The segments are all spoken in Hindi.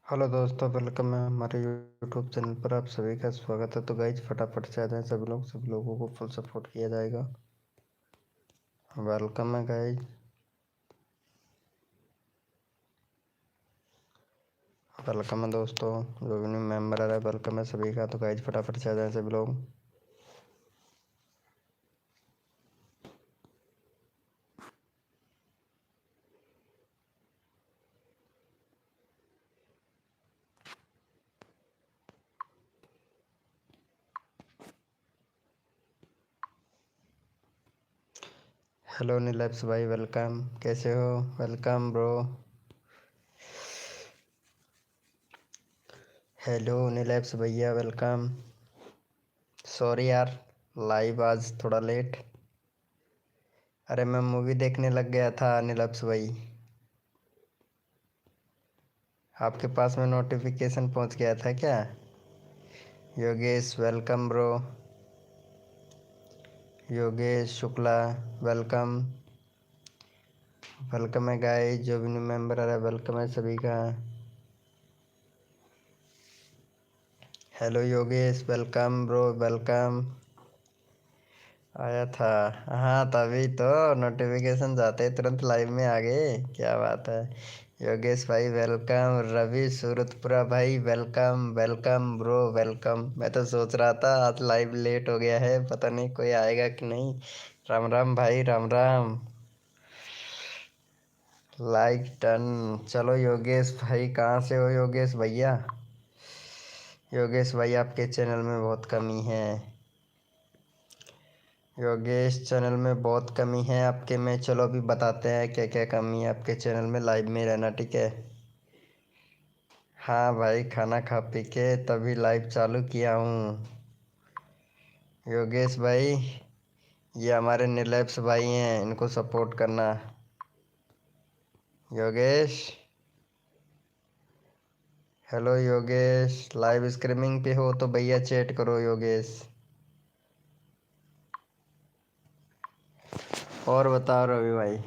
हेलो दोस्तों, वेलकम है हमारे यूट्यूब चैनल पर। आप सभी का स्वागत है। तो गाइज फटाफट से आ जाएं सभी लोगों को फुल सपोर्ट किया जाएगा। वेलकम है गाइज, वेलकम है दोस्तों। जो भी न्यू मेंबर आ रहा है वेलकम है सभी का। तो गाइज फटाफट से आ जाएं सभी लोग। हेलो नीलैप्स भाई, वेलकम। कैसे हो? Welcome bro. हेलो नीलैप्स भैया, वेलकम। सॉरी यार, लाइव आज थोड़ा लेट। अरे मैं मूवी देखने लग गया था नीलैप्स भाई। आपके पास में नोटिफिकेशन पहुंच गया था क्या? Yogesh welcome bro. Yogesh Shukla welcome. Welcome है गाइस, जो भी न्यू मेंबर आ रहा है वेलकम है सभी का। Hello Yogesh, welcome bro, welcome. आया था। हाँ तभी तो नोटिफिकेशन जाते ही तुरंत लाइव में आ गए, क्या बात है। योगेश भाई वेलकम। रवि सूरतपुरा भाई वेलकम, वेलकम ब्रो, वेलकम। मैं तो सोच रहा था आज लाइव लेट हो गया है, पता नहीं कोई आएगा कि नहीं। राम राम भाई, राम राम। Like done. चलो योगेश भाई, कहाँ से हो योगेश भैया? योगेश भाई आपके चैनल में बहुत कमी है। योगेश चैनल में बहुत कमी है आपके में। चलो अभी बताते हैं क्या क्या कमी है आपके चैनल में। लाइव में रहना, ठीक है? हाँ भाई, खाना खा पी के तभी लाइव चालू किया हूँ। योगेश भाई, ये हमारे नीलैप्स भाई हैं, इनको सपोर्ट करना। Yogesh, hello Yogesh. Live streaming पे हो तो भैया चैट करो योगेश। और बताओ रवि भाई।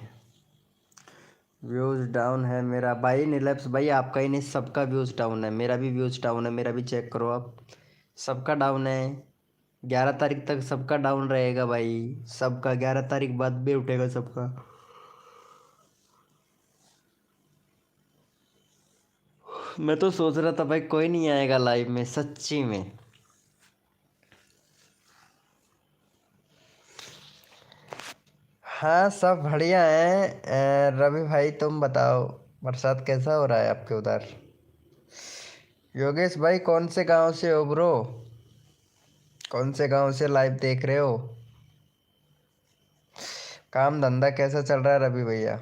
व्यूज़ डाउन है मेरा भाई नीलैप्स भाई, आपका ही नहीं सबका व्यूज़ डाउन है। मेरा भी व्यूज़ डाउन है, मेरा भी चेक करो आप। सबका डाउन है। 11 तारीख तक सबका डाउन रहेगा भाई। सबका 11 तारीख बाद भी उठेगा सबका। मैं तो सोच रहा था भाई कोई नहीं आएगा लाइव में, सच्ची में। हाँ सब बढ़िया है। रवि भाई तुम बताओ, बरसात कैसा हो रहा है आपके उधर? योगेश भाई कौन से गांव से हो ब्रो? कौन से गांव से लाइव देख रहे हो? काम धंधा कैसा चल रहा है रवि भैया?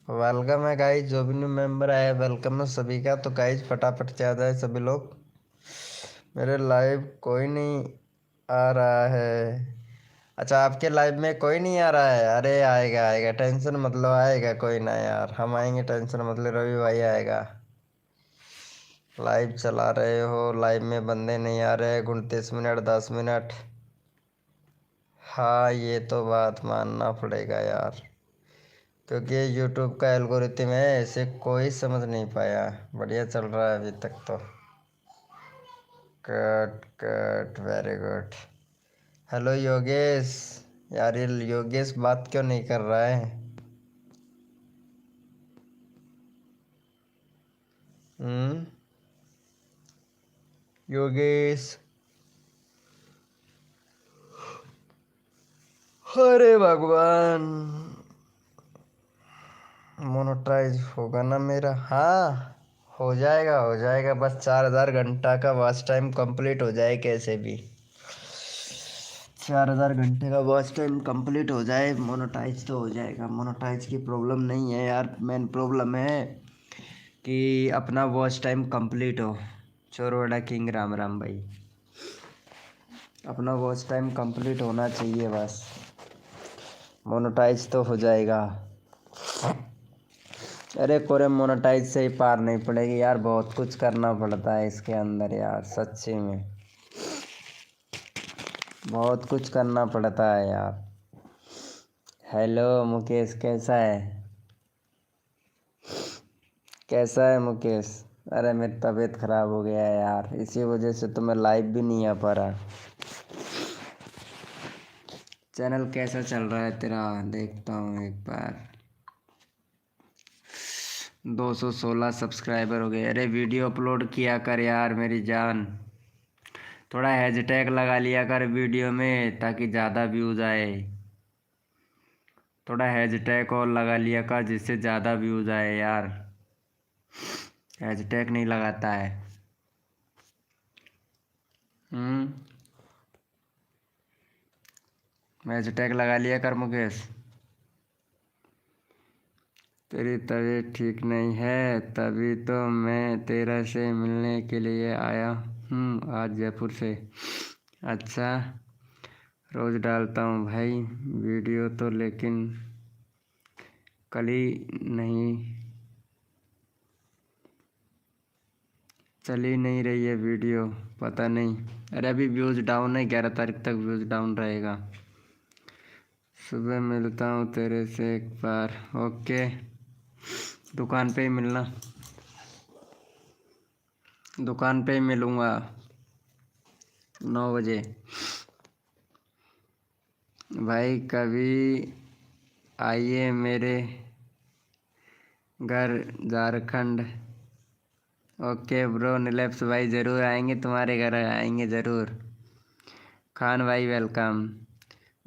वेलकम है गाइस, जो भी न्यू मेंबर आए वेलकम है सभी का। तो गाइस फटाफट से आ जाए सभी लोग। मेरे लाइव कोई नहीं आ रहा है। अच्छा, आपके लाइव में कोई नहीं आ रहा है? अरे आएगा आएगा, टेंशन मत लो, आएगा कोई ना यार, हम आएंगे, टेंशन मत लो। रवि भाई आएगा। लाइव चला रहे हो, लाइव में बंदे नहीं आ रहे, 29 मिनट 10 मिनट। हाँ ये तो बात मानना पड़ेगा यार, क्योंकि यूट्यूब का एल्गोरिथम है, इसे कोई समझ नहीं पाया। बढ़िया चल रहा है अभी तक तो। Cut cut, very good. Hello Yogesh. यार ये योगेश बात क्यों नहीं कर रहा है? हम्म। योगेश, अरे भगवान। मोनेटाइज होगा ना मेरा? हाँ हो जाएगा, हो जाएगा। बस 4000 घंटा का वॉच टाइम कंप्लीट हो जाए कैसे भी। 4000 घंटे का वॉच टाइम कंप्लीट हो जाए, मोनेटाइज तो हो जाएगा। मोनेटाइज की प्रॉब्लम नहीं है यार, मेन प्रॉब्लम है कि अपना वॉच टाइम कंप्लीट हो। चोरवाड़ा किंग राम राम भाई, अपना वॉच टाइम कंप्लीट होना चाहिए बस, मोनेटाइज तो हो जाएगा। अरे कोरे मोनेटाइज से ही पार नहीं पड़ेगी यार, बहुत कुछ करना पड़ता है इसके अंदर यार, सच्ची में बहुत कुछ करना पड़ता है यार। हेलो मुकेश, कैसा है? कैसा है मुकेश? अरे मेरी तबीयत ख़राब हो गया है यार, इसी वजह से तो मैं लाइव भी नहीं आ पा रहा। चैनल कैसा चल रहा है तेरा? देखता हूँ एक बार। 216 सब्सक्राइबर हो गए। अरे वीडियो अपलोड किया कर यार मेरी जान। थोड़ा हैशटैग लगा लिया कर वीडियो में ताकि ज़्यादा व्यूज़ आए। थोड़ा हैशटैग और लगा लिया कर जिससे ज़्यादा व्यूज़ आए यार। हैशटैग नहीं लगाता है। हम्म हैशटैग लगा लिया कर मुकेश। तेरी तबीयत ठीक नहीं है तभी तो मैं तेरे से मिलने के लिए आया हूँ आज जयपुर से। अच्छा, रोज़ डालता हूँ भाई वीडियो तो, लेकिन कल ही नहीं चल ही नहीं रही है वीडियो, पता नहीं। अरे अभी व्यूज़ डाउन है, 11 तारीख तक व्यूज़ डाउन रहेगा। सुबह मिलता हूँ तेरे से एक बार। ओके, दुकान पे ही मिलना। दुकान पे ही मिलूँगा 9 बजे। भाई कभी आइए मेरे घर झारखंड। ओके ब्रो नीलेप्स भाई, ज़रूर आएंगे, तुम्हारे घर आएंगे ज़रूर। खान भाई वेलकम।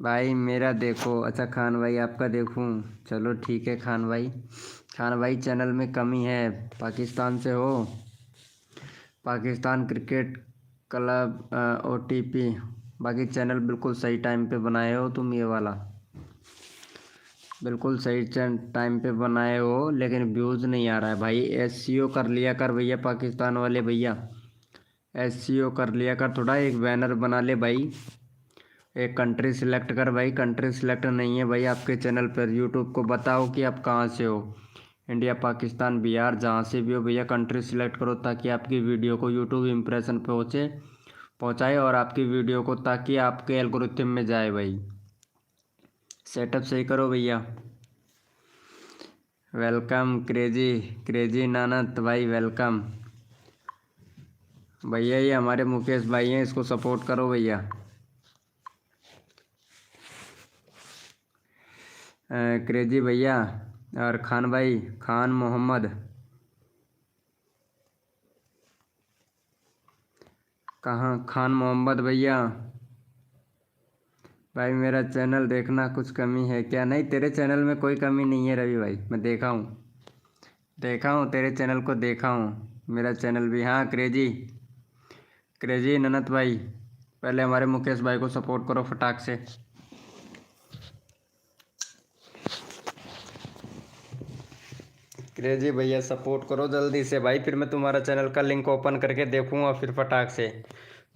भाई मेरा देखो। अच्छा खान भाई आपका देखूं? चलो ठीक है खान भाई। खान भाई चैनल में कमी है, पाकिस्तान से हो? Pakistan cricket club OTP। बाकी चैनल बिल्कुल सही टाइम पे बनाए हो तुम, ये वाला बिल्कुल सही टाइम पे बनाए हो, लेकिन व्यूज़ नहीं आ रहा है भाई। SEO कर लिया कर भैया, पाकिस्तान वाले भैया। SEO कर लिया कर थोड़ा, एक बैनर बना ले भाई। एक कंट्री सिलेक्ट कर भाई। कंट्री सिलेक्ट नहीं है भाई आपके चैनल पर। यूट्यूब को बताओ कि आप कहाँ से हो। इंडिया, पाकिस्तान, बिहार, जहाँ से भी हो भैया, कंट्री सिलेक्ट करो ताकि आपकी वीडियो को यूट्यूब इम्प्रेशन पहुँचाए और आपकी वीडियो को ताकि आपके एल्गोरिथम में जाए भाई। सेटअप सही करो भैया। Welcome crazy. क्रेजी नानत भाई वेलकम। भैया ये हमारे मुकेश भाई हैं, इसको सपोर्ट करो भैया। क्रेजी भैया और खान भाई, खान मोहम्मद। कहाँ खान मोहम्मद भैया? भाई मेरा चैनल देखना, कुछ कमी है क्या? नहीं, तेरे चैनल में कोई कमी नहीं है रवि भाई, मैं देखा हूँ तेरे चैनल को देखा हूँ। मेरा चैनल भी, हाँ क्रेजी। क्रेजी ननत भाई, पहले हमारे मुकेश भाई को सपोर्ट करो फटाक से। क्रेजी भैया सपोर्ट करो जल्दी से भाई, फिर मैं तुम्हारा चैनल का लिंक ओपन करके देखूँगा फिर फटाक से।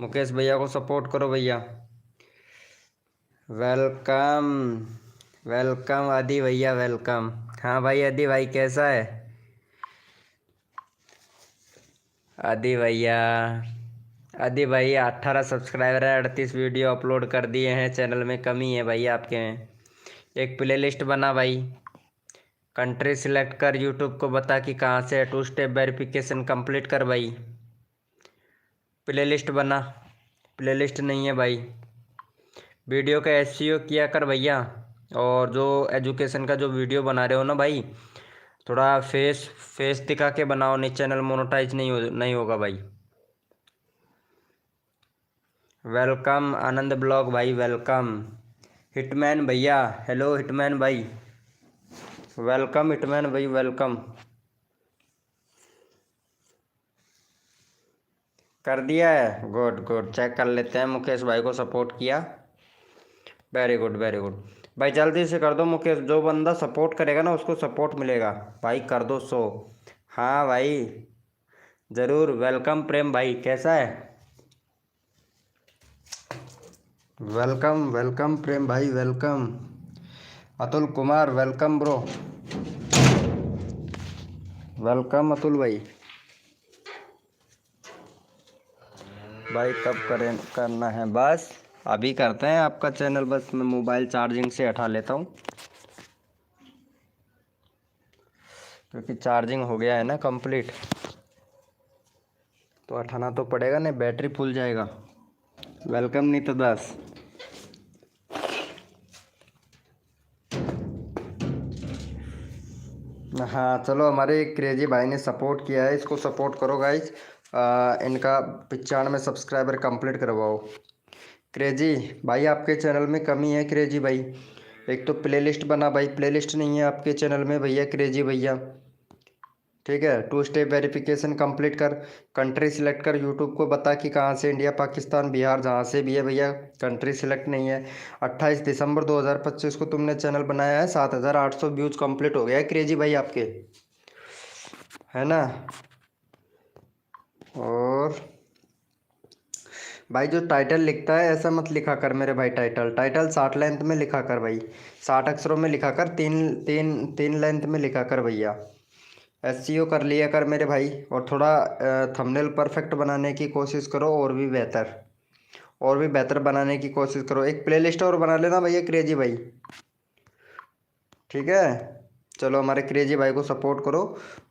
मुकेश भैया को सपोर्ट करो भैया। वेलकम। वेलकम आदि भैया वेलकम। हाँ भाई आदि भाई कैसा है? आदि भैया, आदि भाई 18 सब्सक्राइबर है, 38 वीडियो अपलोड कर दिए हैं, चैनल में कमी है भाई आपके में। एक प्लेलिस्ट बना भाई। कंट्री सिलेक्ट कर, यूट्यूब को बता कि कहाँ से है, 2 स्टेप वेरिफिकेशन कंप्लीट कर भाई। प्लेलिस्ट बना। प्लेलिस्ट नहीं है भाई। वीडियो का SEO किया कर भैया। और जो एजुकेशन का जो वीडियो बना रहे हो ना भाई, थोड़ा फेस फेस दिखा के बनाओ, नहीं चैनल मोनेटाइज नहीं होगा भाई। वेलकम आनंद ब्लॉग भाई वेलकम। हिटमैन भैया, हेलो हिटमैन भाई। वेलकम हिटमैन भाई वेलकम। कर दिया है, गुड गुड। चेक कर लेते हैं, मुकेश भाई को सपोर्ट किया, वेरी गुड वेरी गुड। भाई जल्दी से कर दो मुकेश, जो बंदा सपोर्ट करेगा ना उसको सपोर्ट मिलेगा भाई, कर दो 100। हाँ भाई ज़रूर। वेलकम प्रेम भाई, कैसा है? वेलकम वेलकम प्रेम भाई welcome. Atul Kumar welcome bro. Welcome Atul भाई। भाई कब करें करना है? बस अभी करते हैं आपका चैनल, बस मैं मोबाइल चार्जिंग से हटा लेता हूँ। क्योंकि चार्जिंग हो गया है ना कंप्लीट, तो उठाना तो पड़ेगा, नहीं बैटरी फूल जाएगा। वेलकम नीता दास। हाँ चलो, हमारे क्रेजी भाई ने सपोर्ट किया है, इसको सपोर्ट करो गाइज। इनका 95 सब्सक्राइबर कंप्लीट करवाओ। क्रेजी भाई आपके चैनल में कमी है क्रेजी भाई। एक तो प्लेलिस्ट बना भाई, प्लेलिस्ट नहीं है आपके चैनल में भैया क्रेजी भैया। ठीक है, 2 स्टेप वेरिफिकेशन कंप्लीट कर, कंट्री सिलेक्ट कर, यूट्यूब को बता कि कहाँ से, इंडिया पाकिस्तान बिहार जहाँ से भी है भैया, कंट्री सिलेक्ट नहीं है। 28 दिसंबर 2025 को तुमने चैनल बनाया है, 7800 व्यूज कंप्लीट हो गया है क्रेजी भाई आपके, है ना। और भाई जो टाइटल लिखता है ऐसा मत लिखा कर मेरे भाई, टाइटल टाइटल 60 लेंथ में लिखा कर भाई, 60 अक्षरों में लिखा कर, तीन तीन तीन लेंथ में लिखा कर भैया। एसईओ कर लिया कर मेरे भाई, और थोड़ा थंबनेल परफेक्ट बनाने की कोशिश करो, और भी बेहतर बनाने की कोशिश करो। एक प्लेलिस्ट और बना लेना भैया क्रेजी भाई, ठीक है। चलो हमारे क्रेजी भाई को सपोर्ट करो,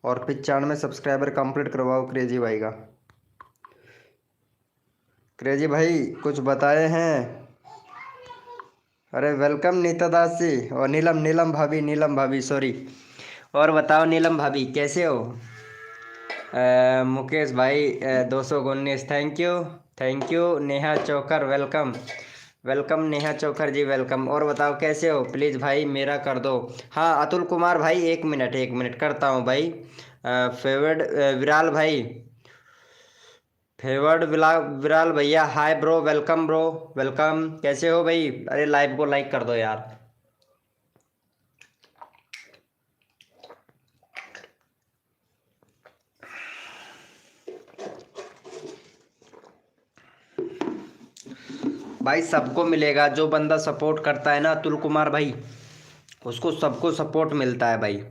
और 95 सब्सक्राइबर कंप्लीट करवाओ क्रेजी भाई का। क्रेजी भाई कुछ बताए हैं? अरे वेलकम नीता दास जी, और नीलम नीलम भाभी, नीलम भाभी सॉरी। और बताओ नीलम भाभी कैसे हो? मुकेश भाई 219 thank you, thank you. Neha Chaukar welcome, welcome Neha Chaukar ji welcome. और बताओ कैसे हो? प्लीज़ भाई मेरा कर दो। हाँ अतुल कुमार भाई, एक मिनट एक मिनट करता हूँ भाई। फेवर्ड विराल भाई, फेवर्ड विराल भैया hi bro, welcome bro, welcome. कैसे हो भाई? अरे लाइव को लाइक कर दो यार। भाई सबको मिलेगा, जो बंदा सपोर्ट करता है ना अतुल कुमार भाई, उसको सबको सपोर्ट मिलता है भाई।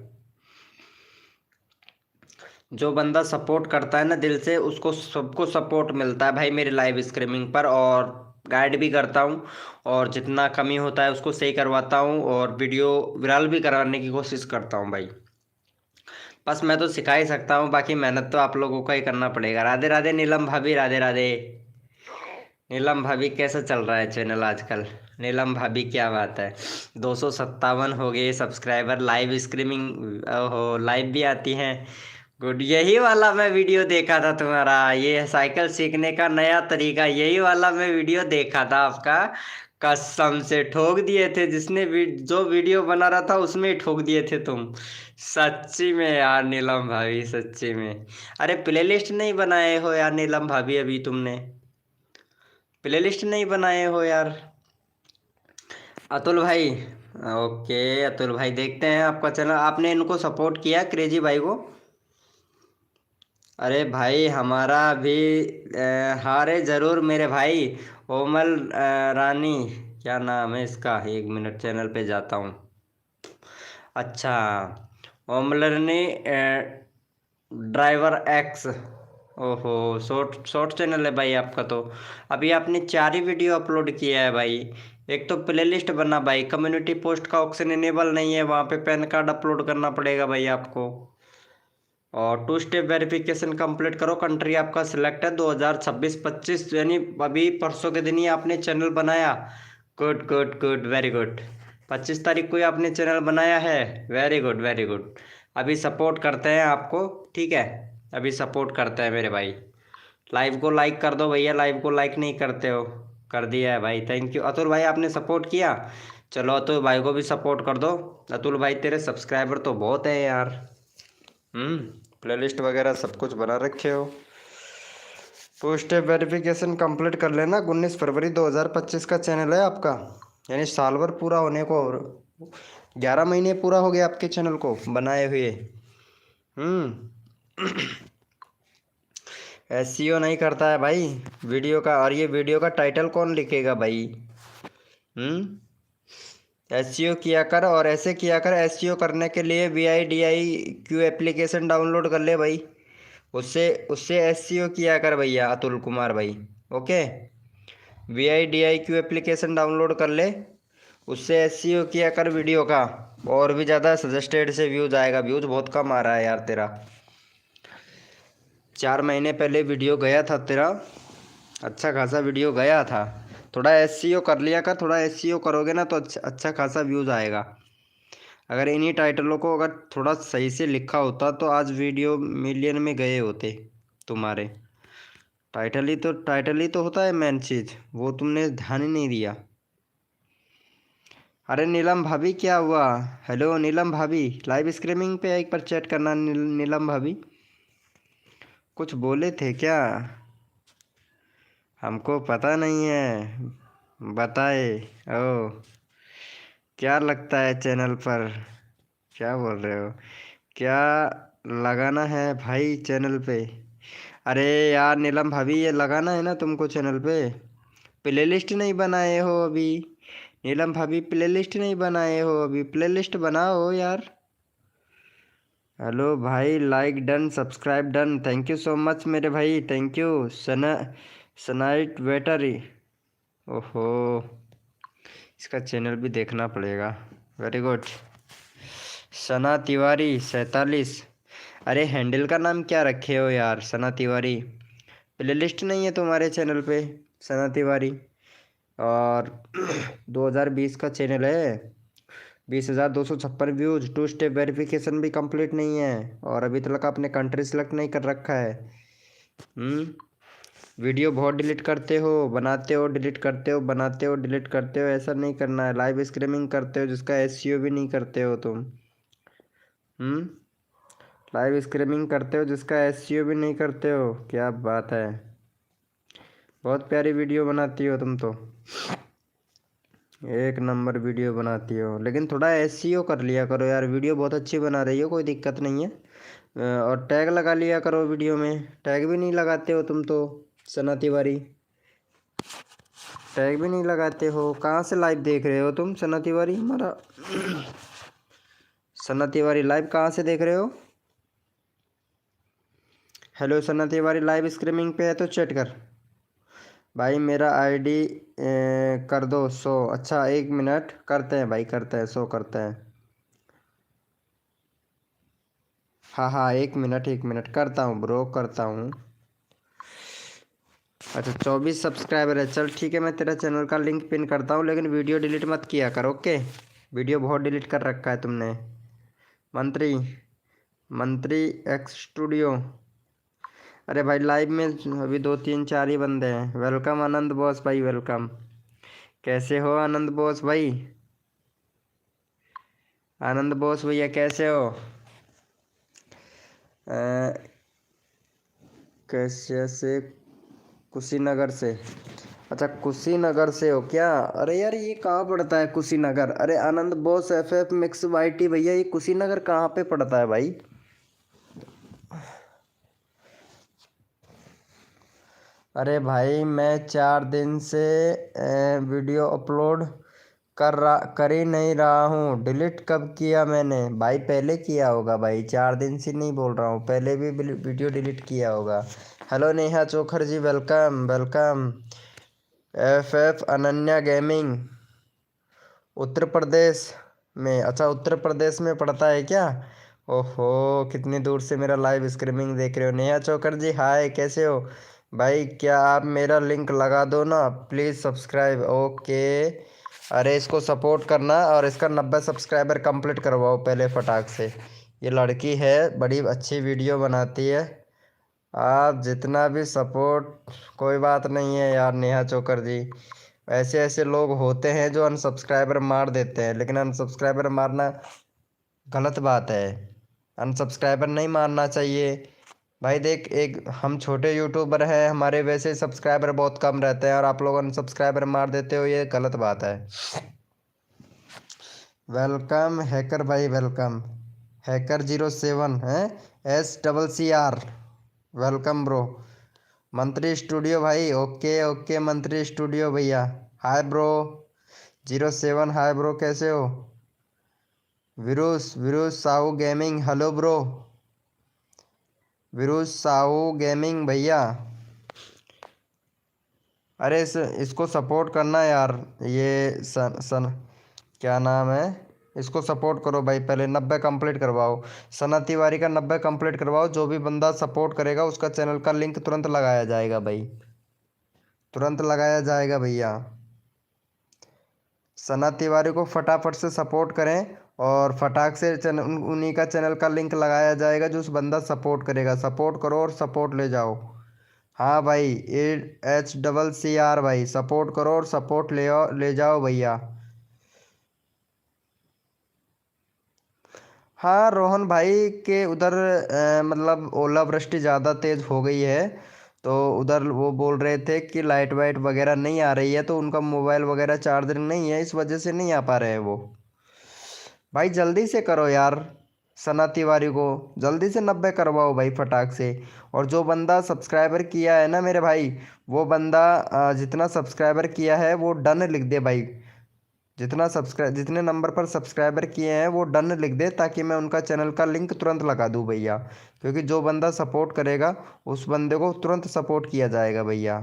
जो बंदा सपोर्ट करता है ना दिल से, उसको सबको सपोर्ट मिलता है भाई मेरे लाइव स्ट्रीमिंग पर। और गाइड भी करता हूँ, और जितना कमी होता है उसको सही करवाता हूँ, और वीडियो वायरल भी कराने की कोशिश करता हूँ भाई। बस मैं तो सिखा ही सकता हूँ, बाकी मेहनत तो आप लोगों को ही करना पड़ेगा। राधे राधे नीलम भाभी, राधे राधे। नीलम भाभी कैसा चल रहा है चैनल आजकल? नीलम भाभी क्या बात है, 257 हो गए सब्सक्राइबर, लाइव स्ट्रीमिंग हो, लाइव भी आती हैं। गुड, यही वाला मैं वीडियो देखा था तुम्हारा, ये साइकिल सीखने का नया तरीका, यही वाला मैं वीडियो देखा था आपका। कसम से ठोक दिए थे, जो वीडियो बना रहा था उसमें ही ठोक दिए थे तुम। सच्ची में यार नीलम भाभी, सच्ची में। अरे प्लेलिस्ट नहीं बनाए हो यार नीलम भाभी अभी तुमने, प्लेलिस्ट नहीं बनाए हो यार। अतुल भाई, ओके अतुल भाई देखते हैं आपका चैनल। आपने इनको सपोर्ट किया क्रेजी भाई को? अरे भाई हमारा भी हारे जरूर मेरे भाई। ओमल रानी, क्या नाम है इसका, एक मिनट चैनल पे जाता हूँ। अच्छा, ओमल रानी ड्राइवर एक्स, ओहो शॉर्ट शॉर्ट चैनल है भाई आपका तो। अभी आपने 4 ही वीडियो अपलोड किया है भाई। एक तो प्लेलिस्ट बना भाई, कम्युनिटी पोस्ट का ऑप्शन इनेबल नहीं है, वहाँ पे पैन कार्ड अपलोड करना पड़ेगा भाई आपको। और 2 स्टेप वेरिफिकेशन कंप्लीट करो, कंट्री आपका सिलेक्ट है 2026-25, यानी अभी परसों के दिन ही आपने चैनल बनाया। Good good good, very good. 25 तारीख को ही आपने चैनल बनाया है, वेरी गुड वेरी गुड। अभी सपोर्ट करते हैं आपको, ठीक है, अभी सपोर्ट करते हैं मेरे भाई। लाइव को लाइक कर दो भैया, लाइव को लाइक नहीं करते हो। कर दिया है भाई, थैंक यू। अतुल भाई आपने सपोर्ट किया, चलो अतुल भाई को भी सपोर्ट कर दो। अतुल भाई तेरे सब्सक्राइबर तो बहुत है यार। प्लेलिस्ट वगैरह सब कुछ बना रखे हो। 2 स्टेप वेरिफिकेशन कंप्लीट कर लेना। 19 फरवरी 2025 का चैनल है आपका, यानी साल भर पूरा होने को, और 11 महीने पूरा हो गया आपके चैनल को बनाए हुए। एसईओ नहीं करता है भाई वीडियो का, और ये वीडियो का टाइटल कौन लिखेगा भाई? एसईओ किया कर, और ऐसे किया कर। एसईओ करने के लिए VIDIQ एप्लीकेशन डाउनलोड कर ले भाई, उससे उससे एसईओ किया कर भैया अतुल कुमार भाई। ओके, VIDIQ एप्लीकेशन डाउनलोड कर ले, उससे एसईओ किया कर वीडियो का। और भी ज़्यादा सजेस्टेड से व्यूज आएगा। व्यूज बहुत कम आ रहा है यार तेरा। 4 महीने पहले वीडियो गया था तेरा, अच्छा खासा वीडियो गया था। थोड़ा एसईओ कर लिया कर, थोड़ा एसईओ करोगे ना तो अच्छा अच्छा खासा व्यूज़ आएगा। अगर इन्हीं टाइटलों को अगर थोड़ा सही से लिखा होता तो आज वीडियो मिलियन में गए होते तुम्हारे। टाइटल ही तो होता है मेन चीज़, वो तुमने ध्यान ही नहीं दिया। अरे नीलम भाभी क्या हुआ? हेलो नीलम भाभी, लाइव स्ट्रीमिंग पे एक बार चैट करना। नीलम भाभी कुछ बोले थे क्या? हमको पता नहीं है, बताए। ओ, क्या लगता है चैनल पर? क्या बोल रहे हो? क्या लगाना है भाई चैनल पे? अरे यार नीलम भाभी, ये लगाना है ना तुमको चैनल पे। प्लेलिस्ट नहीं बनाए हो अभी। नीलम भाभी प्लेलिस्ट नहीं बनाए हो अभी, प्लेलिस्ट बनाओ यार। हेलो भाई, like done, subscribe done, thank you so much मेरे भाई, थैंक यू। सनाइट वेटरी, ओहो, इसका चैनल भी देखना पड़ेगा। Very good. सना तिवारी 47। अरे हैंडल का नाम क्या रखे हो यार, सना तिवारी? प्लेलिस्ट नहीं है तुम्हारे चैनल पे सना तिवारी। और 2020 का चैनल है, 20,256 व्यूज, 2 स्टेप वेरिफिकेशन भी कंप्लीट नहीं है, और अभी तक आपने कंट्री सेलेक्ट नहीं कर रखा है। वीडियो बहुत डिलीट करते हो, बनाते हो डिलीट करते हो, बनाते हो डिलीट करते हो, ऐसा नहीं करना है। लाइव स्ट्रीमिंग करते हो जिसका एसईओ भी नहीं करते हो तुम। लाइव स्ट्रीमिंग करते हो जिसका एसईओ भी नहीं करते हो, क्या बात है। बहुत प्यारी वीडियो बनाती हो तुम तो, एक नंबर वीडियो बनाती हो। लेकिन थोड़ा एसईओ कर लिया करो यार, वीडियो बहुत अच्छी बना रही हो, कोई दिक्कत नहीं है। और टैग लगा लिया करो वीडियो में, टैग भी नहीं लगाते हो तुम तो सना तिवारी। टैग भी नहीं लगाते हो। कहाँ से लाइव देख रहे हो तुम सना तिवारी हमारा? सना तिवारी लाइव कहाँ से देख रहे हो? हेलो सना तिवारी, लाइव स्ट्रीमिंग पे है तो चैट कर भाई। मेरा आईडी कर दो 100। अच्छा 1 मिनट, करते हैं भाई, करते हैं, 100 करते हैं। हाँ हाँ, 1 मिनट, 1 मिनट करता हूँ ब्रो, करता हूँ। अच्छा 24 सब्सक्राइबर है, चल ठीक है, मैं तेरा चैनल का लिंक पिन करता हूँ, लेकिन वीडियो डिलीट मत किया कर, ओके? वीडियो बहुत डिलीट कर रखा है तुमने। मंत्री, मंत्री एक्स स्टूडियो। अरे भाई लाइव में अभी 2 3 4 ही बंदे हैं। वेलकम आनंद बॉस भाई, वेलकम। कैसे हो आनंद बॉस भाई? आनंद बॉस भैया कैसे हो? कैसे से? कुशीनगर से? अच्छा कुशीनगर से हो क्या? अरे यार ये कहाँ पड़ता है कुशीनगर? अरे आनंद बॉस FF मिक्स वाईटी भैया, ये कुशीनगर कहाँ पे पड़ता है भाई? अरे भाई मैं 4 दिन से वीडियो अपलोड कर ही नहीं रहा हूँ। डिलीट कब किया मैंने भाई? पहले किया होगा भाई, 4 दिन से नहीं बोल रहा हूँ, पहले भी वीडियो डिलीट किया होगा। Hello Neha Chokhar ji, welcome welcome. FF Ananya gaming, Uttar Pradesh में? अच्छा उत्तर प्रदेश में पड़ता है क्या? ओहो, कितनी दूर से मेरा लाइव स्ट्रीमिंग देख रहे हो। नेहा चौकर जी हाय, कैसे हो भाई? क्या आप मेरा लिंक लगा दो ना प्लीज़, सब्सक्राइब, ओके। अरे इसको सपोर्ट करना और इसका 90 सब्सक्राइबर कंप्लीट करवाओ पहले फटाक से। ये लड़की है, बड़ी अच्छी वीडियो बनाती है। आप जितना भी सपोर्ट, कोई बात नहीं है यार नेहा चोकर जी। ऐसे ऐसे लोग होते हैं जो अनसब्सक्राइबर मार देते हैं, लेकिन अनसब्सक्राइबर मारना गलत बात है। अनसब्सक्राइबर नहीं मारना चाहिए भाई। देख, एक हम छोटे यूट्यूबर हैं, हमारे वैसे सब्सक्राइबर बहुत कम रहते हैं, और आप लोग अनसब्सक्राइबर मार देते हो, ये गलत बात है। वेलकम हैकर भाई, वेलकम। हैकर 07 है, SCCR, welcome bro. Mantri studio भाई, ओके ओके मंत्री स्टूडियो भैया, हाय ब्रो। 07 हाय ब्रो, कैसे हो? Virush Virush Sahu gaming, hello bro. Virush Sahu gaming भैया, अरे इसको सपोर्ट करना यार। ये सन सन क्या नाम है? इसको सपोर्ट करो भाई, पहले 90 कंप्लीट करवाओ। सना तिवारी का 90 कंप्लीट करवाओ। जो भी बंदा सपोर्ट करेगा उसका चैनल का लिंक तुरंत लगाया जाएगा भाई, तुरंत लगाया जाएगा भैया। सना तिवारी को फटाफट से सपोर्ट करें और फटाक से चैनल उन्हीं का चैनल का लिंक लगाया जाएगा जो उस बंदा सपोर्ट करेगा। सपोर्ट करो और सपोर्ट ले जाओ। हाँ भाई, AHCCR भाई, सपोर्ट करो और सपोर्ट ले जाओ भैया। हाँ रोहन भाई के उधर मतलब ओलावृष्टि ज़्यादा तेज़ हो गई है, तो उधर वो बोल रहे थे कि लाइट वाइट वगैरह नहीं आ रही है, तो उनका मोबाइल वगैरह चार्जर नहीं है, इस वजह से नहीं आ पा रहे हैं वो। भाई जल्दी से करो यार, सना तिवारी को जल्दी से 90 करवाओ भाई फटाक से। और जो बंदा सब्सक्राइबर किया है ना मेरे भाई, वो बंदा जितना सब्सक्राइबर किया है वो डन लिख दे भाई। जितने नंबर पर सब्सक्राइबर किए हैं वो डन लिख दे, ताकि मैं उनका चैनल का लिंक तुरंत लगा दूं भैया। क्योंकि जो बंदा सपोर्ट करेगा उस बंदे को तुरंत सपोर्ट किया जाएगा भैया।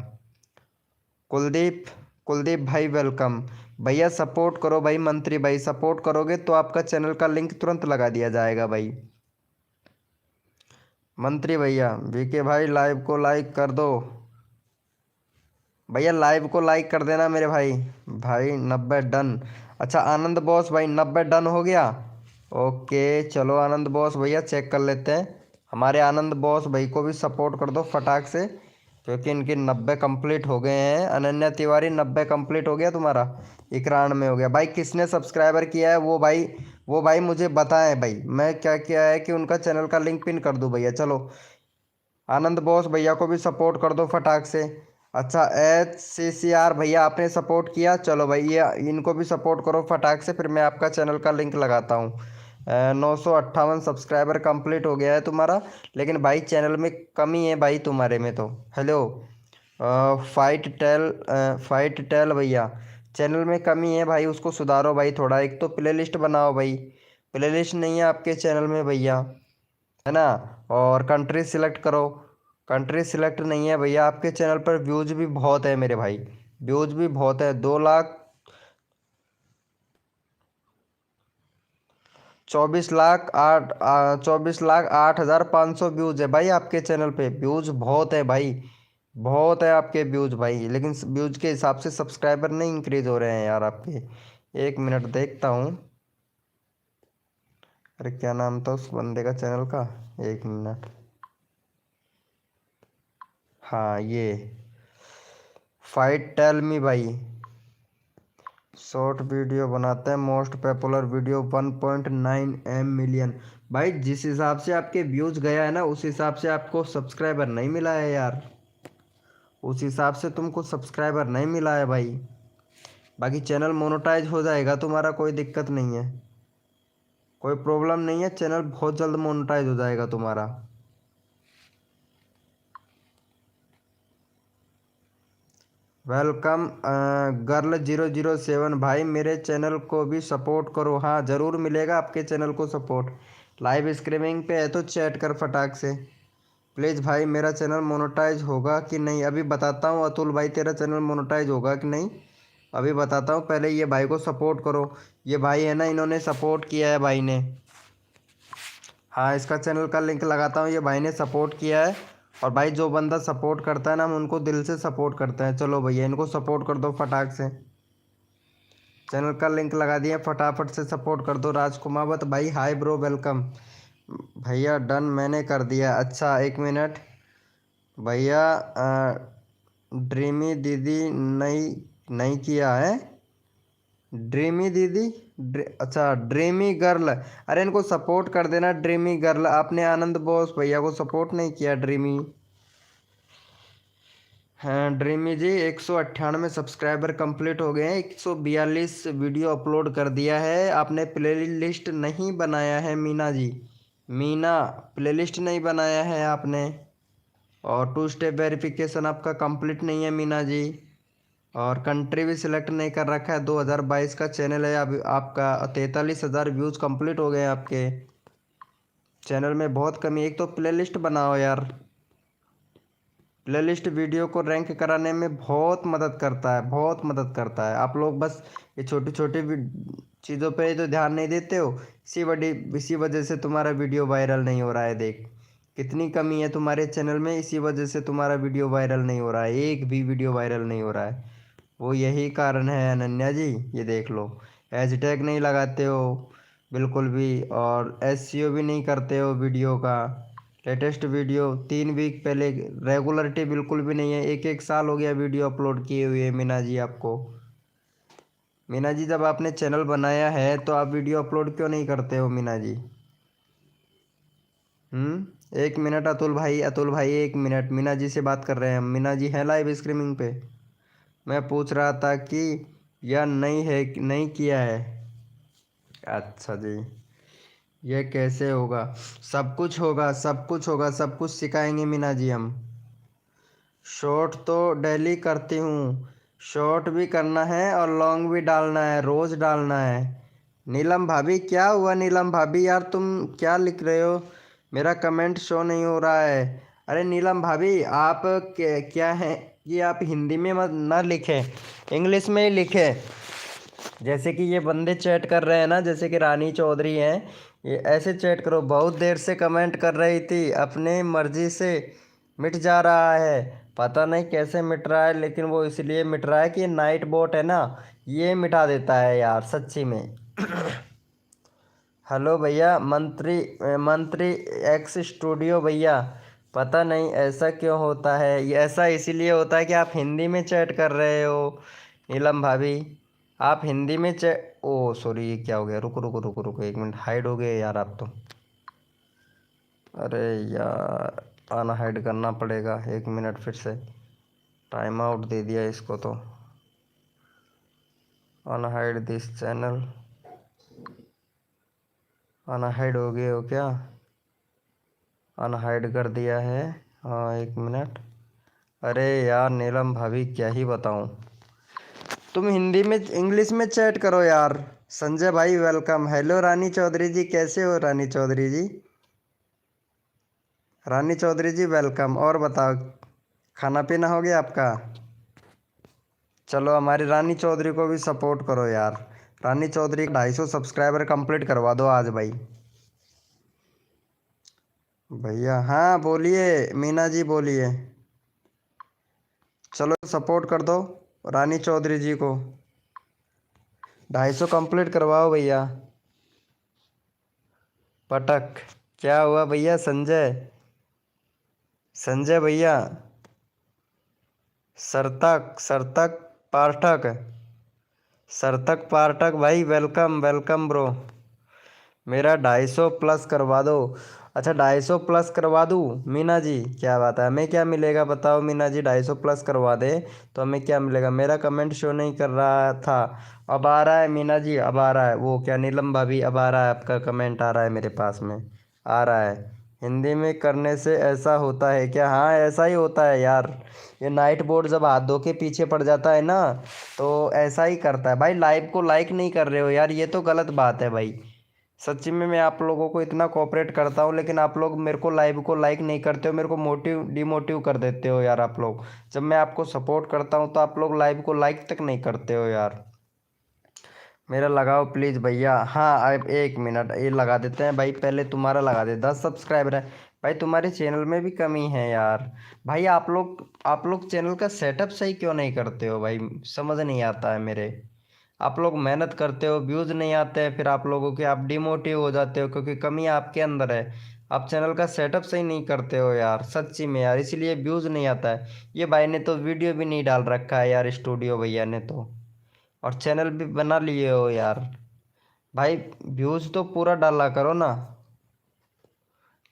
कुलदीप, कुलदीप भाई वेलकम। भैया सपोर्ट करो भाई, मंत्री भाई सपोर्ट करोगे तो आपका चैनल का लिंक तुरंत लगा दिया जाएगा भाई। मंत्री भैया, VK भाई लाइव को लाइक कर दो भैया, लाइव को लाइक कर देना मेरे भाई। भाई 90 डन। अच्छा आनंद बॉस भाई 90 डन हो गया। ओके चलो आनंद बॉस भैया चेक कर लेते हैं। हमारे आनंद बॉस भाई को भी सपोर्ट कर दो फटाक से, क्योंकि इनके 90 कंप्लीट हो गए हैं। अनन्या तिवारी 90 कंप्लीट हो गया तुम्हारा, 91 हो गया भाई। किसने सब्सक्राइबर किया है वो भाई मुझे बताएं भाई, मैं क्या किया है कि उनका चैनल का लिंक पिन कर दूं भैया। चलो आनंद बॉस भैया को भी सपोर्ट कर दो फटाक से। अच्छा HCCR भैया आपने सपोर्ट किया, चलो भाई ये इनको भी सपोर्ट करो फटाक से, फिर मैं आपका चैनल का लिंक लगाता हूँ। 958 सब्सक्राइबर कंप्लीट हो गया है तुम्हारा, लेकिन भाई चैनल में कमी है भाई तुम्हारे में तो। हेलो फाइट टेल भैया, चैनल में कमी है भाई, उसको सुधारो भाई थोड़ा। एक तो प्ले लिस्ट बनाओ भाई, प्ले लिस्ट नहीं है आपके चैनल में भैया, है ना। और कंट्री सिलेक्ट करो, कंट्री सिलेक्ट नहीं है भैया आपके चैनल पर। व्यूज भी बहुत है मेरे भाई, व्यूज भी बहुत है। 2 लाख 24 लाख 8 24 लाख 8,500 व्यूज है भाई आपके चैनल पे। व्यूज बहुत है भाई, बहुत है आपके व्यूज भाई, लेकिन व्यूज के हिसाब से सब्सक्राइबर नहीं इंक्रीज हो रहे हैं यार आपके। 1 मिनट देखता हूँ। अरे क्या नाम था उस बंदे का चैनल का, 1 मिनट। हाँ ये फाइट टेल मी भाई, शॉर्ट वीडियो बनाते हैं, मोस्ट पॉपुलर वीडियो 1.9 मिलियन। भाई जिस हिसाब से आपके व्यूज गया है ना, उस हिसाब से आपको सब्सक्राइबर नहीं मिला है यार, उस हिसाब से तुमको सब्सक्राइबर नहीं मिला है भाई। बाकी चैनल मोनेटाइज हो जाएगा तुम्हारा, कोई दिक्कत नहीं है, कोई प्रॉब्लम नहीं है, चैनल बहुत जल्द मोनेटाइज हो जाएगा तुम्हारा। वेलकम गर्ल 007 भाई, मेरे चैनल को भी सपोर्ट करो। हाँ ज़रूर मिलेगा आपके चैनल को सपोर्ट। लाइव स्ट्रीमिंग पे है तो चैट कर फटाक से प्लीज़ भाई। मेरा चैनल मोनेटाइज होगा कि नहीं अभी बताता हूँ। अतुल भाई तेरा चैनल मोनेटाइज होगा कि नहीं अभी बताता हूँ, पहले ये भाई को सपोर्ट करो। ये भाई है ना, इन्होंने सपोर्ट किया है भाई ने। हाँ इसका चैनल का लिंक लगाता हूँ, ये भाई ने सपोर्ट किया है। और भाई जो बंदा सपोर्ट करता है ना, हम उनको दिल से सपोर्ट करते हैं। चलो भैया इनको सपोर्ट कर दो फटाक से, चैनल का लिंक लगा दिया, फटाफट से सपोर्ट कर दो। राजकुमावत भाई हाय ब्रो वेलकम। भैया डन मैंने कर दिया। अच्छा 1 मिनट भैया, ड्रीमी दीदी नहीं नहीं किया है। ड्रीमी दीदी अच्छा ड्रीमी गर्ल, अरे इनको सपोर्ट कर देना ड्रीमी गर्ल। आपने आनंद बोस भैया को सपोर्ट नहीं किया ड्रीमी। हाँ ड्रीमी जी 198 सब्सक्राइबर कंप्लीट हो गए हैं। 142 वीडियो अपलोड कर दिया है आपने, प्लेलिस्ट नहीं बनाया है मीना जी। मीना प्लेलिस्ट नहीं बनाया है आपने, और 2 स्टेप वेरिफिकेशन आपका कंप्लीट नहीं है मीना जी। और कंट्री भी सिलेक्ट नहीं कर रखा है। 2022 का चैनल है अभी आपका। 43,000 व्यूज़ कंप्लीट हो गए हैं आपके। चैनल में बहुत कमी, एक तो प्लेलिस्ट बनाओ यार। प्लेलिस्ट वीडियो को रैंक कराने में बहुत मदद करता है, बहुत मदद करता है। आप लोग बस ये छोटी छोटी चीज़ों पे तो ध्यान नहीं देते हो, इसी वजह से तुम्हारा वीडियो वायरल नहीं हो रहा है। देख कितनी कमी है तुम्हारे चैनल में, इसी वजह से तुम्हारा वीडियो वायरल नहीं हो रहा है, एक भी वीडियो वायरल नहीं हो रहा है। वो यही कारण है अनन्या जी, ये देख लो। हैशटैग नहीं लगाते हो बिल्कुल भी, और एसईओ भी नहीं करते हो वीडियो का। लेटेस्ट वीडियो 3 वीक पहले, रेगुलरिटी बिल्कुल भी नहीं है। एक एक साल हो गया वीडियो अपलोड किए हुए मीना जी आपको। मीना जी जब आपने चैनल बनाया है तो आप वीडियो अपलोड क्यों नहीं करते हो मीना जी? 1 मिनट अतुल भाई, अतुल भाई 1 मिनट, मीना जी से बात कर रहे हैं हम। मीना जी हैं लाइव स्ट्रीमिंग पे। मैं पूछ रहा था कि यह नहीं है, नहीं किया है। अच्छा जी, ये कैसे होगा? सब कुछ होगा, सब कुछ होगा, सब कुछ सिखाएंगे मीना जी हम। शॉर्ट तो डेली करती हूँ, शॉर्ट भी करना है और लॉन्ग भी डालना है, रोज़ डालना है। नीलम भाभी क्या हुआ? नीलम भाभी यार तुम क्या लिख रहे हो? मेरा कमेंट शो नहीं हो रहा है। अरे नीलम भाभी आप क्या है कि आप हिंदी में मत ना लिखें, इंग्लिश में ही लिखें। जैसे कि ये बंदे चैट कर रहे हैं ना, जैसे कि रानी चौधरी हैं, ये ऐसे चैट करो। बहुत देर से कमेंट कर रही थी, अपने मर्जी से मिट जा रहा है, पता नहीं कैसे मिट रहा है, लेकिन वो इसलिए मिट रहा है कि ये नाइट बोट है ना, ये मिटा देता है यार सच्ची में। हेलो भैया, मंत्री मंत्री एक्स स्टूडियो भैया, पता नहीं ऐसा क्यों होता है, ये ऐसा इसीलिए होता है कि आप हिंदी में चैट कर रहे हो। नीलम भाभी आप हिंदी में चैट, ओ सॉरी ये क्या हो गया? रुको रुको रुको रुको 1 मिनट, हाइड हो गए यार आप तो। अरे यार अनहाइड करना पड़ेगा, 1 मिनट फिर से। टाइम आउट दे दिया इसको तो। अनहाइड दिस चैनल, अनहाइड हो गए हो क्या? अनहाइड कर दिया है, हाँ 1 मिनट। अरे यार नीलम भाभी क्या ही बताऊं, तुम हिंदी में इंग्लिश में चैट करो यार। संजय भाई वेलकम। हेलो रानी चौधरी जी, कैसे हो रानी चौधरी जी? रानी चौधरी जी वेलकम। और बताओ खाना पीना हो गया आपका? चलो हमारी रानी चौधरी को भी सपोर्ट करो यार। रानी चौधरी 250 सब्सक्राइबर कंप्लीट करवा दो आज भाई। भैया हाँ बोलिए, मीना जी बोलिए। चलो सपोर्ट कर दो रानी चौधरी जी को, 250 कंप्लीट करवाओ भैया। पटक, क्या हुआ भैया? संजय, संजय भैया, सरतक सरतक पाठक, सरतक पाठक भाई वेलकम वेलकम ब्रो। मेरा 250 प्लस करवा दो। अच्छा 250 प्लस करवा दूँ मीना जी? क्या बात है, हमें क्या मिलेगा बताओ मीना जी? 250 प्लस करवा दे तो हमें क्या मिलेगा? मेरा कमेंट शो नहीं कर रहा था, अब आ रहा है मीना जी, अब आ रहा है। वो क्या नीलम भाभी, अब आ रहा है आपका कमेंट, आ रहा है मेरे पास में, आ रहा है। हिंदी में करने से ऐसा होता है क्या? हाँ ऐसा ही होता है यार, ये नाइट बोर्ड जब हाथ धो के पीछे पड़ जाता है ना, तो ऐसा ही करता है भाई। लाइव को लाइक नहीं कर रहे हो यार, ये तो गलत बात है भाई। सच्ची में मैं आप लोगों को इतना कोऑपरेट करता हूँ, लेकिन आप लोग मेरे को लाइव को लाइक नहीं करते हो, मेरे को मोटिव डिमोटिव कर देते हो यार आप लोग। जब मैं आपको सपोर्ट करता हूँ तो आप लोग लाइव को लाइक तक नहीं करते हो यार। मेरा लगाओ प्लीज़ भैया। हाँ अब 1 मिनट ये लगा देते हैं भाई, पहले तुम्हारा लगा दे, 10 सब्सक्राइबर है भाई, तुम्हारे चैनल में भी कमी है यार। भाई आप लोग चैनल का सेटअप सही क्यों नहीं करते हो भाई? समझ नहीं आता है मेरे। आप लोग मेहनत करते हो, व्यूज़ नहीं आते हैं, फिर आप लोगों के आप डिमोटिव हो जाते हो, क्योंकि कमी आपके अंदर है। आप चैनल का सेटअप सही नहीं करते हो यार सच्ची में यार, इसीलिए व्यूज़ नहीं आता है। ये भाई ने तो वीडियो भी नहीं डाल रखा है यार, स्टूडियो भैया ने तो, और चैनल भी बना लिए हो यार। भाई व्यूज़ तो पूरा डाला करो ना।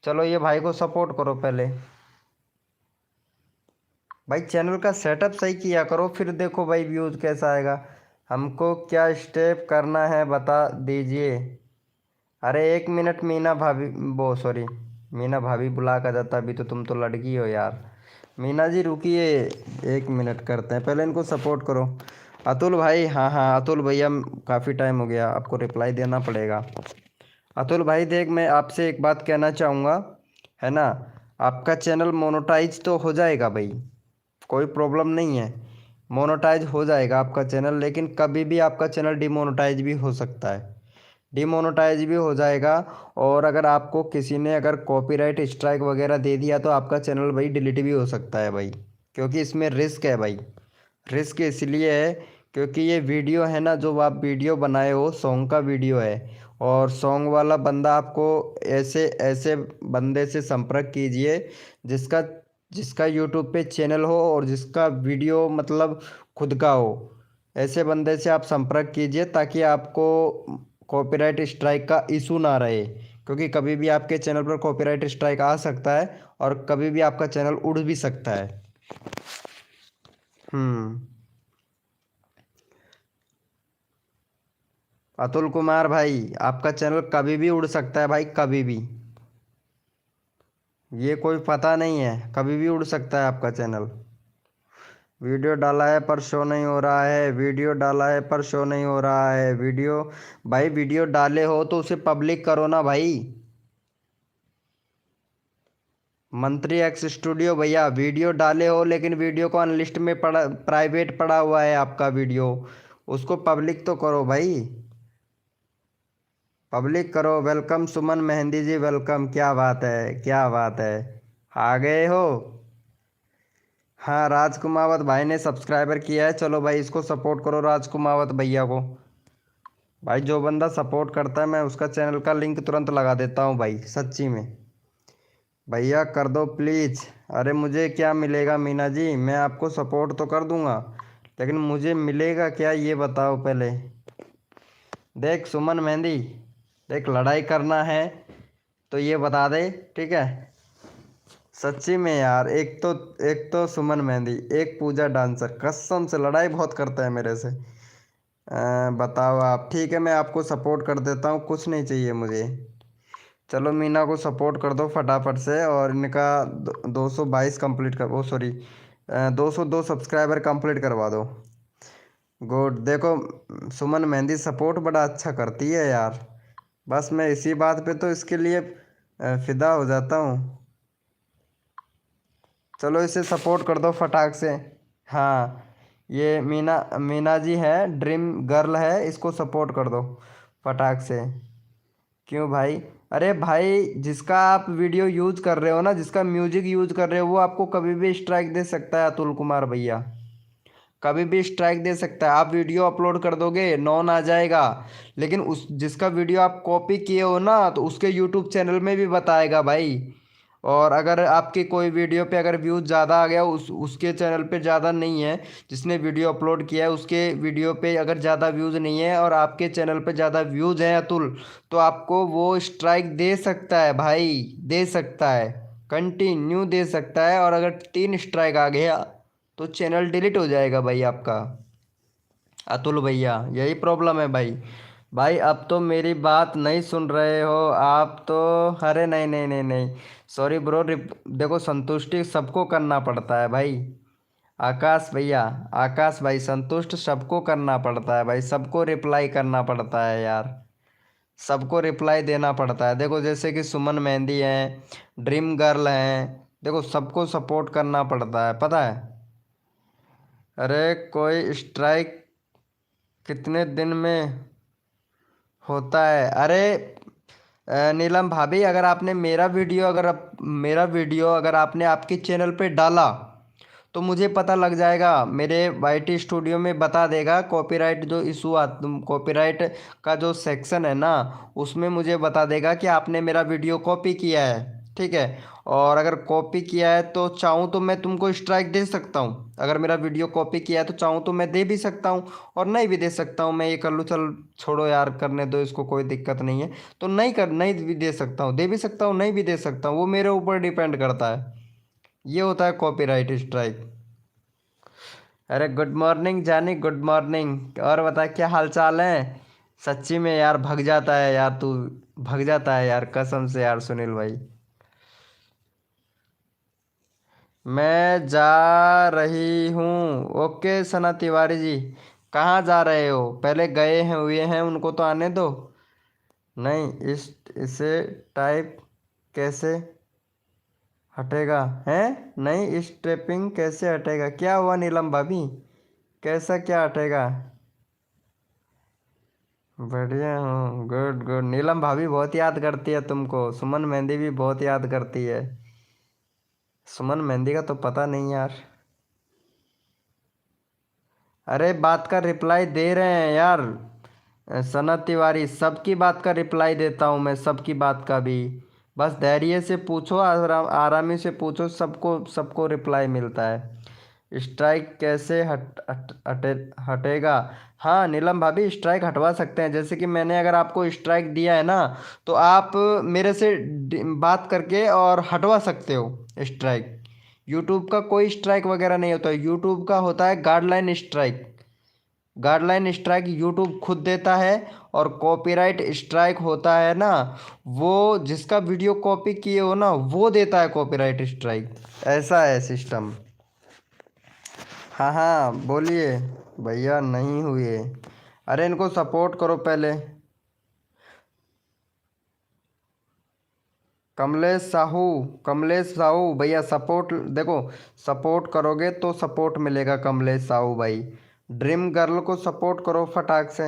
चलो ये भाई को सपोर्ट करो पहले। भाई चैनल का सेटअप सही किया करो, फिर देखो भाई व्यूज़ कैसा आएगा। हमको क्या स्टेप करना है बता दीजिए। अरे 1 मिनट मीना भाभी, वो सॉरी, मीना भाभी बुला कर जाता, अभी तो तुम तो लड़की हो यार। मीना जी रुकिए, 1 मिनट करते हैं, पहले इनको सपोर्ट करो। अतुल भाई, हाँ हाँ अतुल भैया, काफ़ी टाइम हो गया, आपको रिप्लाई देना पड़ेगा। अतुल भाई देख मैं आपसे एक बात कहना चाहूँगा, है ना? आपका चैनल मोनेटाइज तो हो जाएगा भाई, कोई प्रॉब्लम नहीं है, मोनेटाइज हो जाएगा आपका चैनल। लेकिन कभी भी आपका चैनल डिमोनेटाइज भी हो सकता है, डिमोनेटाइज भी हो जाएगा। और अगर आपको किसी ने अगर कॉपीराइट स्ट्राइक वगैरह दे दिया तो आपका चैनल भाई डिलीट भी हो सकता है भाई, क्योंकि इसमें रिस्क है भाई। रिस्क इसलिए है क्योंकि ये वीडियो है ना, जो आप वीडियो बनाए हो सॉन्ग का वीडियो है, और सॉन्ग वाला बंदा आपको ऐसे ऐसे बंदे से संपर्क कीजिए जिसका जिसका यूट्यूब पे चैनल हो और जिसका वीडियो मतलब खुद का हो। ऐसे बंदे से आप संपर्क कीजिए ताकि आपको कॉपीराइट स्ट्राइक का इशू ना रहे, क्योंकि कभी भी आपके चैनल पर कॉपीराइट स्ट्राइक आ सकता है और कभी भी आपका चैनल उड़ भी सकता है। हम्म। अतुल कुमार भाई, आपका चैनल कभी भी उड़ सकता है भाई, कभी भी। ये कोई पता नहीं है, कभी भी उड़ सकता है आपका चैनल। वीडियो डाला है पर शो नहीं हो रहा है, वीडियो डाला है पर शो नहीं हो रहा है। वीडियो भाई, वीडियो डाले हो तो उसे पब्लिक करो ना भाई। मंत्री एक्स स्टूडियो भैया, वीडियो डाले हो लेकिन वीडियो को अनलिस्ट में पड़ा, प्राइवेट पड़ा हुआ है आपका वीडियो, उसको पब्लिक तो करो भाई, पब्लिक करो। वेलकम सुमन मेहंदी जी, वेलकम। क्या बात है, क्या बात है, आ गए हो। हाँ, राज कुमावत भाई ने सब्सक्राइबर किया है, चलो भाई इसको सपोर्ट करो राज कुमावत भैया को। भाई जो बंदा सपोर्ट करता है मैं उसका चैनल का लिंक तुरंत लगा देता हूँ भाई, सच्ची में। भैया कर दो प्लीज़। अरे मुझे क्या मिलेगा मीना जी, मैं आपको सपोर्ट तो कर दूंगा, लेकिन मुझे मिलेगा क्या ये बताओ पहले। देख सुमन मेहंदी, देख लड़ाई करना है तो ये बता दे, ठीक है। सच्ची में यार, एक तो सुमन मेहंदी, एक पूजा डांसर, कसम से लड़ाई बहुत करता है मेरे से। बताओ आप, ठीक है मैं आपको सपोर्ट कर देता हूँ, कुछ नहीं चाहिए मुझे। चलो मीना को सपोर्ट कर दो फटाफट से, और इनका 222 कंप्लीट कर, ओ सॉरी 202 सब्सक्राइबर कंप्लीट करवा दो। गुड। देखो सुमन मेहंदी सपोर्ट बड़ा अच्छा करती है यार, बस मैं इसी बात पे तो इसके लिए फिदा हो जाता हूँ। चलो इसे सपोर्ट कर दो फटाक से। हाँ, ये मीना मीना जी है, ड्रीम गर्ल है, इसको सपोर्ट कर दो फटाक से। क्यों भाई? अरे भाई, जिसका आप वीडियो यूज कर रहे हो ना, जिसका म्यूजिक यूज कर रहे हो, वो आपको कभी भी स्ट्राइक दे सकता है अतुल कुमार भैया, कभी भी स्ट्राइक दे सकता है। आप वीडियो अपलोड कर दोगे, नॉन आ जाएगा, लेकिन उस जिसका वीडियो आप कॉपी किए हो ना, तो उसके यूट्यूब चैनल में भी बताएगा भाई। और अगर आपके कोई वीडियो पे अगर व्यूज़ ज़्यादा आ गया, उसके चैनल पे ज़्यादा नहीं है, जिसने वीडियो अपलोड किया है उसके वीडियो पे अगर ज़्यादा व्यूज़ नहीं है और आपके चैनल पे ज़्यादा व्यूज़ हैं अतुल, तो आपको वो स्ट्राइक दे सकता है भाई, दे सकता है, कंटिन्यू दे सकता है। और अगर 3 स्ट्राइक आ गया तो चैनल डिलीट हो जाएगा भाई आपका, अतुल भैया, यही प्रॉब्लम है भाई। भाई अब तो मेरी बात नहीं सुन रहे हो आप तो। अरे नहीं नहीं नहीं नहीं, सॉरी ब्रो। देखो संतुष्टि सबको करना पड़ता है भाई, आकाश भैया, आकाश भाई, संतुष्ट सबको करना पड़ता है भाई, सबको रिप्लाई करना पड़ता है यार, सबको रिप्लाई देना पड़ता है। देखो जैसे कि सुमन मेहंदी हैं, ड्रीम गर्ल हैं, देखो सबको सपोर्ट करना पड़ता है, पता है। अरे कोई स्ट्राइक कितने दिन में होता है? अरे नीलम भाभी, अगर आपने मेरा वीडियो अगर आपने आपके चैनल पे डाला तो मुझे पता लग जाएगा, मेरे वाईटी स्टूडियो में बता देगा, कॉपीराइट जो इशू आ कॉपीराइट का जो सेक्शन है ना, उसमें मुझे बता देगा कि आपने मेरा वीडियो कॉपी किया है, ठीक है। और अगर कॉपी किया है तो चाहूँ तो मैं तुमको स्ट्राइक दे सकता हूँ, अगर मेरा वीडियो कॉपी किया है तो चाहूँ तो मैं दे भी सकता हूँ, और नहीं भी दे सकता हूँ। मैं ये कर लूँ, चल छोड़ो यार, करने दो इसको, कोई दिक्कत नहीं है। तो नहीं भी दे सकता हूँ, दे भी सकता हूँ, नहीं भी दे सकता हूँ, वो मेरे ऊपर डिपेंड करता है। ये होता है कॉपीराइट स्ट्राइक। अरे गुड मॉर्निंग जानी, गुड मॉर्निंग। और बता क्या हाल चाल है? सच्ची में यार भग जाता है यार तू, भग जाता है यार कसम से यार सुनील भाई। मैं जा रही हूँ। ओके सना तिवारी जी, कहाँ जा रहे हो? पहले गए हैं हुए हैं उनको तो आने दो। नहीं, इसे टाइप कैसे हटेगा है? नहीं, स्ट्रेपिंग कैसे हटेगा? क्या हुआ नीलम भाभी? कैसा क्या हटेगा? बढ़िया हूँ, गुड गुड। नीलम भाभी बहुत याद करती है तुमको, सुमन मेहंदी भी बहुत याद करती है। सुमन मेहंदी का तो पता नहीं यार। अरे बात का रिप्लाई दे रहे हैं यार। सनत तिवारी, सबकी बात का रिप्लाई देता हूँ मैं, सबकी बात का भी। बस धैर्य से पूछो, आरामी से पूछो, सबको सबको रिप्लाई मिलता है। स्ट्राइक कैसे हटेगा? हाँ नीलम भाभी, स्ट्राइक हटवा सकते हैं। जैसे कि मैंने अगर आपको स्ट्राइक दिया है ना, तो आप मेरे से बात करके और हटवा सकते हो स्ट्राइक। यूट्यूब का कोई स्ट्राइक वगैरह नहीं होता, यूट्यूब का होता है guideline strike. Guideline strike YouTube खुद देता है। और कॉपीराइट स्ट्राइक होता है ना, वो जिसका वीडियो कॉपी किए हो ना, वो देता है कॉपीराइट स्ट्राइक। ऐसा है सिस्टम। हाँ हाँ बोलिए। भैया नहीं हुए। अरे इनको सपोर्ट करो पहले। कमलेश साहू, कमलेश साहू भैया सपोर्ट देखो। सपोर्ट करोगे तो सपोर्ट मिलेगा कमलेश साहू भाई। ड्रीम गर्ल को सपोर्ट करो फटाक से।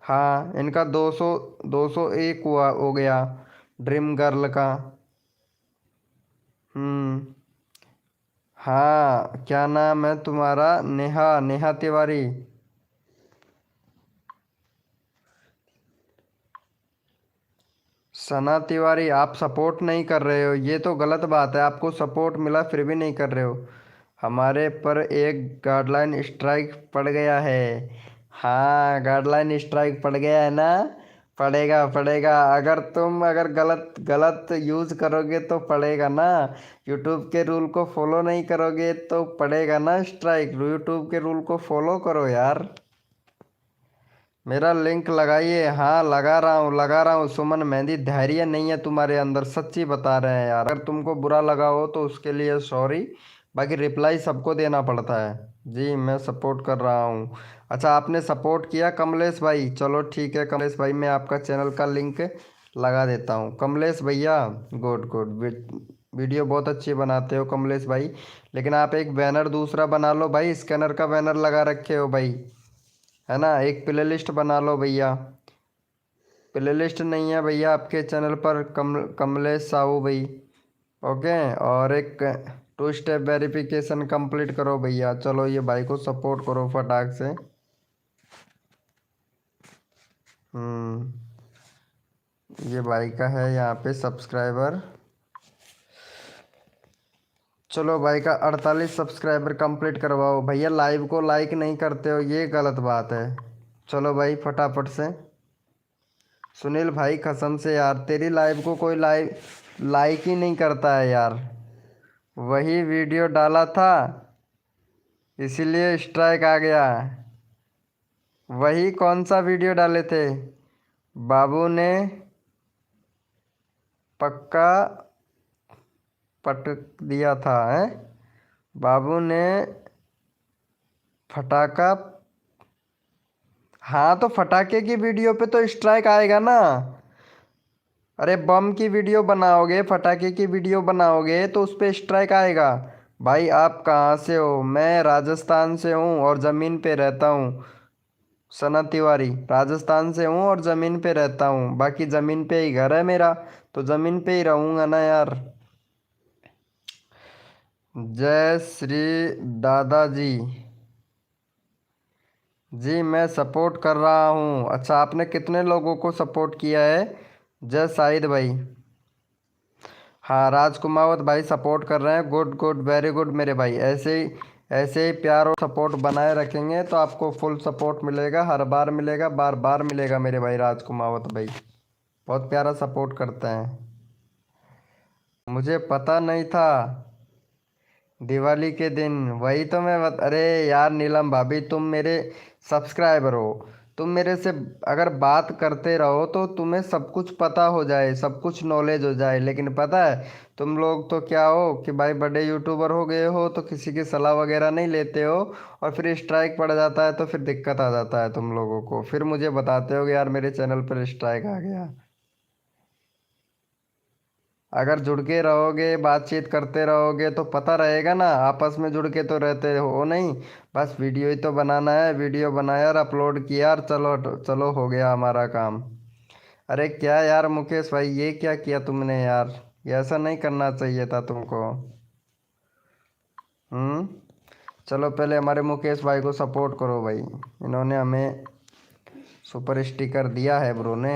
हाँ इनका 201 हुआ हो गया, ड्रीम गर्ल का। हम्म। हाँ क्या नाम है तुम्हारा? नेहा, नेहा तिवारी। सना तिवारी, आप सपोर्ट नहीं कर रहे हो, ये तो गलत बात है। आपको सपोर्ट मिला फिर भी नहीं कर रहे हो। हमारे पर एक गाइडलाइन स्ट्राइक पड़ गया है। हाँ गाइडलाइन स्ट्राइक पड़ गया है ना। पड़ेगा पड़ेगा, अगर गलत गलत यूज़ करोगे तो पड़ेगा ना। यूट्यूब के रूल को फॉलो नहीं करोगे तो पड़ेगा ना स्ट्राइक। यूट्यूब के रूल को फॉलो करो यार। मेरा लिंक लगाइए। हाँ लगा रहा हूँ, लगा रहा हूँ। सुमन मेहंदी, धैर्य नहीं है तुम्हारे अंदर, सच्ची बता रहे हैं यार। अगर तुमको बुरा लगा हो तो उसके लिए सॉरी। बाकी रिप्लाई सबको देना पड़ता है। जी मैं सपोर्ट कर रहा हूँ। अच्छा आपने सपोर्ट किया कमलेश भाई, चलो ठीक है कमलेश भाई, मैं आपका चैनल का लिंक लगा देता हूँ कमलेश भैया। Good good. वीडियो बहुत अच्छी बनाते हो कमलेश भाई। लेकिन आप एक बैनर दूसरा बना लो भाई, स्कैनर का बैनर लगा रखे हो भाई, है ना। एक प्ले लिस्ट बना लो भैया। प्ले लिस्ट नहीं है भैया आपके चैनल पर, कमलेश साहू भाई। ओके। और एक 2 स्टेप वेरिफिकेशन कंप्लीट करो भैया। चलो ये भाई को सपोर्ट करो फटाक से। हम्म। ये भाई का है यहाँ पे सब्सक्राइबर। चलो भाई का 48 सब्सक्राइबर कंप्लीट करवाओ भैया। लाइव को लाइक नहीं करते हो, ये गलत बात है। चलो भाई फटाफट से। सुनील भाई कसम से यार, तेरी लाइव को कोई लाइक ही नहीं करता है यार। वही वीडियो डाला था, इसीलिए स्ट्राइक आ गया। वही कौन सा वीडियो डाले थे? बाबू ने पक्का पटक दिया था है? बाबू ने फटाका। हाँ तो फटाके की वीडियो पे तो स्ट्राइक आएगा ना। अरे बम की वीडियो बनाओगे, फटाके की वीडियो बनाओगे तो उस पे स्ट्राइक आएगा। भाई आप कहाँ से हो? मैं राजस्थान से हूँ और ज़मीन पे रहता हूँ। सनत तिवारी, राजस्थान से हूँ और ज़मीन पे रहता हूँ। बाकी ज़मीन पे ही घर है मेरा, तो ज़मीन पे ही रहूँगा ना यार। जय श्री दादाजी। जी मैं सपोर्ट कर रहा हूँ। अच्छा आपने कितने लोगों को सपोर्ट किया है? जय शाहिद भाई। हाँ राजकुमावत भाई सपोर्ट कर रहे हैं, गुड गुड वेरी गुड मेरे भाई। ऐसे ही प्यार और सपोर्ट बनाए रखेंगे तो आपको फुल सपोर्ट मिलेगा, हर बार मिलेगा, बार बार मिलेगा मेरे भाई राजकुमावत भाई। बहुत प्यारा सपोर्ट करते हैं। मुझे पता नहीं था। दिवाली के दिन वही तो अरे यार नीलम भाभी, तुम मेरे सब्सक्राइबर हो। तुम मेरे से अगर बात करते रहो तो तुम्हें सब कुछ पता हो जाए, सब कुछ नॉलेज हो जाए। लेकिन पता है तुम लोग तो क्या हो कि भाई बड़े यूट्यूबर हो गए हो तो किसी की सलाह वगैरह नहीं लेते हो। और फिर स्ट्राइक पड़ जाता है तो फिर दिक्कत आ जाता है तुम लोगों को। फिर मुझे बताते हो कि यार मेरे चैनल पर स्ट्राइक आ गया। अगर जुड़ के रहोगे, बातचीत करते रहोगे तो पता रहेगा ना, आपस में जुड़ के तो रहते हो नहीं। बस वीडियो ही तो बनाना है, वीडियो बनाया और अपलोड किया और चलो चलो हो गया हमारा काम। अरे क्या यार मुकेश भाई, ये क्या किया तुमने यार, ये ऐसा नहीं करना चाहिए था तुमको। हम्म। चलो पहले हमारे मुकेश भाई को सपोर्ट करो भाई, इन्होंने हमें सुपर स्टिकर दिया है ब्रो ने।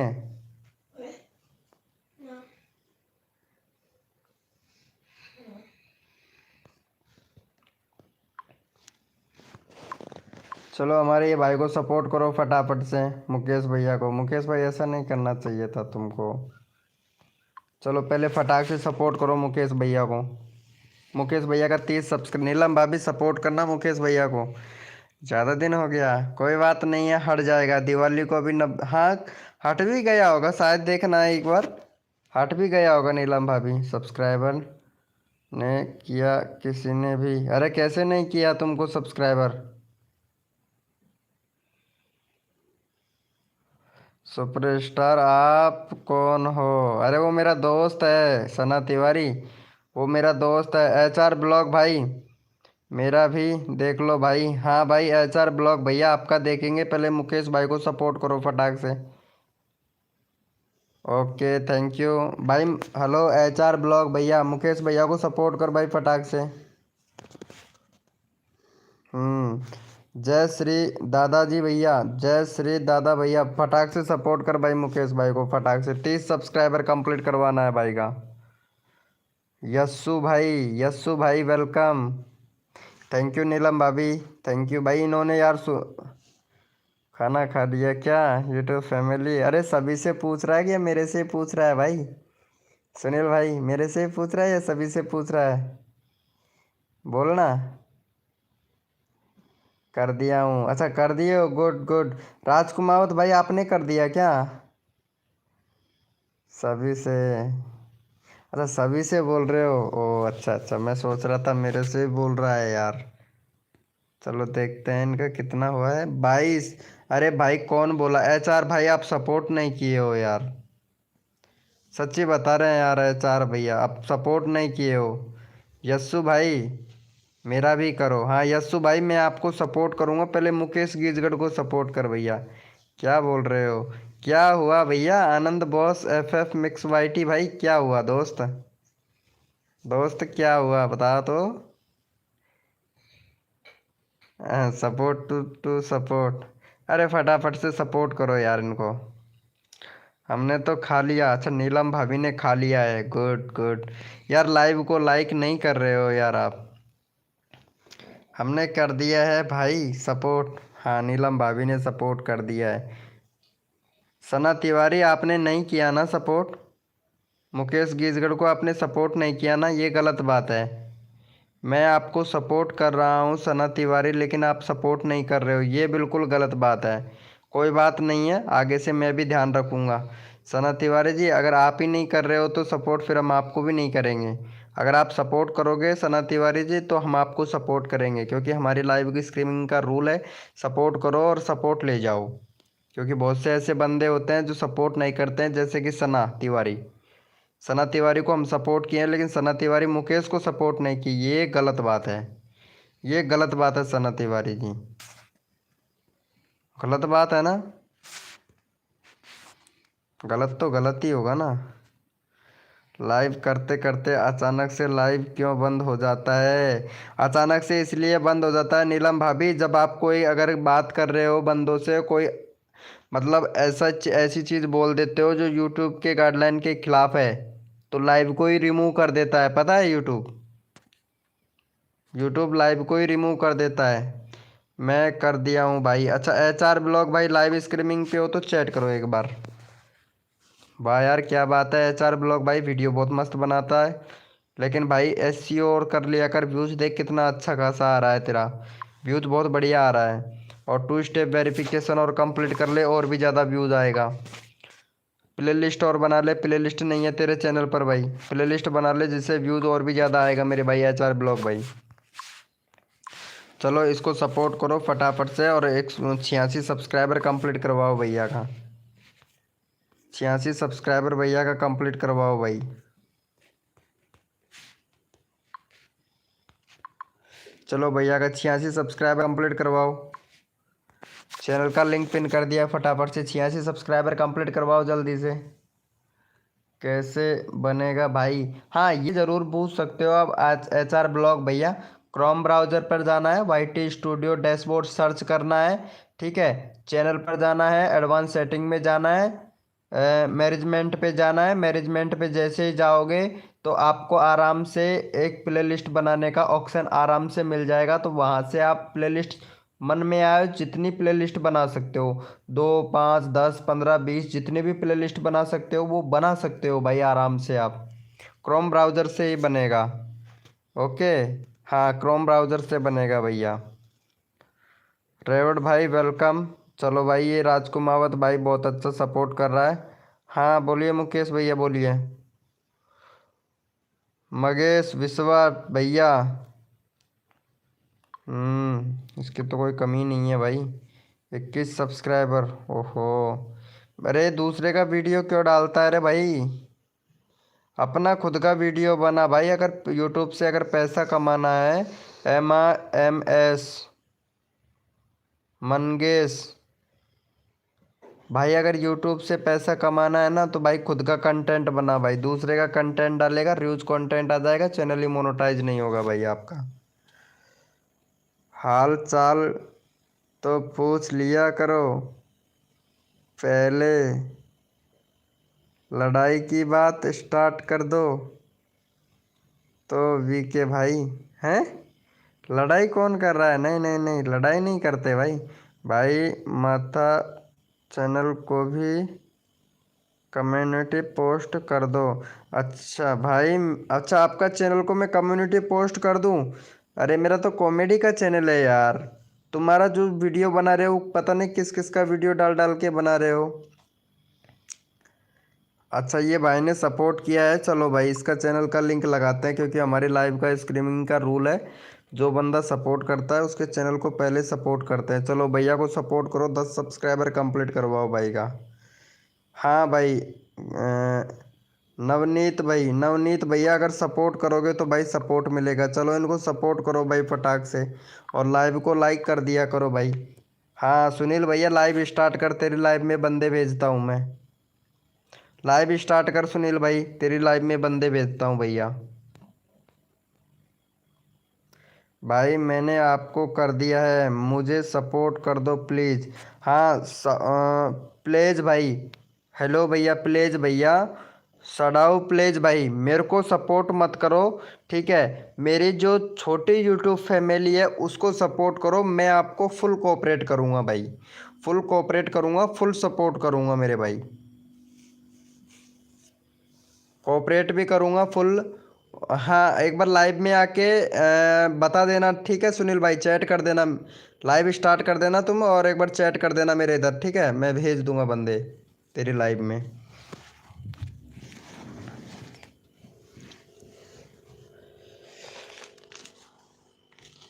चलो हमारे ये भाई को सपोर्ट करो फटाफट से, मुकेश भैया को। मुकेश भाई ऐसा नहीं करना चाहिए था तुमको। चलो पहले फटाक से सपोर्ट करो मुकेश भैया को। मुकेश भैया का 30 सब्सक्राइब, नीलम भाभी सपोर्ट करना मुकेश भैया को। ज़्यादा दिन हो गया, कोई बात नहीं है, हट जाएगा दिवाली को अभी हाँ, हट भी गया होगा शायद, देखना है एक बार। हट भी गया होगा नीलम भाभी। सब्सक्राइबर ने किया किसी ने भी? अरे कैसे नहीं किया तुमको सब्सक्राइबर? सुपरस्टार आप कौन हो? अरे वो मेरा दोस्त है सना तिवारी, वो मेरा दोस्त है। HR ब्लॉग भाई, मेरा भी देख लो भाई। हाँ भाई HR ब्लॉग भैया आपका देखेंगे, पहले मुकेश भाई को सपोर्ट करो फटाक से। ओके थैंक यू भाई। हेलो HR ब्लॉग भैया, मुकेश भैया को सपोर्ट कर भाई फटाक से। जय श्री दादाजी भैया, जय श्री दादा भैया, फटाक से सपोर्ट कर भाई मुकेश भाई को फटाक से। 30 सब्सक्राइबर कंप्लीट करवाना है भाई का। यस्सू भाई, यस्सू भाई वेलकम। थैंक यू नीलम भाभी, थैंक यू भाई। इन्होंने यार खाना खा लिया क्या? यूट्यूब फैमिली, अरे सभी से पूछ रहा है कि या मेरे से पूछ रहा है भाई? सुनील भाई मेरे से ही पूछ रहा है या सभी से पूछ रहा है? बोलना। कर दिया हूँ, अच्छा कर दिए हो, गुड गुड। राजकुमावत भाई आपने कर दिया क्या? सभी से, अच्छा सभी से बोल रहे हो? ओ अच्छा अच्छा, मैं सोच रहा था मेरे से ही बोल रहा है यार। चलो देखते हैं इनका कितना हुआ है, 22। अरे भाई कौन बोला? HR भाई आप सपोर्ट नहीं किए हो यार, सच्ची बता रहे हैं यार। HR भैया आप सपोर्ट नहीं किए हो। यस्सु भाई मेरा भी करो। हाँ यस्सु भाई मैं आपको सपोर्ट करूँगा, पहले मुकेश गिजगढ़ को सपोर्ट कर भैया। क्या बोल रहे हो? क्या हुआ भैया? Anand boss FF mix YT भाई क्या हुआ दोस्त? दोस्त क्या हुआ बता तो। Support to support. अरे फटाफट से सपोर्ट करो यार इनको। हमने तो खा लिया, अच्छा नीलम भाभी ने खा लिया है, गुड गुड। यार लाइव को लाइक नहीं कर रहे हो यार आप। हमने कर दिया है भाई सपोर्ट। हाँ नीलम भाभी ने सपोर्ट कर दिया है। सना तिवारी आपने नहीं किया ना सपोर्ट? मुकेश गिजगढ़ को आपने सपोर्ट नहीं किया ना, ये गलत बात है। मैं आपको सपोर्ट कर रहा हूँ सना तिवारी, लेकिन आप सपोर्ट नहीं कर रहे हो, ये बिल्कुल गलत बात है। कोई बात नहीं है, आगे से मैं भी ध्यान रखूँगा। सना तिवारी जी अगर आप ही नहीं कर रहे हो तो सपोर्ट फिर हम आपको भी नहीं करेंगे। अगर आप सपोर्ट करोगे सना तिवारी जी तो हम आपको सपोर्ट करेंगे, क्योंकि हमारी लाइव की स्ट्रीमिंग का रूल है सपोर्ट करो और सपोर्ट ले जाओ। क्योंकि बहुत से ऐसे बंदे होते हैं जो सपोर्ट नहीं करते हैं, जैसे कि सना तिवारी। सना तिवारी को हम सपोर्ट किए हैं, लेकिन सना तिवारी मुकेश को सपोर्ट नहीं की, ये गलत बात है। ये गलत बात है सना तिवारी जी, गलत बात है ना। गलत तो गलत ही होगा ना। लाइव करते करते अचानक से लाइव क्यों बंद हो जाता है? अचानक से इसलिए बंद हो जाता है नीलम भाभी, जब आप कोई अगर बात कर रहे हो बंदों से, कोई मतलब ऐसी चीज़ बोल देते हो जो यूट्यूब के गाइडलाइन के खिलाफ है, तो लाइव को ही रिमूव कर देता है, पता है यूट्यूब। यूट्यूब लाइव को ही रिमूव कर देता है। मैं कर दिया हूँ भाई। अच्छा HR ब्लॉग भाई लाइव स्ट्रीमिंग पे हो तो चैट करो एक बार। वाह यार क्या बात है, HR ब्लॉग भाई वीडियो बहुत मस्त बनाता है। लेकिन भाई SEO और कर लिया कर, व्यूज़ देख कितना अच्छा खासा आ रहा है तेरा, व्यूज़ बहुत बढ़िया आ रहा है। और 2 स्टेप वेरिफिकेशन और कंप्लीट कर ले और भी ज़्यादा व्यूज़ आएगा। प्ले लिस्ट और बना ले, प्ले लिस्ट नहीं है तेरे चैनल पर भाई, प्ले लिस्ट बना ले जिससे व्यूज़ और भी ज़्यादा आएगा मेरे भाई HR ब्लॉग भाई। चलो इसको सपोर्ट करो फटाफट से, और 186 सब्सक्राइबर कंप्लीट करवाओ भैया का। 86 सब्सक्राइबर भैया का कंप्लीट करवाओ भाई। चलो भैया का 86 सब्सक्राइबर कंप्लीट करवाओ। चैनल का लिंक पिन कर दिया, फटाफट से 86 सब्सक्राइबर कंप्लीट करवाओ जल्दी से। कैसे बनेगा भाई? हाँ, ये ज़रूर पूछ सकते हो आप। आज HR ब्लॉग भैया, क्रोम ब्राउज़र पर जाना है, YT स्टूडियो डैशबोर्ड सर्च करना है, ठीक है। चैनल पर जाना है, एडवांस सेटिंग में जाना है, मैनेजमेंट पे जाना है। मैनेजमेंट पे जैसे ही जाओगे तो आपको आराम से एक प्लेलिस्ट बनाने का ऑप्शन आराम से मिल जाएगा। तो वहाँ से आप प्लेलिस्ट मन में आए जितनी प्लेलिस्ट बना सकते हो, 2 5 10 15 20 जितनी भी प्लेलिस्ट बना सकते हो वो बना सकते हो भाई आराम से आप। क्रोम ब्राउज़र से ही बनेगा। ओके। हाँ, क्रोम ब्राउज़र से बनेगा भैया। रेवट भाई वेलकम। चलो भाई, ये राजकुमावत भाई बहुत अच्छा सपोर्ट कर रहा है। हाँ बोलिए मुकेश भैया, बोलिए। मगेश विश्वा भैया, इसकी तो कोई कमी नहीं है भाई। 21 सब्सक्राइबर, ओहो। अरे दूसरे का वीडियो क्यों डालता है रे भाई? अपना खुद का वीडियो बना भाई। अगर यूट्यूब से अगर पैसा कमाना है, MAMS मनगेश भाई, अगर यूट्यूब से पैसा कमाना है ना तो भाई खुद का कंटेंट बना भाई। दूसरे का कंटेंट डालेगा, र्यूज कंटेंट आ जाएगा, चैनल ही मोनेटाइज नहीं होगा भाई आपका। हाल चाल तो पूछ लिया करो पहले, लड़ाई की बात स्टार्ट कर दो तो वीके भाई हैं। लड़ाई कौन कर रहा है? नहीं नहीं नहीं, लड़ाई नहीं करते भाई। भाई माथा चैनल को भी कम्युनिटी पोस्ट कर दो। अच्छा भाई, अच्छा आपका चैनल को मैं कम्युनिटी पोस्ट कर दूं? अरे मेरा तो कॉमेडी का चैनल है यार। तुम्हारा जो वीडियो बना रहे हो पता नहीं किस किस का वीडियो डाल डाल के बना रहे हो। अच्छा, ये भाई ने सपोर्ट किया है, चलो भाई इसका चैनल का लिंक लगाते हैं, क्योंकि हमारी लाइव का स्ट्रीमिंग का रूल है, जो बंदा सपोर्ट करता है उसके चैनल को पहले सपोर्ट करते हैं। चलो भैया को सपोर्ट करो, 10 सब्सक्राइबर कंप्लीट करवाओ भाई का। हाँ भाई, नवनीत भाई, नवनीत भैया अगर सपोर्ट करोगे तो भाई सपोर्ट मिलेगा। चलो इनको सपोर्ट करो भाई फटाक से, और लाइव को लाइक कर दिया करो भाई। हाँ सुनील भैया, लाइव स्टार्ट कर, तेरी लाइव में बंदे भेजता हूँ मैं। लाइव स्टार्ट कर सुनील भाई, तेरी लाइव में बंदे भेजता हूँ भैया। भाई मैंने आपको कर दिया है, मुझे सपोर्ट कर दो प्लीज़। हाँ प्लीज़ भाई। हेलो भैया, प्लीज़ भैया, सडाऊ प्लीज़ भाई, मेरे को सपोर्ट मत करो, ठीक है। मेरी जो छोटी यूट्यूब फैमिली है उसको सपोर्ट करो। मैं आपको फुल कोऑपरेट करूँगा भाई, फुल कोऑपरेट करूँगा, फुल सपोर्ट करूँगा मेरे भाई। कोऑपरेट भी करूँगा फुल। हाँ, एक बार लाइव में आके बता देना, ठीक है सुनील भाई, चैट कर देना। लाइव स्टार्ट कर देना तुम, और एक बार चैट कर देना मेरे इधर, ठीक है। मैं भेज दूंगा बंदे तेरी लाइव में।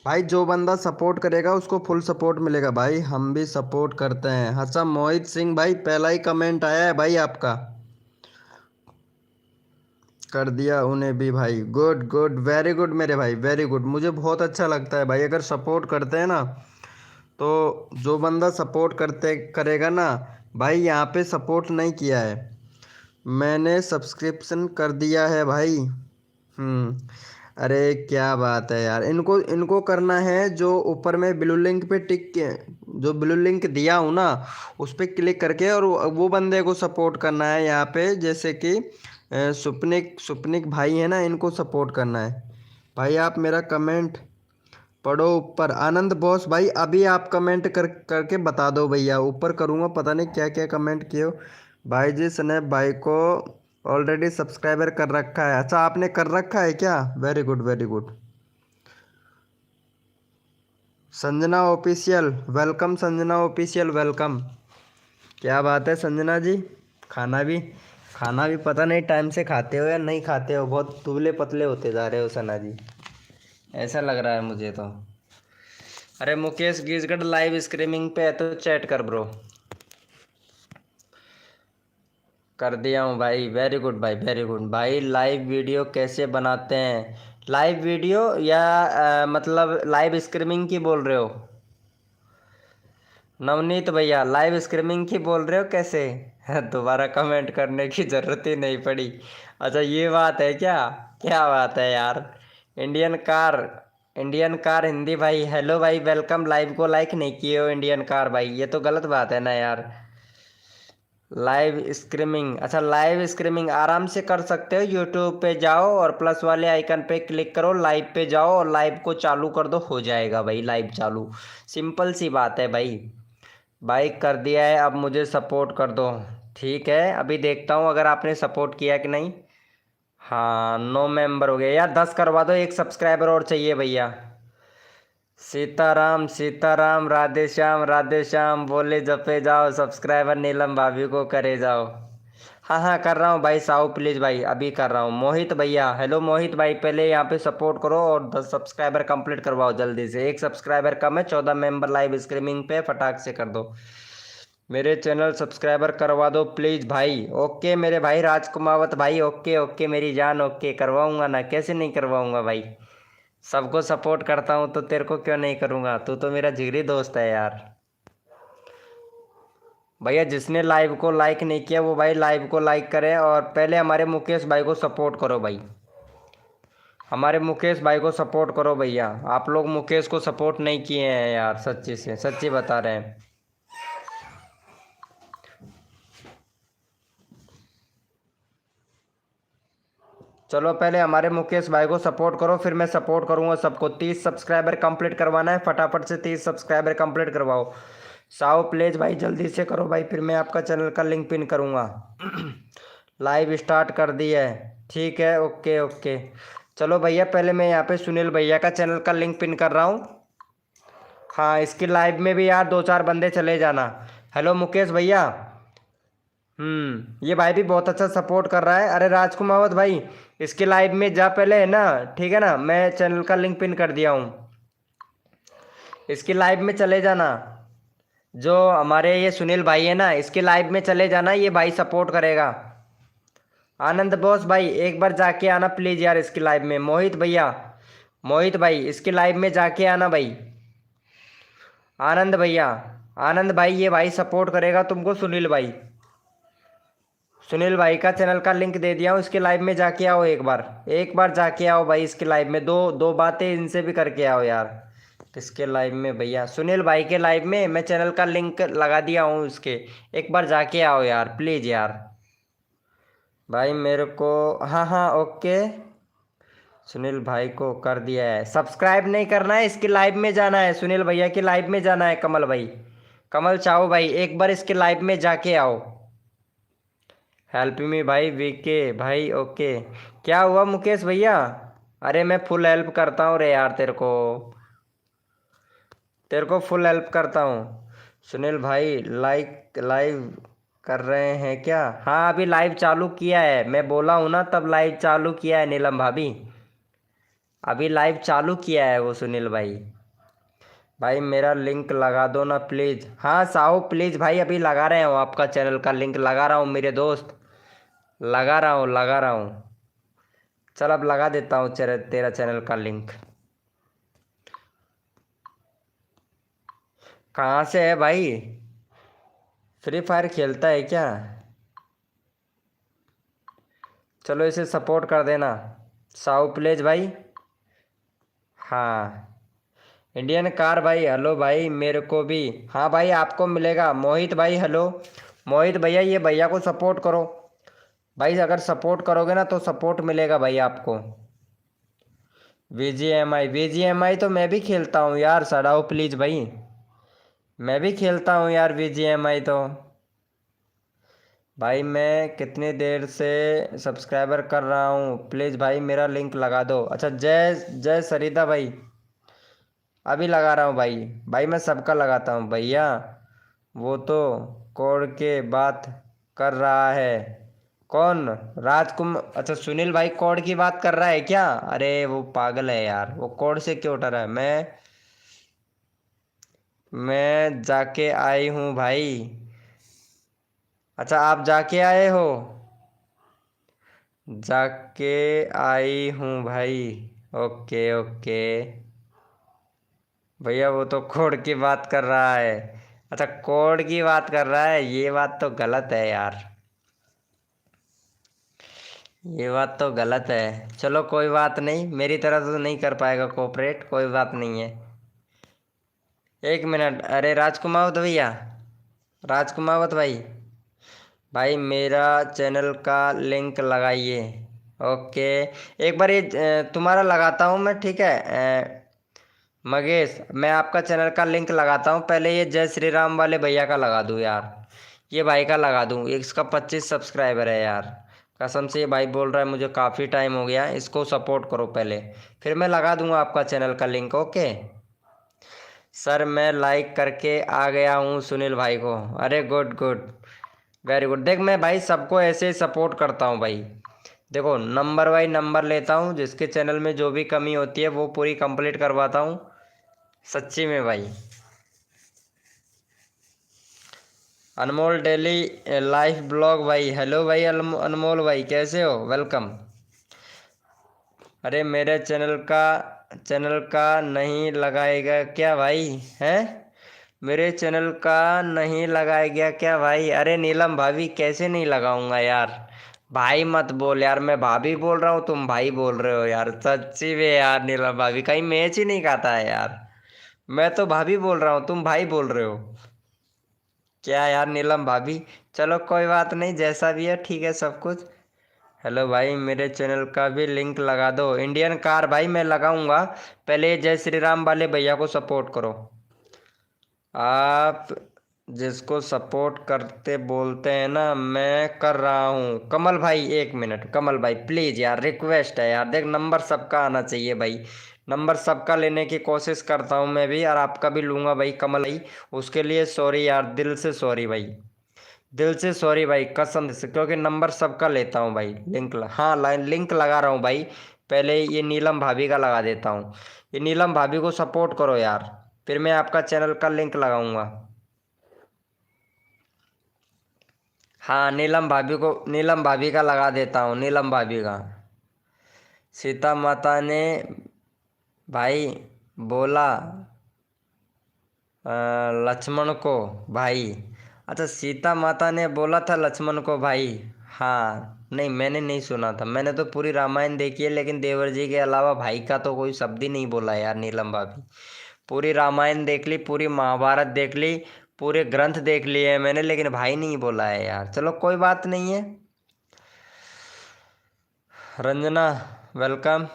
भाई जो बंदा सपोर्ट करेगा उसको फुल सपोर्ट मिलेगा भाई, हम भी सपोर्ट करते हैं। अच्छा मोहित सिंह भाई, पहला ही कमेंट आया है भाई आपका। कर दिया उन्हें भी भाई, गुड गुड, वेरी गुड मेरे भाई, वेरी गुड। मुझे बहुत अच्छा लगता है भाई अगर सपोर्ट करते हैं ना, तो जो बंदा सपोर्ट करते करेगा ना भाई। यहाँ पे सपोर्ट नहीं किया है, मैंने सब्सक्रिप्शन कर दिया है भाई। अरे क्या बात है यार, इनको इनको करना है जो ऊपर में ब्लू लिंक पे टिक के, जो ब्लू लिंक दिया हूँ ना उस पर क्लिक करके, और वो बंदे को सपोर्ट करना है यहाँ पे। जैसे कि सुपनिक सुपनिक भाई है ना, इनको सपोर्ट करना है भाई। आप मेरा कमेंट पढ़ो ऊपर। आनंद बॉस भाई, अभी आप कमेंट करके बता दो भैया, ऊपर करूँगा, पता नहीं क्या क्या कमेंट किए हो। भाई जी स्नैप भाई को ऑलरेडी सब्सक्राइबर कर रखा है? अच्छा आपने कर रखा है क्या? Very good very good. Sanjana official welcome, Sanjana official welcome. क्या बात है संजना जी, खाना भी, खाना भी पता नहीं टाइम से खाते हो या नहीं खाते हो, बहुत दुबले पतले होते जा रहे हो सना जी, ऐसा लग रहा है मुझे तो। अरे मुकेश गिजगढ़ लाइव स्ट्रीमिंग पे है तो चैट कर ब्रो। कर दिया हूँ भाई, वेरी गुड भाई, वेरी गुड भाई। लाइव वीडियो कैसे बनाते हैं? लाइव वीडियो या मतलब लाइव स्ट्रीमिंग की बोल रहे हो? नवनीत भैया लाइव स्ट्रीमिंग की बोल रहे हो कैसे? दोबारा कमेंट करने की ज़रूरत ही नहीं पड़ी। अच्छा ये बात है क्या? क्या बात है यार। Indian car, Indian car Hindi भाई, हेलो भाई, वेलकम। लाइव को लाइक नहीं किए हो इंडियन कार भाई, ये तो गलत बात है ना यार। लाइव स्ट्रीमिंग, अच्छा लाइव स्ट्रीमिंग आराम से कर सकते हो। यूट्यूब पे जाओ और प्लस वाले आइकन पे क्लिक करो, लाइव पे जाओ और लाइव को चालू कर दो, हो जाएगा भाई लाइव चालू। सिंपल सी बात है भाई। भाई कर दिया है, अब मुझे सपोर्ट कर दो। ठीक है अभी देखता हूँ अगर आपने सपोर्ट किया कि नहीं। हाँ 9 मेंबर हो गए यार, 10 करवा दो, एक सब्सक्राइबर और चाहिए भैया। सीताराम सीताराम, राधे श्याम बोले जपे जाओ, सब्सक्राइबर नीलम भाभी को करे जाओ। हाँ हाँ कर रहा हूँ भाई, साहू प्लीज़ भाई, अभी कर रहा हूँ। मोहित भैया, हेलो मोहित भाई, पहले यहाँ पे सपोर्ट करो और 10 सब्सक्राइबर कंप्लीट करवाओ जल्दी से। एक सब्सक्राइबर कम है, 14 मेंबर लाइव स्ट्रीमिंग पे, फटाक से कर दो। मेरे चैनल सब्सक्राइबर करवा दो प्लीज़ भाई। ओके मेरे भाई राजकुमावत भाई, ओके ओके मेरी जान, ओके करवाऊंगा ना, कैसे नहीं करवाऊंगा भाई। सबको सपोर्ट करता हूँ तो तेरे को क्यों नहीं करूँगा, तू तो मेरा जिगरी दोस्त है यार। भैया जिसने लाइव को लाइक नहीं किया वो भाई लाइव को लाइक करे, और पहले हमारे मुकेश भाई को सपोर्ट करो भाई। हमारे मुकेश भाई को सपोर्ट करो भैया, आप लोग मुकेश को सपोर्ट नहीं किए हैं यार, सच्ची से सच्ची बता रहे हैं। चलो पहले हमारे मुकेश भाई को सपोर्ट करो, फिर मैं सपोर्ट करूंगा सबको। 30 सब्सक्राइबर कंप्लीट करवाना है, फटाफट से 30 सब्सक्राइबर कंप्लीट करवाओ। साओ प्लीज भाई जल्दी से करो भाई, फिर मैं आपका चैनल का लिंक पिन करूंगा। लाइव स्टार्ट कर दी है, ठीक है ओके ओके। चलो भैया पहले मैं यहाँ पे सुनील भैया का चैनल का लिंक पिन कर रहा हूँ। हाँ इसकी लाइव में भी यार 2-4 बंदे चले जाना। हेलो मुकेश भैया। ये भाई भी बहुत अच्छा सपोर्ट कर रहा है। अरे राजकुमावत भाई इसके लाइव में जा पहले, है ना? ठीक है ना, मैं चैनल का लिंक पिन कर दिया हूँ, इसकी लाइव में चले जाना। जो हमारे ये सुनील भाई है ना, इसके लाइव में चले जाना, ये भाई सपोर्ट करेगा। आनंद बॉस भाई एक बार जाके आना प्लीज़ यार इसकी लाइव में। मोहित भैया, मोहित भाई इसकी लाइव में जाके आना भाई। आनंद भैया, आनंद भाई ये भाई सपोर्ट करेगा तुमको। सुनील भाई, सुनील भाई का चैनल का लिंक दे दिया हूँ, इसके लाइव में जाके आओ एक बार, एक बार जाके आओ भाई इसके लाइव में। दो दो बातें इनसे भी करके आओ यार। किसके लाइव में भैया? सुनील भाई के लाइव में मैं चैनल का लिंक लगा दिया हूँ इसके, एक बार जाके आओ यार प्लीज़ यार। भाई मेरे को, हाँ हाँ ओके। सुनील भाई को कर दिया है, सब्सक्राइब नहीं करना है, इसकी लाइव में जाना है, सुनील भैया की लाइव में जाना है। कमल भाई, कमल चाहो भाई एक बार इसके लाइव में जाके आओ। हेल्प मी भाई वीके भाई, ओके। क्या हुआ मुकेश भैया? अरे मैं फुल हेल्प करता हूँ रे यार तेरे को, तेरे को फुल हेल्प करता हूँ। सुनील भाई लाइक लाइव कर रहे हैं क्या? हाँ अभी लाइव चालू किया है, मैं बोला हूँ ना तब लाइव चालू किया है नीलम भाभी, अभी लाइव चालू किया है वो सुनील भाई। भाई मेरा लिंक लगा दो ना प्लीज़। हाँ साहू प्लीज़ भाई अभी लगा रहे हो, आपका चैनल का लिंक लगा रहा हूँ मेरे दोस्त, लगा रहा हूँ लगा रहा हूँ। चल अब लगा देता हूँ तेरा चैनल का लिंक। कहाँ से है भाई? फ्री फायर खेलता है क्या? चलो इसे सपोर्ट कर देना। साहू प्लीज भाई। हाँ इंडियन कार भाई, हेलो भाई मेरे को भी। हाँ भाई आपको मिलेगा। मोहित भाई हेलो। मोहित भैया ये भैया को सपोर्ट करो भाई, अगर सपोर्ट करोगे ना तो सपोर्ट मिलेगा भाई आपको। वी जी एम आई तो मैं भी खेलता हूँ यार, सड़ाओ प्लीज़ भाई, मैं भी खेलता हूँ यार वी जी एम आई तो। भाई मैं कितनी देर से सब्सक्राइबर कर रहा हूँ, प्लीज़ भाई मेरा लिंक लगा दो। अच्छा जय जय सरिता भाई, अभी लगा रहा हूँ भाई। भाई मैं सबका लगाता हूँ भैया, वो तो कोड के बात कर रहा है। कौन? अच्छा सुनील भाई कोड की बात कर रहा है क्या? अरे वो पागल है यार, वो कोड से क्यों उठा रहा है? मैं जाके आई हूँ भाई। अच्छा आप जाके आए हो? जाके आई हूँ भाई, ओके ओके भैया, वो तो कोड की बात कर रहा है। अच्छा, कोड की बात कर रहा है, ये बात तो गलत है यार। ये बात तो गलत है। चलो कोई बात नहीं, मेरी तरफ से तो नहीं कर पाएगा कोऑपरेट, कोई बात नहीं है। एक मिनट, अरे राजकुमावत भैया, राजकुमावत भाई, भाई मेरा चैनल का लिंक लगाइए। ओके, एक बार ये तुम्हारा लगाता हूँ मैं, ठीक है। मगेश, मैं आपका चैनल का लिंक लगाता हूँ, पहले ये जय श्री राम वाले भैया का लगा दूँ यार। ये भाई का लगा दूँ, इसका 25 सब्सक्राइबर है यार। कसम से ये भाई बोल रहा है मुझे काफ़ी टाइम हो गया, इसको सपोर्ट करो पहले, फिर मैं लगा दूंगा आपका चैनल का लिंक। ओके सर, मैं लाइक करके आ गया हूँ सुनील भाई को। अरे गुड गुड, वेरी गुड। देख मैं भाई सबको ऐसे सपोर्ट करता हूँ भाई। देखो नंबर बाई नंबर लेता हूँ, जिसके चैनल में जो भी कमी होती है वो पूरी कंप्लीट करवाता हूँ, सच्ची में भाई। अनमोल डेली लाइफ ब्लॉग भाई, हेलो भाई अनमोल भाई, कैसे हो? वेलकम। अरे मेरे चैनल का नहीं लगाएगा क्या भाई? हैं? मेरे चैनल का नहीं लगाया गया क्या भाई? अरे नीलम भाभी, कैसे नहीं लगाऊंगा यार। भाई मत बोल यार, मैं भाभी बोल रहा हूँ, तुम भाई बोल रहे हो यार, सच्ची में यार। नीलम भाभी कहीं मैच ही नहीं खाता है यार। मैं तो भाभी बोल रहा हूँ, तुम भाई बोल रहे हो क्या यार नीलम भाभी। चलो कोई बात नहीं, जैसा भी है ठीक है सब कुछ। हेलो भाई, मेरे चैनल का भी लिंक लगा दो। इंडियन कार भाई मैं लगाऊंगा, पहले जय श्री राम वाले भैया को सपोर्ट करो। आप जिसको सपोर्ट करते बोलते हैं ना, मैं कर रहा हूँ। कमल भाई, एक मिनट कमल भाई प्लीज़ यार, रिक्वेस्ट है यार। देख नंबर सबका आना चाहिए भाई, नंबर सबका लेने की कोशिश करता हूँ मैं भी, और आपका भी लूँगा भाई कमल भाई। उसके लिए सॉरी यार, दिल से सॉरी भाई, दिल से सॉरी भाई, कसम से, क्योंकि नंबर सबका लेता हूँ भाई। हाँ लाइन लिंक लगा रहा हूँ भाई। पहले ये नीलम भाभी का लगा देता हूँ। ये नीलम भाभी को सपोर्ट करो यार, फिर मैं आपका चैनल का लिंक लगाऊंगा। हाँ नीलम भाभी का लगा देता हूँ, नीलम भाभी का। सीता माता ने भाई बोला लक्ष्मण को भाई। अच्छा, सीता माता ने बोला था लक्ष्मण को भाई। हाँ नहीं, मैंने नहीं सुना था, मैंने तो पूरी रामायण देखी है, लेकिन देवर जी के अलावा भाई का तो कोई शब्द ही नहीं बोला यार नीलम भाभी। पूरी रामायण देख ली, पूरी महाभारत देख ली, पूरे ग्रंथ देख लिए हैं मैंने, लेकिन भाई नहीं बोला है यार। चलो कोई बात नहीं है। रंजना, वेलकम।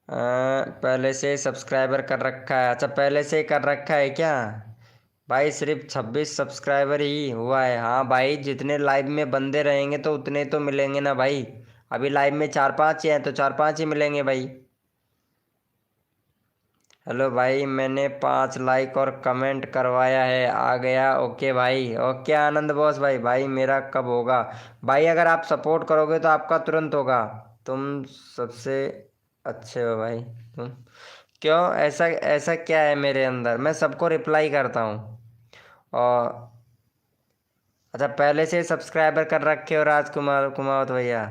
पहले से सब्सक्राइबर कर रखा है? अच्छा पहले से कर रखा है क्या? भाई सिर्फ 26 सब्सक्राइबर ही हुआ है। हाँ भाई, जितने लाइव में बंदे रहेंगे तो उतने तो मिलेंगे ना भाई। अभी लाइव में 4-5 ही हैं, तो 4-5 ही मिलेंगे भाई। हेलो भाई, मैंने 5 लाइक और कमेंट करवाया है, आ गया। ओके भाई, ओके आनंद बॉस भाई, भाई मेरा कब होगा? भाई अगर आप सपोर्ट करोगे तो आपका तुरंत होगा। तुम सबसे अच्छे हो भाई तुम। क्यों, ऐसा ऐसा क्या है मेरे अंदर? मैं सबको रिप्लाई करता हूँ। और अच्छा, पहले से सब्सक्राइबर कर रखे हो राजकुमार कुमावत भैया?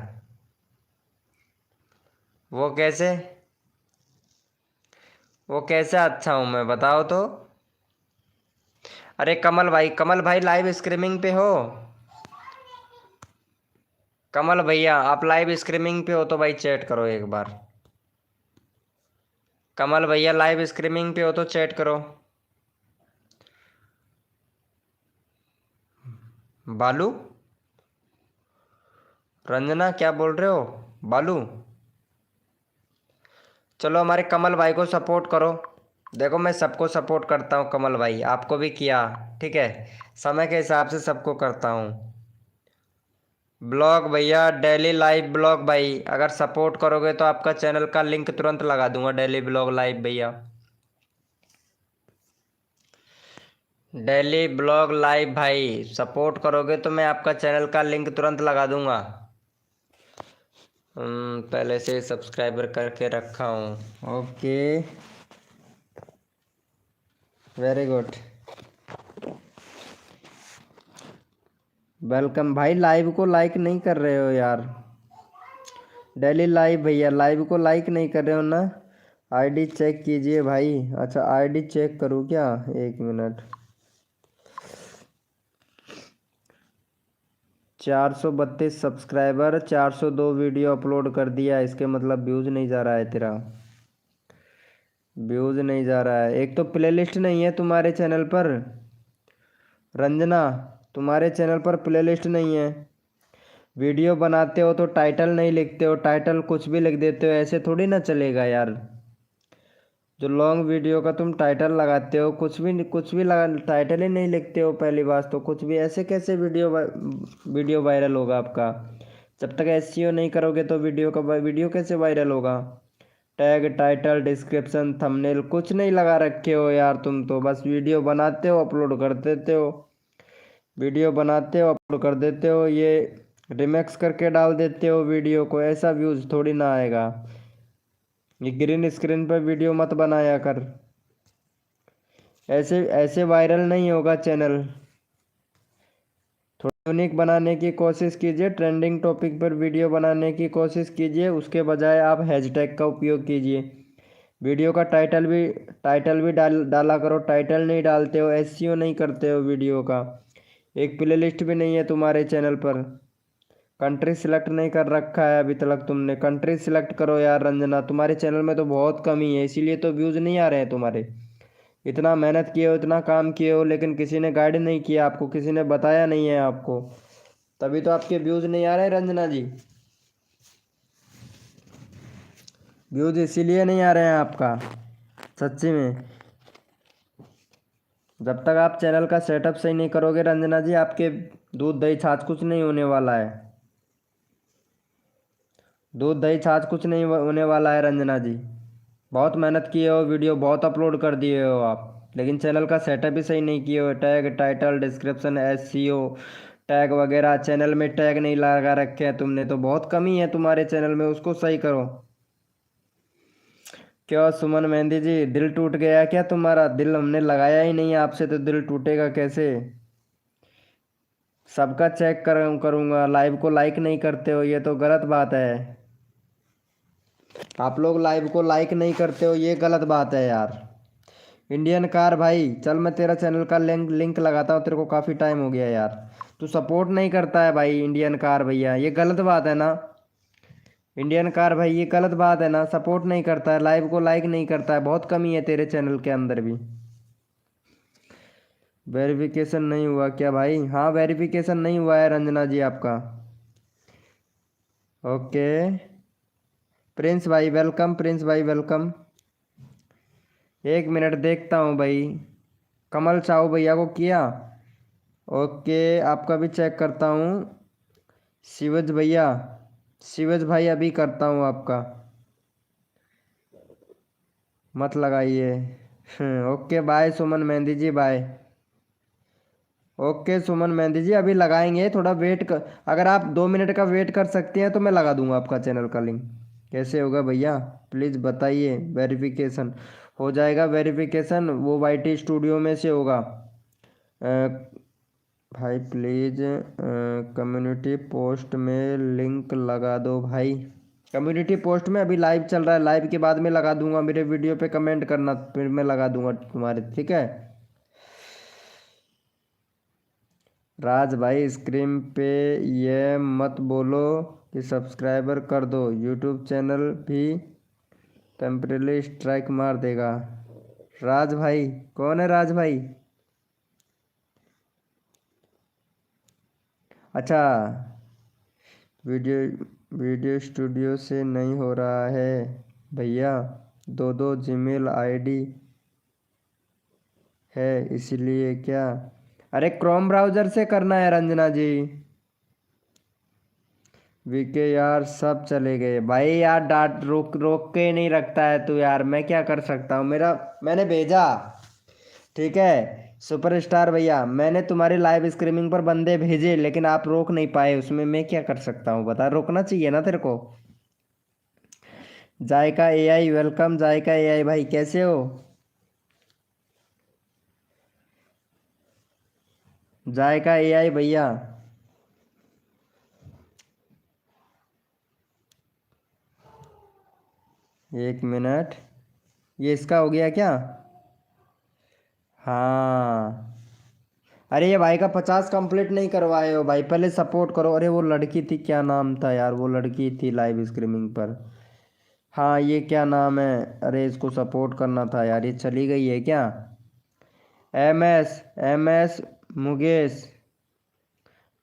वो कैसे? वो कैसे अच्छा हूँ मैं, बताओ तो। अरे कमल भाई, कमल भाई लाइव स्ट्रीमिंग पे हो? कमल भैया आप लाइव स्ट्रीमिंग पे हो तो भाई चैट करो एक बार। कमल भैया लाइव स्ट्रीमिंग पे हो तो चैट करो। बालू, रंजना क्या बोल रहे हो? बालू, चलो हमारे कमल भाई को सपोर्ट करो। देखो मैं सबको सपोर्ट करता हूँ कमल भाई, आपको भी किया, ठीक है। समय के हिसाब से सबको करता हूँ। ब्लॉग भैया, डेली लाइव ब्लॉग भाई, अगर सपोर्ट करोगे तो आपका चैनल का लिंक तुरंत लगा दूंगा, डेली ब्लॉग लाइव भैया। डेली ब्लॉग लाइव भाई, सपोर्ट करोगे तो मैं आपका चैनल का लिंक तुरंत लगा दूंगा। पहले से सब्सक्राइबर करके रखा हूँ। ओके, वेरी गुड, वेलकम भाई। लाइव को लाइक नहीं कर रहे हो यार। डेली लाइव भैया, लाइव को लाइक नहीं कर रहे हो ना? आईडी चेक कीजिए भाई। अच्छा आईडी चेक करूँ क्या? एक मिनट। 432 सब्सक्राइबर, 402 वीडियो अपलोड कर दिया, इसके मतलब व्यूज़ नहीं जा रहा है तेरा। व्यूज़ नहीं जा रहा है। एक तो प्लेलिस्ट नहीं है तुम्हारे चैनल पर रंजना, तुम्हारे चैनल पर प्लेलिस्ट नहीं है। वीडियो बनाते हो तो टाइटल नहीं लिखते हो, टाइटल कुछ भी लिख देते हो, ऐसे थोड़ी ना चलेगा यार। जो लॉन्ग वीडियो का तुम टाइटल लगाते हो, कुछ भी लगा, टाइटल ही नहीं लिखते हो पहली बात तो। कुछ भी ऐसे कैसे वीडियो वायरल होगा आपका? जब तक एसईओ नहीं करोगे तो वीडियो कैसे वायरल होगा? टैग, टाइटल, डिस्क्रिप्शन, थंबनेल कुछ नहीं लगा रखे हो यार। तुम तो बस वीडियो बनाते हो अपलोड कर देते हो, वीडियो बनाते हो अपलोड कर देते हो, ये रिमिक्स करके डाल देते हो वीडियो को। ऐसा व्यूज़ थोड़ी ना आएगा। ये ग्रीन स्क्रीन पर वीडियो मत बनाया कर, ऐसे ऐसे वायरल नहीं होगा चैनल। थोड़ा यूनिक बनाने की कोशिश कीजिए, ट्रेंडिंग टॉपिक पर वीडियो बनाने की कोशिश कीजिए, उसके बजाय आप हैशटैग का उपयोग कीजिए। वीडियो का टाइटल भी डाला करो, टाइटल नहीं डालते हो, एसईओ नहीं करते हो वीडियो का। एक प्लेलिस्ट भी नहीं है तुम्हारे चैनल पर। कंट्री सिलेक्ट नहीं कर रखा है अभी तक तुमने। कंट्री सिलेक्ट करो यार रंजना, तुम्हारे चैनल में तो बहुत कमी है, इसीलिए तो व्यूज़ नहीं आ रहे हैं तुम्हारे। इतना मेहनत किए हो, इतना काम किए हो, लेकिन किसी ने गाइड नहीं किया आपको, किसी ने बताया नहीं है आपको, तभी तो आपके व्यूज़ नहीं आ रहे रंजना जी। व्यूज़ इसीलिए नहीं आ रहे हैं आपका, सच्ची में। जब तक आप चैनल का सेटअप सही नहीं करोगे रंजना जी, आपके दूध दही छाछ कुछ नहीं होने वाला है। दूध दही छाछ कुछ नहीं होने वाला है रंजना जी। बहुत मेहनत किए हो, वीडियो बहुत अपलोड कर दिए हो आप, लेकिन चैनल का सेटअप भी सही नहीं किए हो। Tag, title, description, SEO, tag वगैरह, चैनल में टैग नहीं लगा रखे हैं तुमने, तो बहुत कमी है तुम्हारे चैनल में, उसको सही करो। क्यों सुमन मेहंदी जी, दिल टूट गया क्या तुम्हारा? दिल हमने लगाया ही नहीं आपसे, तो दिल टूटेगा कैसे? सबका चेक करूँगा, लाइव को लाइक नहीं करते हो, ये तो गलत बात है। आप लोग लाइव को लाइक नहीं करते हो, ये गलत बात है यार। इंडियन कार भाई, चल मैं तेरा चैनल का लिंक लिंक लगाता हूँ, तेरे को काफ़ी टाइम हो गया यार। तू सपोर्ट नहीं करता है भाई इंडियन कार भैया, ये गलत बात है ना? इंडियन कार भाई ये गलत बात है ना? सपोर्ट नहीं करता है, लाइव को लाइक नहीं करता है, बहुत कमी है तेरे चैनल के अंदर भी। वेरिफिकेशन नहीं हुआ क्या भाई? हाँ वेरिफिकेशन नहीं हुआ है रंजना जी आपका। ओके प्रिंस भाई वेलकम, प्रिंस भाई वेलकम। एक मिनट देखता हूँ भाई। कमल साहू भैया को किया? ओके आपका भी चेक करता हूँ। शिवज भैया, शिवज भाई अभी करता हूँ आपका, मत लगाइए। ओके बाय सुमन मेहंदी जी, बाय। ओके सुमन मेहंदी जी अभी लगाएंगे, थोड़ा वेट कर। अगर आप 2 मिनट का वेट कर सकते हैं तो मैं लगा दूंगा आपका चैनल का लिंक। कैसे होगा भैया प्लीज़ बताइए? वेरिफिकेशन हो जाएगा, वेरिफिकेशन वो वाईटी स्टूडियो में से होगा। भाई प्लीज़ कम्युनिटी पोस्ट में लिंक लगा दो भाई। कम्युनिटी पोस्ट में अभी लाइव चल रहा है, लाइव के बाद में लगा दूंगा। मेरे वीडियो पे कमेंट करना, फिर मैं लगा दूंगा तुम्हारे, ठीक है? राज भाई स्क्रीन पे ये मत बोलो कि सब्सक्राइबर कर दो, यूट्यूब चैनल भी टेम्परेली स्ट्राइक मार देगा। राज भाई कौन है राज भाई? अच्छा वीडियो वीडियो स्टूडियो से नहीं हो रहा है भैया, दो दो जीमेल आईडी है इसलिए क्या? अरे क्रोम ब्राउज़र से करना है रंजना जी। वीके यार सब चले गए भाई यार, डांट रोक रोक के नहीं रखता है तू यार, मैं क्या कर सकता हूँ? मैंने भेजा, ठीक है? सुपरस्टार भैया मैंने तुम्हारी लाइव स्ट्रीमिंग पर बंदे भेजे, लेकिन आप रोक नहीं पाए, उसमें मैं क्या कर सकता हूँ बता? रोकना चाहिए ना तेरे को। जायका एआई वेलकम, जायका एआई भाई कैसे हो? जायका एआई भैया एक मिनट, ये इसका हो गया क्या? हाँ। अरे ये भाई का 50 कंप्लीट नहीं करवाए हो भाई, पहले सपोर्ट करो। अरे वो लड़की थी, क्या नाम था यार, वो लड़की थी लाइव स्ट्रीमिंग पर। हाँ ये क्या नाम है? अरे इसको सपोर्ट करना था यार, ये चली गई है क्या? M S Mugesh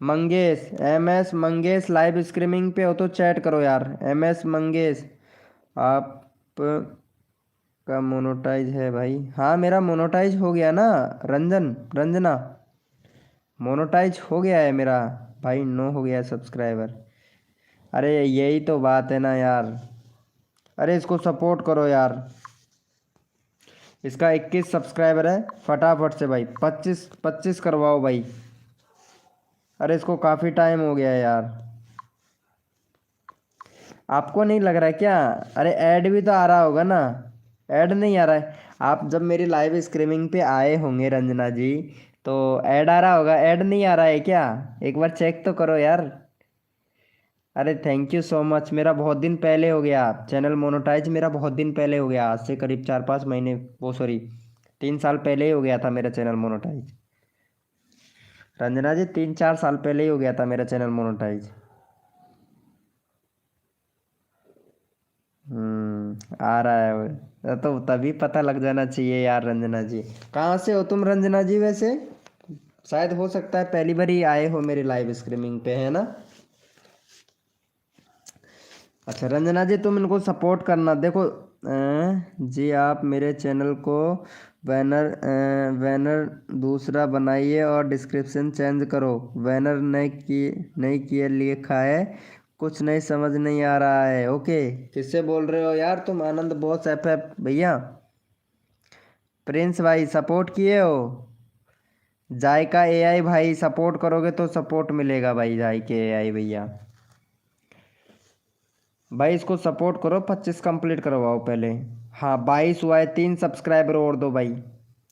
Mangesh live streaming पे हो तो चैट करो यार। एम एस मंगेश, आप का मोनोटाइज है भाई? हाँ मेरा मोनोटाइज हो गया ना। रंजना मोनोटाइज हो गया है मेरा भाई, नो हो गया है सब्सक्राइबर। अरे यही तो बात है ना यार। अरे इसको सपोर्ट करो यार, इसका 21 सब्सक्राइबर है, फटाफट से भाई 25 25 करवाओ भाई। अरे इसको काफ़ी टाइम हो गया है यार। आपको नहीं लग रहा है क्या? अरे ऐड भी तो आ रहा होगा ना। ऐड नहीं आ रहा है? आप जब मेरी लाइव स्ट्रीमिंग पे आए होंगे रंजना जी, तो ऐड आ रहा होगा। ऐड नहीं आ रहा है क्या? एक बार चेक तो करो यार। अरे थैंक यू सो मच, मेरा बहुत दिन पहले हो गया चैनल मोनेटाइज, मेरा बहुत दिन पहले हो गया, आज से करीब 4-5 महीने, वो सॉरी 3 साल पहले ही हो गया था मेरा चैनल मोनेटाइज। रंजना जी 3-4 साल पहले ही हो गया था मेरा चैनल मोनेटाइज। आ रहा है वो तो, तभी पता लग जाना चाहिए यार रंजना जी। कहाँ से हो तुम रंजना जी वैसे? शायद हो सकता है पहली बार ही आए हो मेरी लाइव स्ट्रीमिंग पे, है ना? अच्छा रंजना जी तुम इनको सपोर्ट करना, देखो जी आप मेरे चैनल को बैनर दूसरा बनाइए और डिस्क्रिप्शन चेंज करो। बैनर नहीं किए लिखा है, कुछ नहीं समझ नहीं आ रहा है। ओके, किससे बोल रहे हो यार तुम? आनंद बॉस एफ भैया? प्रिंस भाई सपोर्ट किए हो? जायका एआई भाई सपोर्ट करोगे तो सपोर्ट मिलेगा भाई, जायके एआई भैया। भाई इसको सपोर्ट करो, 25 कंप्लीट करवाओ पहले। हाँ 22 हुआ है, 3 सब्सक्राइबर और दो भाई,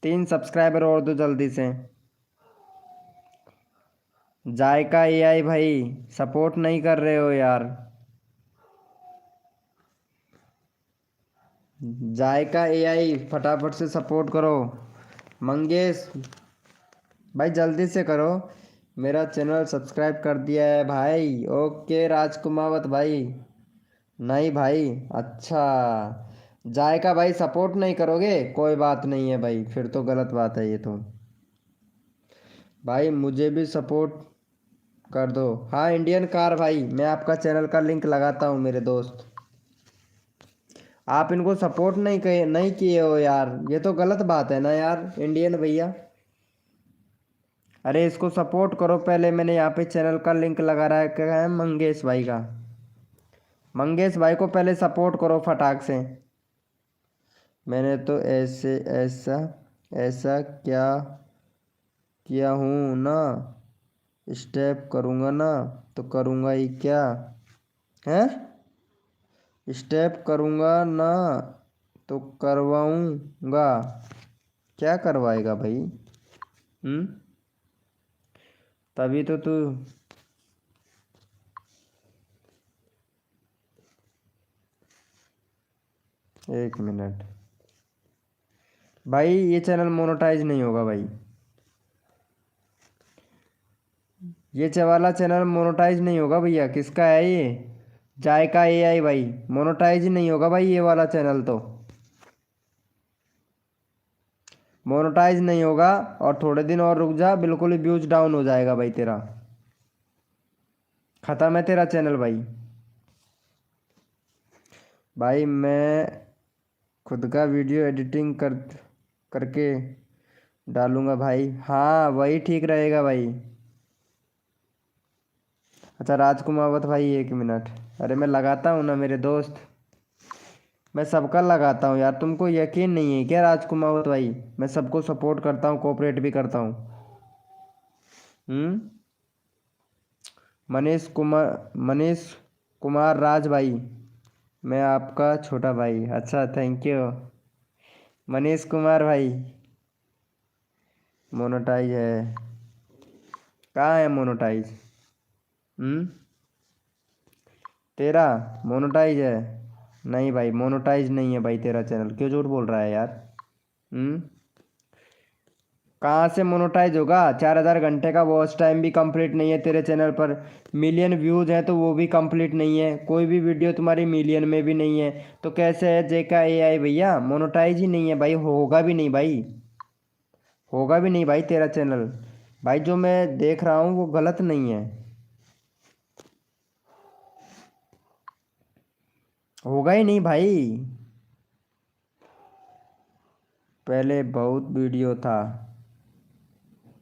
3 सब्सक्राइबर और दो जल्दी से। जायका एआई भाई सपोर्ट नहीं कर रहे हो यार। जायका एआई फटाफट से सपोर्ट करो। मंगेश भाई जल्दी से करो, मेरा चैनल सब्सक्राइब कर दिया है भाई। ओके राजकुमावत भाई, नहीं भाई, अच्छा। जायका भाई सपोर्ट नहीं करोगे, कोई बात नहीं है भाई, फिर तो गलत बात है ये तो। भाई मुझे भी सपोर्ट कर दो। हाँ इंडियन कार भाई, मैं आपका चैनल का लिंक लगाता हूँ मेरे दोस्त। आप इनको सपोर्ट नहीं किए हो यार, ये तो गलत बात है ना यार इंडियन भैया। अरे इसको सपोर्ट करो पहले, मैंने यहाँ पे चैनल का लिंक लगा रहा है, क्या है मंगेश भाई का। मंगेश भाई को पहले सपोर्ट करो फटाक से। मैंने तो ऐसे ऐसा ऐसा क्या किया हूँ ना, स्टेप करूँगा ना तो करूँगा ही क्या है? स्टेप करूँगा ना तो करवाऊँगा, क्या करवाएगा भाई? तभी तो तू। एक मिनट भाई, ये चैनल मोनेटाइज नहीं होगा भाई, वाला चैनल मोनेटाइज नहीं होगा भैया। किसका है ये? जायका एआई भाई, मोनेटाइज ही नहीं होगा भाई ये वाला चैनल तो, मोनेटाइज नहीं होगा। और थोड़े दिन और रुक जा, बिल्कुल ही व्यूज डाउन हो जाएगा भाई तेरा, खत्म है तेरा चैनल भाई। भाई मैं खुद का वीडियो एडिटिंग करके डालूंगा भाई, हाँ वही ठीक रहेगा भाई। अच्छा राजकुमावत भाई एक मिनट, अरे मैं लगाता हूँ ना मेरे दोस्त, मैं सबका लगाता हूँ यार, तुमको यकीन नहीं है क्या राजकुमावत भाई? मैं सबको सपोर्ट करता हूँ, कोऑपरेट भी करता हूँ। हम्म मनीष कुमार राज भाई, मैं आपका छोटा भाई। अच्छा थैंक यू मनीष कुमार भाई। मोनेटाइज है? कहाँ है मोनेटाइज? हम्म तेरा मोनेटाइज है? नहीं भाई, मोनेटाइज नहीं है भाई तेरा चैनल, क्यों झूठ बोल रहा है यार। हम्म। कहाँ से मोनेटाइज होगा? 4,000 घंटे का वॉच टाइम भी कंप्लीट नहीं है तेरे चैनल पर। मिलियन व्यूज हैं तो वो भी कंप्लीट नहीं है, कोई भी वीडियो तुम्हारी मिलियन में भी नहीं है। तो कैसे है जेका एआई भैया, मोनेटाइज ही नहीं है भाई, होगा भी नहीं भाई। होगा भी नहीं भाई तेरा चैनल। भाई जो मैं देख रहा हूँ वो गलत नहीं है। होगा ही नहीं भाई। पहले बहुत वीडियो था।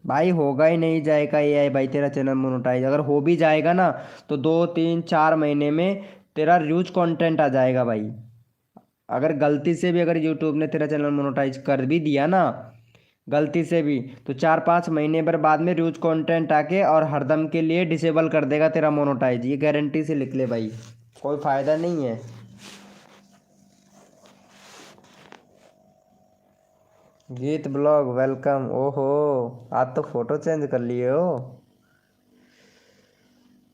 भाई होगा ही नहीं, जाएगा एआई भाई तेरा चैनल मोनेटाइज। अगर हो भी जाएगा ना तो 2 3 4 महीने में तेरा र्यूज कंटेंट आ जाएगा भाई। अगर गलती से भी अगर यूट्यूब ने तेरा चैनल मोनेटाइज कर भी दिया ना, गलती से भी, तो 4 5 महीने पर बाद में र्यूज कंटेंट आके और हरदम के लिए डिसेबल कर देगा तेरा मोनेटाइज। ये गारंटी से लिख ले भाई, कोई फायदा नहीं है। गीत ब्लॉग वेलकम। ओहो, आज तो फोटो चेंज कर लिए हो।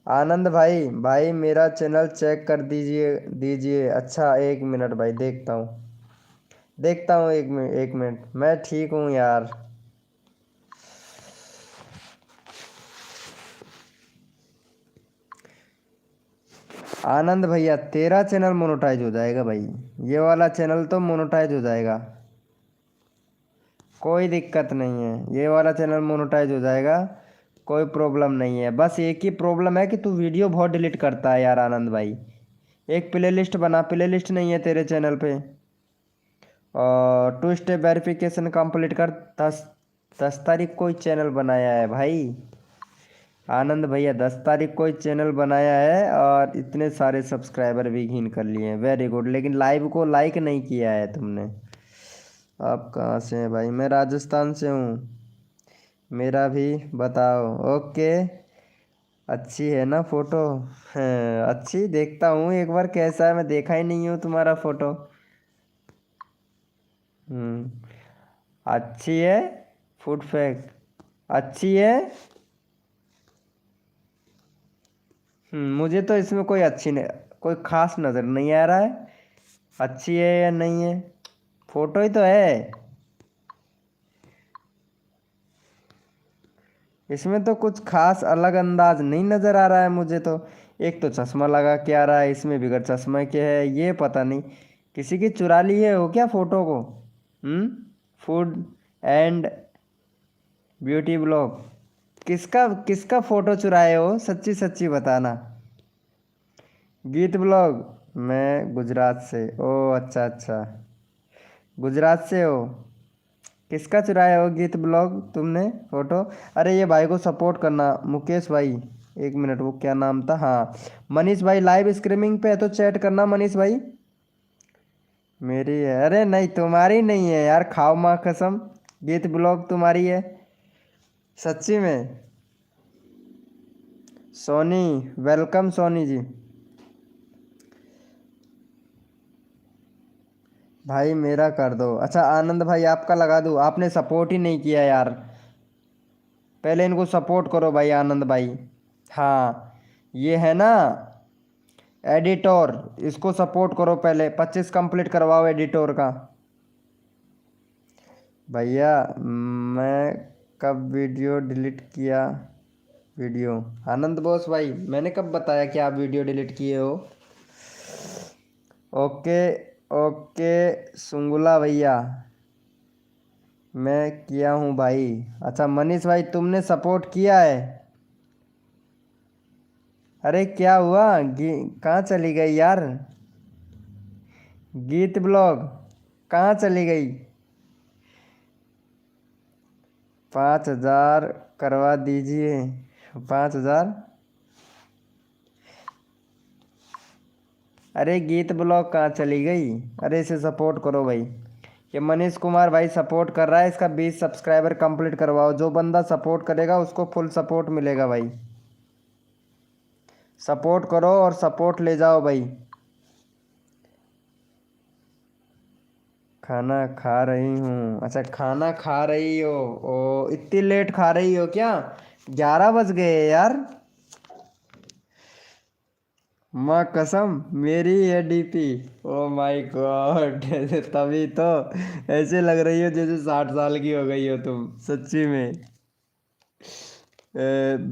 आनंद भाई, भाई मेरा चैनल चेक कर दीजिए दीजिए। अच्छा, 1 मिनट भाई, देखता हूँ देखता हूँ। 1 मिनट, मैं ठीक हूँ यार। आनंद भैया तेरा चैनल मोनेटाइज हो जाएगा भाई। ये वाला चैनल तो मोनेटाइज हो जाएगा, कोई दिक्कत नहीं है। ये वाला चैनल मोनेटाइज हो जाएगा, कोई प्रॉब्लम नहीं है। बस एक ही प्रॉब्लम है कि तू वीडियो बहुत डिलीट करता है यार आनंद भाई। एक प्लेलिस्ट बना, प्लेलिस्ट नहीं है तेरे चैनल पे। और 2 स्टेप वेरिफिकेशन कंप्लीट कर। 10 10 तारीख को ही चैनल बनाया है भाई आनंद भैया। 10 तारीख को ही चैनल बनाया है और इतने सारे सब्सक्राइबर भी गेन कर लिए हैं, वेरी गुड। लेकिन लाइव को लाइक नहीं किया है तुमने। आप कहाँ से हैं भाई? मैं राजस्थान से हूँ। मेरा भी बताओ। ओके। अच्छी है ना फोटो? हाँ, अच्छी। देखता हूँ एक बार कैसा है, मैं देखा ही नहीं हूँ तुम्हारा फोटो। हम्म। अच्छी है। फूड फैक्ट अच्छी है। मुझे तो इसमें कोई अच्छी नहीं, कोई खास नज़र नहीं आ रहा है। अच्छी है या नहीं है, फोटो ही तो है। इसमें तो कुछ खास अलग अंदाज नहीं नज़र आ रहा है मुझे तो। एक तो चश्मा लगा के आ रहा है, इसमें बिगर चश्मा के है, ये पता नहीं किसी की चुरा ली है हो क्या फोटो को। हम्म। फूड एंड ब्यूटी ब्लॉग, किसका किसका फोटो चुराए हो, सच्ची सच्ची बताना। गीत ब्लॉग, मैं गुजरात से। ओ अच्छा अच्छा, गुजरात से हो। किसका चुराया हो गीत ब्लॉग तुमने फोटो? अरे ये भाई को सपोर्ट करना, मुकेश भाई। 1 मिनट, वो क्या नाम था? हाँ, मनीष भाई लाइव स्ट्रीमिंग पे है तो चैट करना मनीष भाई। मेरी है? अरे नहीं, तुम्हारी नहीं है यार, खाओ माँ कसम। गीत ब्लॉग तुम्हारी है, सच्ची में। सोनी, वेलकम सोनी जी। भाई मेरा कर दो। अच्छा आनंद भाई आपका लगा दूँ? आपने सपोर्ट ही नहीं किया यार। पहले इनको सपोर्ट करो भाई आनंद भाई। हाँ, ये है ना एडिटर, इसको सपोर्ट करो। पहले 25 कंप्लीट करवाओ एडिटर का। भैया मैं कब वीडियो डिलीट किया? वीडियो, आनंद बॉस भाई मैंने कब बताया कि आप वीडियो डिलीट किए हो? ओके ओके सुंगुला भैया, मैं किया हूँ भाई। अच्छा मनीष भाई तुमने सपोर्ट किया है? अरे क्या हुआ? कहाँ चली गई यार? गीत ब्लॉग कहाँ चली गई? 5,000 करवा दीजिए। 5,000? अरे गीत ब्लॉग कहाँ चली गई? अरे इसे सपोर्ट करो भाई। ये मनीष कुमार भाई सपोर्ट कर रहा है, इसका 20 सब्सक्राइबर कंप्लीट करवाओ। जो बंदा सपोर्ट करेगा उसको फुल सपोर्ट मिलेगा भाई। सपोर्ट करो और सपोर्ट ले जाओ भाई। खाना खा रही हूँ? अच्छा खाना खा रही हो। ओ इतनी लेट खा रही हो क्या? 11 बज गए यार। माँ कसम, मेरी है डीपी। ओ माय गॉड तभी तो ऐसे लग रही हो जैसे 60 साल की हो गई हो तुम, सच्ची में।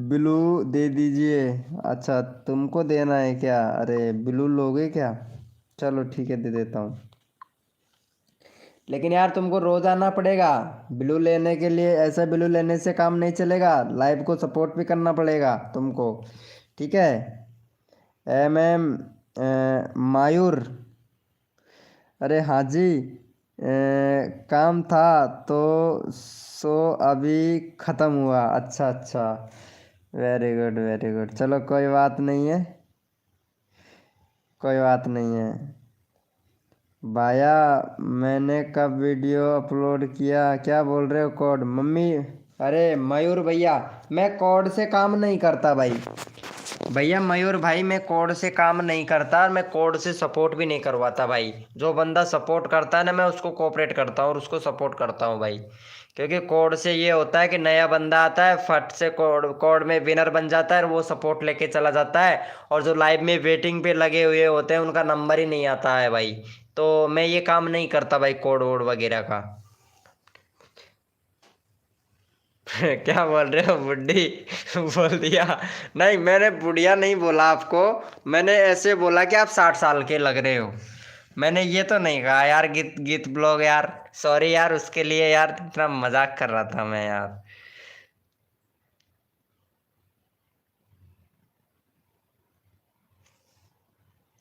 ब्लू दे दीजिए। अच्छा, तुमको देना है क्या? अरे ब्लू लोगे क्या? चलो ठीक है, दे देता हूँ। लेकिन यार तुमको रोज आना पड़ेगा ब्लू लेने के लिए। ऐसा ब्लू लेने से काम नहीं चलेगा, लाइव को सपोर्ट भी करना पड़ेगा तुमको, ठीक है? एम मायूर। अरे हाँ जी, काम था तो सो अभी ख़त्म हुआ। अच्छा अच्छा, वेरी गुड वेरी गुड। चलो कोई बात नहीं है, कोई बात नहीं है। भाया, मैंने कब वीडियो अपलोड किया? क्या बोल रहे हो कोड मम्मी? अरे मयूर भैया, मैं कोड से काम नहीं करता भाई। भैया मयूर भाई, मैं कोड से काम नहीं करता और मैं कोड से सपोर्ट भी नहीं करवाता भाई। जो बंदा सपोर्ट करता है ना, मैं उसको कोऑपरेट करता हूँ और उसको सपोर्ट करता हूँ भाई। क्योंकि कोड से ये होता है कि नया बंदा आता है, फट से कोड कोड में विनर बन जाता है और वो सपोर्ट लेके चला जाता है। और जो लाइव में वेटिंग पे लगे हुए होते हैं उनका नंबर ही नहीं आता है भाई। तो मैं ये काम नहीं करता भाई, कोड वोड वगैरह का। क्या बोल रहे हो बुड्ढी? बोल दिया? नहीं, मैंने बुढ़िया नहीं बोला आपको। मैंने ऐसे बोला कि आप 60 साल के लग रहे हो। मैंने ये तो नहीं कहा यार, गीत गीत ब्लॉग यार। सॉरी यार उसके लिए यार, इतना मजाक कर रहा था मैं यार।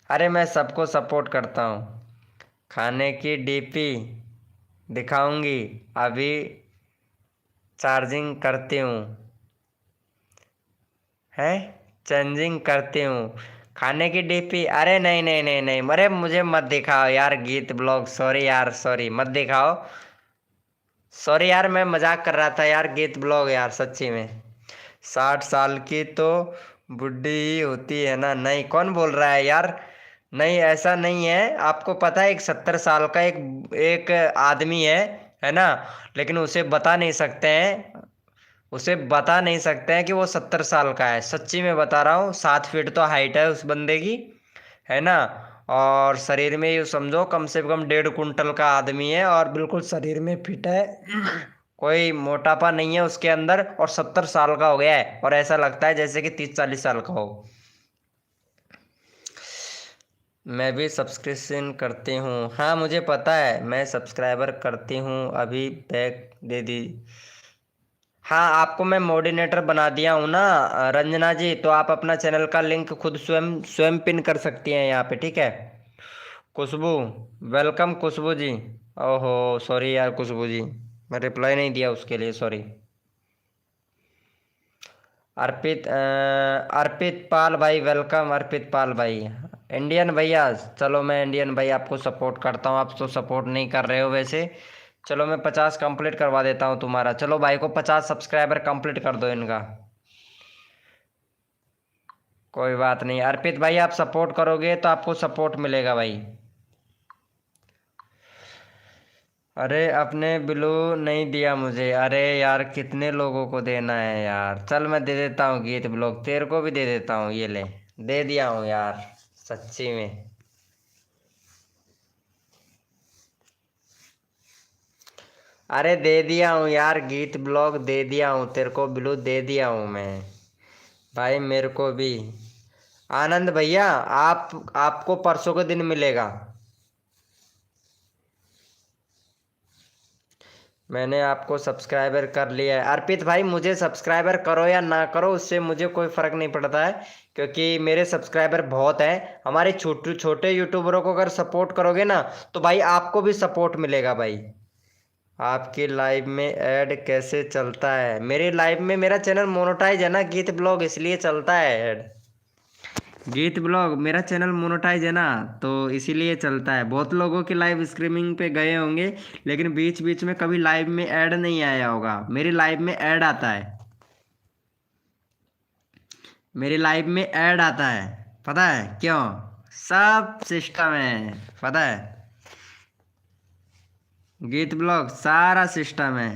अरे मैं सबको सपोर्ट करता हूँ। खाने की डीपी दिखाऊंगी, अभी चार्जिंग करती हूँ। है, चेंजिंग करती हूँ। खाने की डीपी? अरे नहीं नहीं नहीं नहीं, अरे मुझे मत दिखाओ यार गीत ब्लॉग। सॉरी यार, सॉरी, मत दिखाओ। सॉरी यार, मैं मजाक कर रहा था यार, गीत ब्लॉग यार, सच्ची में। 60 साल की तो बुढ़ी ही होती है ना? नहीं, कौन बोल रहा है यार? नहीं, ऐसा नहीं है। आपको पता है, एक 70 साल का एक एक आदमी है ना? लेकिन उसे बता नहीं सकते हैं कि वो 70 साल का है। सच्ची में बता रहा हूँ, 7 फीट तो हाइट है उस बंदे की, है ना? और शरीर में ये समझो कम से कम 1.5 कुंटल का आदमी है और बिल्कुल शरीर में फिट है। कोई मोटापा नहीं है उसके अंदर, और 70 साल का हो गया है और ऐसा लगता है जैसे कि 30-40 साल का हो। मैं भी सब्सक्रिप्शन करती हूँ। हाँ मुझे पता है, मैं सब्सक्राइबर करती हूँ। अभी बैक दे दी। हाँ, आपको मैं मोडिनेटर बना दिया हूँ ना रंजना जी, तो आप अपना चैनल का लिंक खुद स्वयं स्वयं पिन कर सकती हैं यहाँ पे, ठीक है? खुशबू, वेलकम खुशबू जी। ओहो, सॉरी यार खुशबू जी, मैं रिप्लाई नहीं दिया उसके लिए, सॉरी। अर्पित पाल भाई, वेलकम अर्पित पाल भाई। इंडियन भैया, चलो मैं इंडियन भाई आपको सपोर्ट करता हूँ। आप तो सपोर्ट नहीं कर रहे हो वैसे। चलो मैं 50 कंप्लीट करवा देता हूँ तुम्हारा। चलो भाई को 50 सब्सक्राइबर कंप्लीट कर दो इनका। कोई बात नहीं अर्पित भाई, आप सपोर्ट करोगे तो आपको सपोर्ट मिलेगा भाई। अरे अपने ब्लू नहीं दिया मुझे। अरे यार कितने लोगों को देना है यार? चल मैं दे देता हूँ गीत ब्लॉग, तेरे को भी दे देता हूँ, ये ले। दे दिया हूँ यार, सच्ची में। अरे दे दिया हूँ यार, गीत ब्लॉग दे दिया हूँ तेरे को, ब्लू दे दिया हूँ मैं। भाई मेरे को भी। आनंद भैया, आप आपको परसों के दिन मिलेगा। मैंने आपको सब्सक्राइबर कर लिया है। अर्पित भाई, मुझे सब्सक्राइबर करो या ना करो उससे मुझे कोई फर्क नहीं पड़ता है, क्योंकि मेरे सब्सक्राइबर बहुत हैं। हमारे छोटे छोटे यूट्यूबरों को अगर सपोर्ट करोगे ना, तो भाई आपको भी सपोर्ट मिलेगा भाई। आपकी लाइव में ऐड कैसे चलता है? मेरी लाइव में, मेरा चैनल मोनेटाइज है ना गीत ब्लॉग, इसलिए चलता है ऐड। गीत ब्लॉग मेरा चैनल मोनेटाइज है ना, तो इसीलिए चलता है। बहुत लोगों के लाइव स्ट्रीमिंग पे गए होंगे, लेकिन बीच बीच में कभी लाइव में ऐड नहीं आया होगा। मेरी लाइव में ऐड आता है। मेरी लाइव में ऐड आता है, पता है क्यों? सब सिस्टम है, पता है? गीत ब्लॉग सारा सिस्टम है।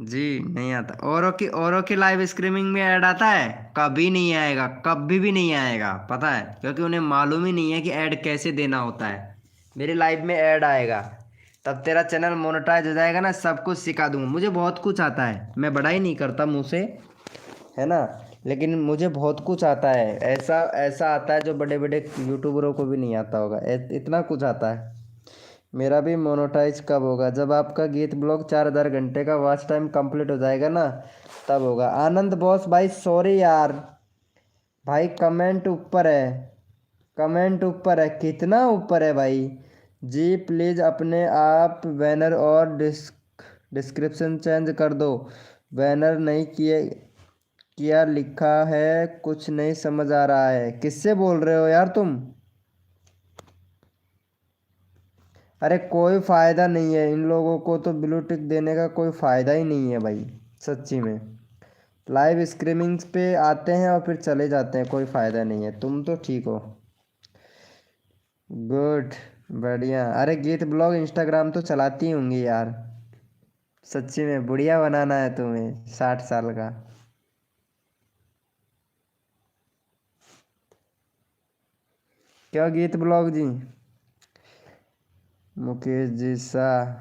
जी नहीं आता। औरों की लाइव स्ट्रीमिंग में ऐड आता है? कभी नहीं आएगा, कभी भी नहीं आएगा, पता है, क्योंकि उन्हें मालूम ही नहीं है कि ऐड कैसे देना होता है। मेरी लाइव में ऐड आएगा, तब तेरा चैनल मोनेटाइज हो जाएगा ना, सब कुछ सिखा दूंगा। मुझे बहुत कुछ आता है, मैं बड़ा ही नहीं करता मुँह से, है ना, लेकिन मुझे बहुत कुछ आता है। ऐसा ऐसा आता है जो बड़े बड़े यूट्यूबरों को भी नहीं आता होगा, इतना कुछ आता है। मेरा भी मोनेटाइज कब होगा? जब आपका गीत ब्लॉग 4,000 घंटे का वॉच टाइम कंप्लीट हो जाएगा ना, तब होगा। आनंद बॉस भाई सॉरी यार, भाई कमेंट ऊपर है, कमेंट ऊपर है, कितना ऊपर है भाई। जी प्लीज़ अपने आप बैनर और डिस्क्रिप्शन चेंज कर दो। बैनर नहीं किए, किया लिखा है, कुछ नहीं समझ आ रहा है। किससे बोल रहे हो यार तुम? अरे कोई फ़ायदा नहीं है, इन लोगों को तो ब्लू टिक देने का कोई फ़ायदा ही नहीं है भाई, सच्ची में। लाइव स्ट्रीमिंग्स पे आते हैं और फिर चले जाते हैं, कोई फ़ायदा नहीं है। तुम तो ठीक हो, गुड, बढ़िया। अरे गीत ब्लॉग इंस्टाग्राम तो चलाती होंगी यार, सच्ची में बुढ़िया बनाना है तुम्हें, 60 साल का। क्यों गीत ब्लॉग जी? मुकेश जी शाह,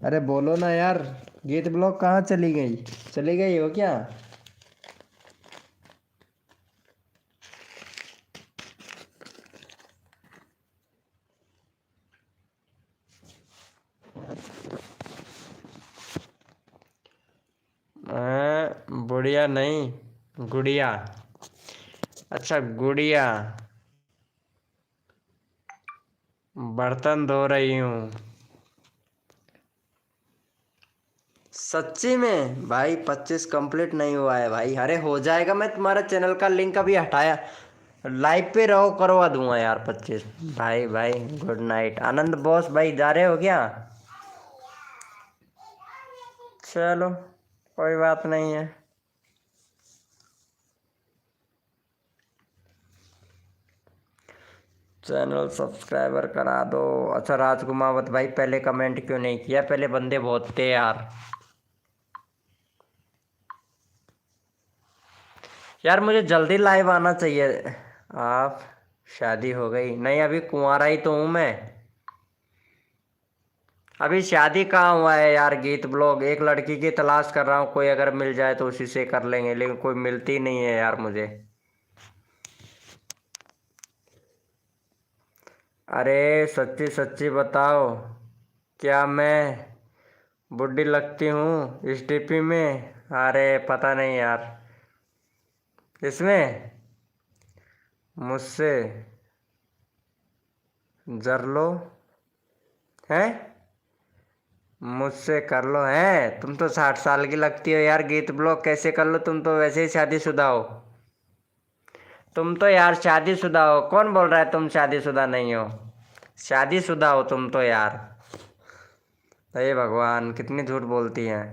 अरे बोलो ना यार, गीत ब्लॉग कहाँ चली गई? चली गई हो क्या? बुढ़िया नहीं, गुड़िया। अच्छा गुड़िया, बर्तन धो रही हूँ। सच्ची में भाई 25 कंप्लीट नहीं हुआ है भाई। अरे हो जाएगा, मैं तुम्हारा चैनल का लिंक अभी हटाया, लाइव पे रहो, करवा दूंगा यार 25। भाई भाई गुड नाइट। आनंद बॉस भाई जा रहे हो क्या? चलो कोई बात नहीं है। चैनल सब्सक्राइबर करा दो। अच्छा राजकुमावत भाई पहले कमेंट क्यों नहीं किया? पहले बंदे बहुत थे यार। यार मुझे जल्दी लाइव आना चाहिए। आप शादी हो गई? नहीं अभी कुंवारा ही तो हूँ मैं। अभी शादी कहाँ हुआ है यार? गीत ब्लॉग एक लड़की की तलाश कर रहा हूँ, कोई अगर मिल जाए तो उसी से कर लेंगे, लेकिन कोई मिलती नहीं है यार मुझे। अरे सच्ची सच्ची बताओ, क्या मैं बुढ़ी लगती हूँ इस डीपी में? अरे पता नहीं यार, इसमें मुझसे जर लो, हैं मुझसे कर लो। हैं तुम तो 60 साल की लगती हो यार, गीत ब्लॉग कैसे कर लो? तुम तो वैसे ही शादीशुदा हो। तुम तो यार शादीशुदा हो, कौन बोल रहा है तुम शादीशुदा नहीं हो? शादीशुदा हो तुम तो यार। हे भगवान कितनी झूठ बोलती हैं।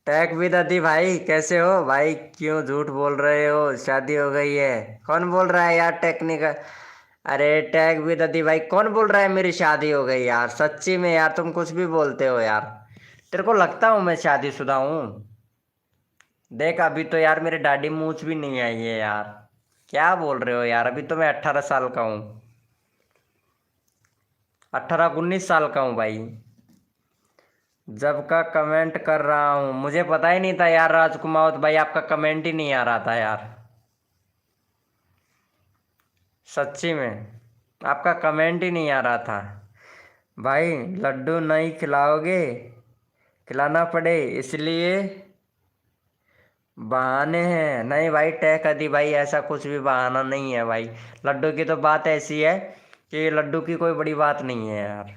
टैग भी दादी भाई कैसे हो भाई? क्यों झूठ बोल रहे हो? शादी हो गई है? कौन बोल रहा है यार टेक्निकल? अरे टैग भी दादी भाई कौन बोल रहा है मेरी शादी हो गई यार? सच्ची में यार तुम कुछ भी बोलते हो यार। तेरे को लगता हूँ मैं शादीशुदा हूँ? देख अभी तो यार मेरे दाढ़ी मूंछ भी नहीं आई है यार। क्या बोल रहे हो यार? अभी तो मैं 18 साल का हूँ, 18 19 साल का हूँ भाई। जब का कमेंट कर रहा हूँ, मुझे पता ही नहीं था यार राजकुमार भाई, आपका कमेंट ही नहीं आ रहा था यार। सच्ची में आपका कमेंट ही नहीं आ रहा था। भाई लड्डू नहीं खिलाओगे? खिलाना पड़े इसलिए बहाने हैं? नहीं भाई टैग दी भाई, ऐसा कुछ भी बहाना नहीं है भाई। लड्डू की तो बात ऐसी है कि लड्डू की कोई बड़ी बात नहीं है यार।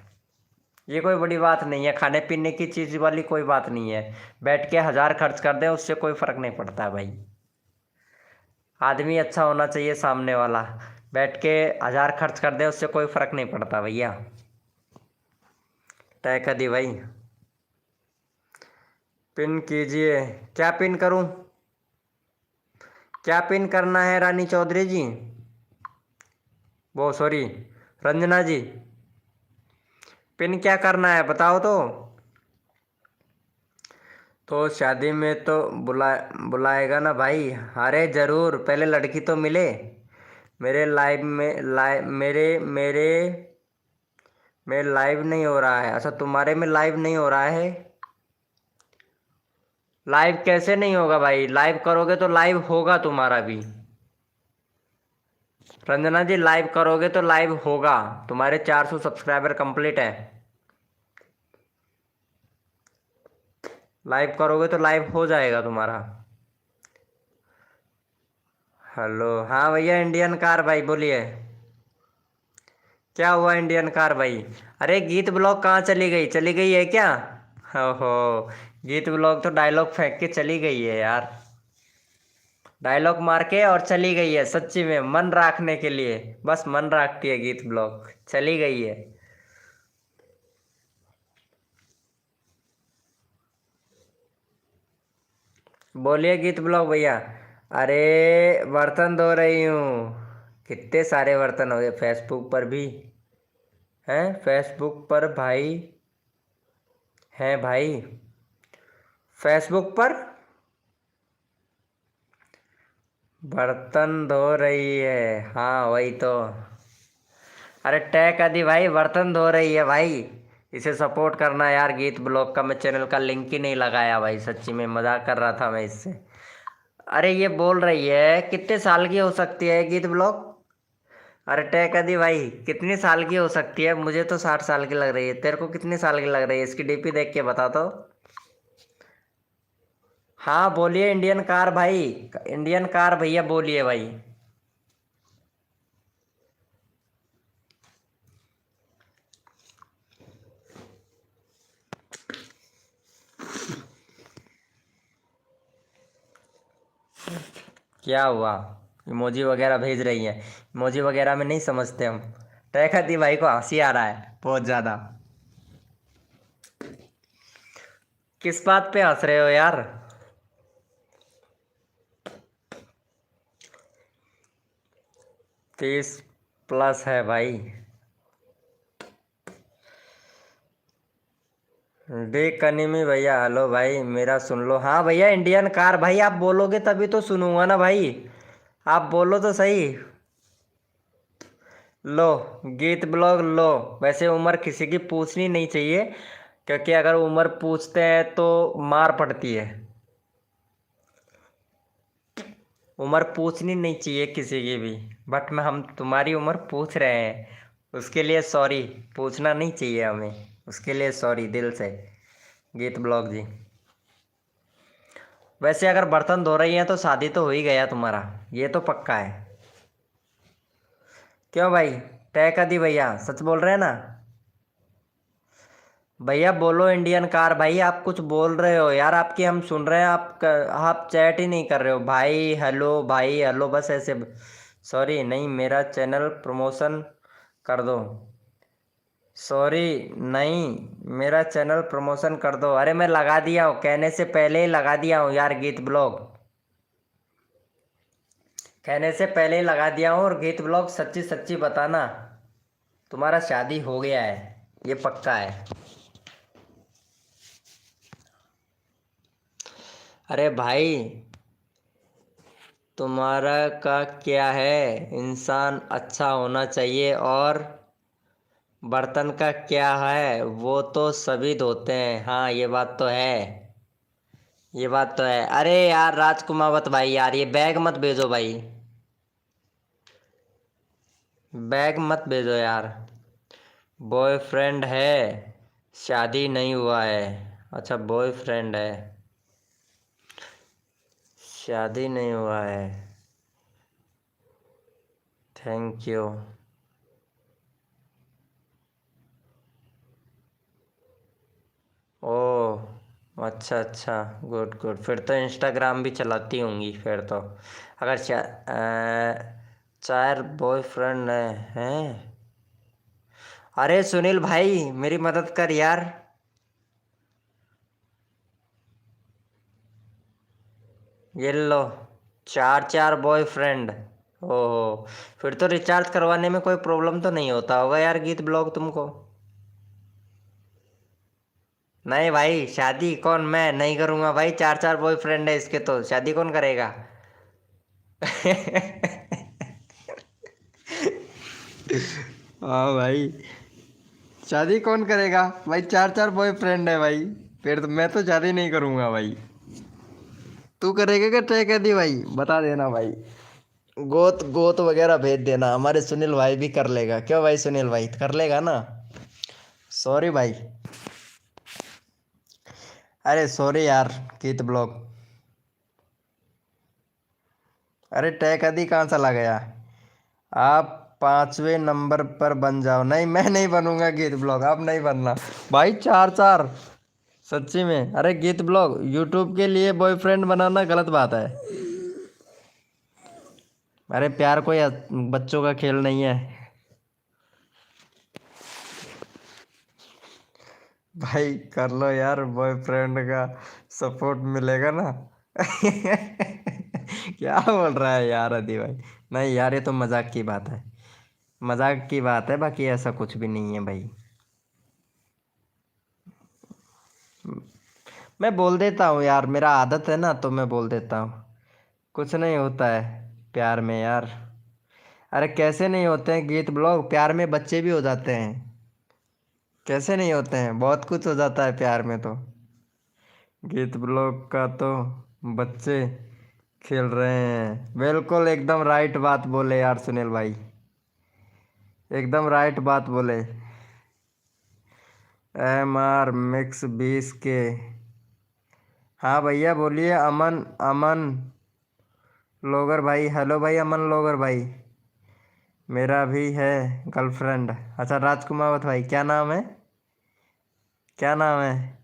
ये कोई बड़ी बात नहीं है, खाने पीने की चीज़ वाली कोई बात नहीं है। बैठ के 1000 खर्च कर दे उससे कोई फर्क नहीं पड़ता भाई। आदमी अच्छा होना चाहिए सामने वाला, बैठ के 1000 खर्च कर दे उससे कोई फर्क नहीं पड़ता भैया। तय कर दी भाई। पिन कीजिए। क्या पिन करूं? क्या पिन करना है रानी चौधरी जी? वो सॉरी रंजना जी, पिन क्या करना है बताओ तो। तो शादी में तो बुलाएगा ना भाई। अरे जरूर, पहले लड़की तो मिले। मेरे लाइव में मेरे लाइव नहीं हो रहा है। अच्छा, तुम्हारे में लाइव नहीं हो रहा है। लाइव कैसे नहीं होगा भाई? लाइव करोगे तो लाइव होगा तुम्हारा भी। रंजना जी, लाइव करोगे तो लाइव होगा। तुम्हारे 400 सब्सक्राइबर कंप्लीट है। लाइव करोगे तो लाइव हो जाएगा तुम्हारा। हेलो, हाँ भैया इंडियन कार भाई बोलिए। क्या हुआ इंडियन कार भाई? अरे गीत ब्लॉक कहाँ चली गई? चली गई है क्या? ओहो, गीत ब्लॉक तो डायलॉग फेंक के चली गई है यार। डायलॉग मार के और चली गई है, सच्ची में मन रखने के लिए। बस मन रखती है गीत ब्लॉक, चली गई है। बोलिए गीत ब्लॉक भैया। अरे बर्तन धो रही हूँ। कितने सारे बर्तन हो गए फेसबुक पर भी। हैं फेसबुक पर भाई? हैं भाई फेसबुक पर बर्तन धो रही है? हाँ वही तो। अरे टैग आदि भाई, बर्तन धो रही है भाई। इसे सपोर्ट करना यार। गीत ब्लॉग का मैं चैनल का लिंक ही नहीं लगाया भाई, सच्ची में मजाक कर रहा था मैं इससे। अरे ये बोल रही है कितने साल की हो सकती है गीत ब्लॉग? अरे टैग आदि भाई, कितनी साल की हो सकती है? मुझे तो 60 साल की लग रही है। तेरे को कितनी साल की लग रही है? इसकी डीपी देख के बता तो। हाँ बोलिए इंडियन कार भाई। इंडियन कार भैया बोलिए भाई। क्या हुआ? इमोजी वगैरह भेज रही है? इमोजी वगैरह में नहीं समझते हम। टैग आदि भाई को हंसी आ रहा है बहुत ज्यादा। किस बात पे हंस रहे हो यार? 30 प्लस है भाई। देख कनीमी भैया, हेलो भाई मेरा सुन लो। हाँ भैया इंडियन कार भाई, आप बोलोगे तभी तो सुनूंगा ना भाई। आप बोलो तो सही। लो, गीत ब्लॉग लो। वैसे उम्र किसी की पूछनी नहीं चाहिए, क्योंकि अगर उम्र पूछते हैं तो मार पड़ती है। उम्र पूछनी नहीं चाहिए किसी की भी। बट मैं हम तुम्हारी उम्र पूछ रहे हैं, उसके लिए सॉरी। पूछना नहीं चाहिए हमें, उसके लिए सॉरी दिल से। गीत ब्लॉग जी, वैसे अगर बर्तन धो रही हैं तो शादी तो हो ही गया तुम्हारा, ये तो पक्का है। क्यों भाई? तय कर दी भैया, सच बोल रहे हैं ना? भैया बोलो इंडियन कार भाई, आप कुछ बोल रहे हो यार, आपकी हम सुन रहे हैं। आप चैट ही नहीं कर रहे हो भाई। हेलो भाई, हेलो बस ऐसे। सॉरी नहीं, मेरा चैनल प्रमोशन कर दो। सॉरी नहीं, मेरा चैनल प्रमोशन कर दो। अरे मैं लगा दिया हूँ, कहने से पहले ही लगा दिया हूँ यार गीत ब्लॉग। कहने से पहले ही लगा दिया हूँ। और गीत ब्लॉग सच्ची सच्ची बताना, तुम्हारा शादी हो गया है, ये पक्का है। अरे भाई तुम्हारा का क्या है, इंसान अच्छा होना चाहिए। और बर्तन का क्या है, वो तो सभी धोते हैं। हाँ ये बात तो है, ये बात तो है। अरे यार राजकुमावत भाई, यार ये बैग मत भेजो भाई। बैग मत भेजो यार। बॉयफ्रेंड है, शादी नहीं हुआ है। अच्छा बॉयफ्रेंड है, शादी नहीं हुआ है। Thank you. ओह अच्छा अच्छा, गुड गुड। फिर तो इंस्टाग्राम भी चलाती होंगी फिर तो। अगर 4 बॉयफ्रेंड हैं। अरे सुनील भाई मेरी मदद कर यार। ये लो, 4 बॉयफ्रेंड। ओहो, फिर तो रिचार्ज करवाने में कोई प्रॉब्लम तो नहीं होता होगा यार गीत ब्लॉग तुमको। नहीं भाई, शादी कौन, मैं नहीं करूंगा भाई। चार चार बॉयफ्रेंड है इसके, तो शादी कौन करेगा? हाँ भाई, शादी कौन करेगा भाई? चार चार बॉयफ्रेंड है भाई, फिर तो मैं तो शादी नहीं करूंगा भाई। तू करेगा क्या तय कर दी भाई? बता देना भाई। गोत गोत वगैरह भेज देना, हमारे सुनील भाई भी कर लेगा। क्यों भाई, सुनील भाई कर लेगा ना? सॉरी भाई। अरे सॉरी यार, कीत ब्लॉग। अरे टैग आदि कहाँ चला गया? आप 5वें नंबर पर बन जाओ। नहीं, मैं नहीं बनूंगा गीत ब्लॉग, आप नहीं बनना भाई। चार चार, सच्ची में। अरे गीत ब्लॉग यूट्यूब के लिए बॉयफ्रेंड बनाना गलत बात है। अरे प्यार कोई बच्चों का खेल नहीं है भाई। कर लो यार, बॉयफ्रेंड का सपोर्ट मिलेगा ना। क्या बोल रहा है यार अदी भाई? नहीं यार, ये तो मजाक की बात है। मजाक की बात है, बाकी ऐसा कुछ भी नहीं है भाई। मैं बोल देता हूँ यार, मेरा आदत है ना, तो मैं बोल देता हूँ। कुछ नहीं होता है प्यार में यार। अरे कैसे नहीं होते हैं गीत ब्लॉग, प्यार में बच्चे भी हो जाते हैं। कैसे नहीं होते हैं, बहुत कुछ हो जाता है प्यार में तो। गीत ब्लॉग का तो बच्चे खेल रहे हैं। बिल्कुल एकदम राइट बात बोले यार सुनील भाई, एकदम राइट बात बोले। MR मिक्स 20 के। हाँ भैया बोलिए। अमन, अमन लोगर भाई, हेलो भाई अमन लोगर भाई। मेरा भी है गर्लफ्रेंड। अच्छा राजकुमावत भाई, क्या नाम है? क्या नाम है?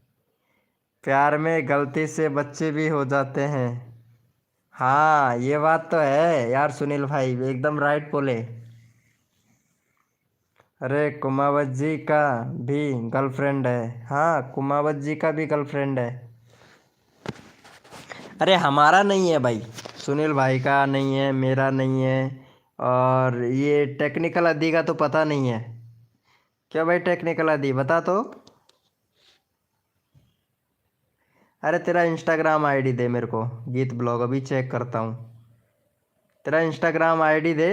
प्यार में गलती से बच्चे भी हो जाते हैं। हाँ ये बात तो है यार सुनील भाई, एकदम राइट बोले। अरे कुमावत जी का भी गर्लफ्रेंड है। हाँ कुमावत जी का भी गर्लफ्रेंड है। अरे हमारा नहीं है भाई, सुनील भाई का नहीं है, मेरा नहीं है। और ये टेक्निकल अदी का तो पता नहीं है। क्या भाई टेक्निकल अदी, बता तो। अरे तेरा इंस्टाग्राम आईडी दे मेरे को, गीत ब्लॉग अभी चेक करता हूँ। तेरा इंस्टाग्राम आईडी दे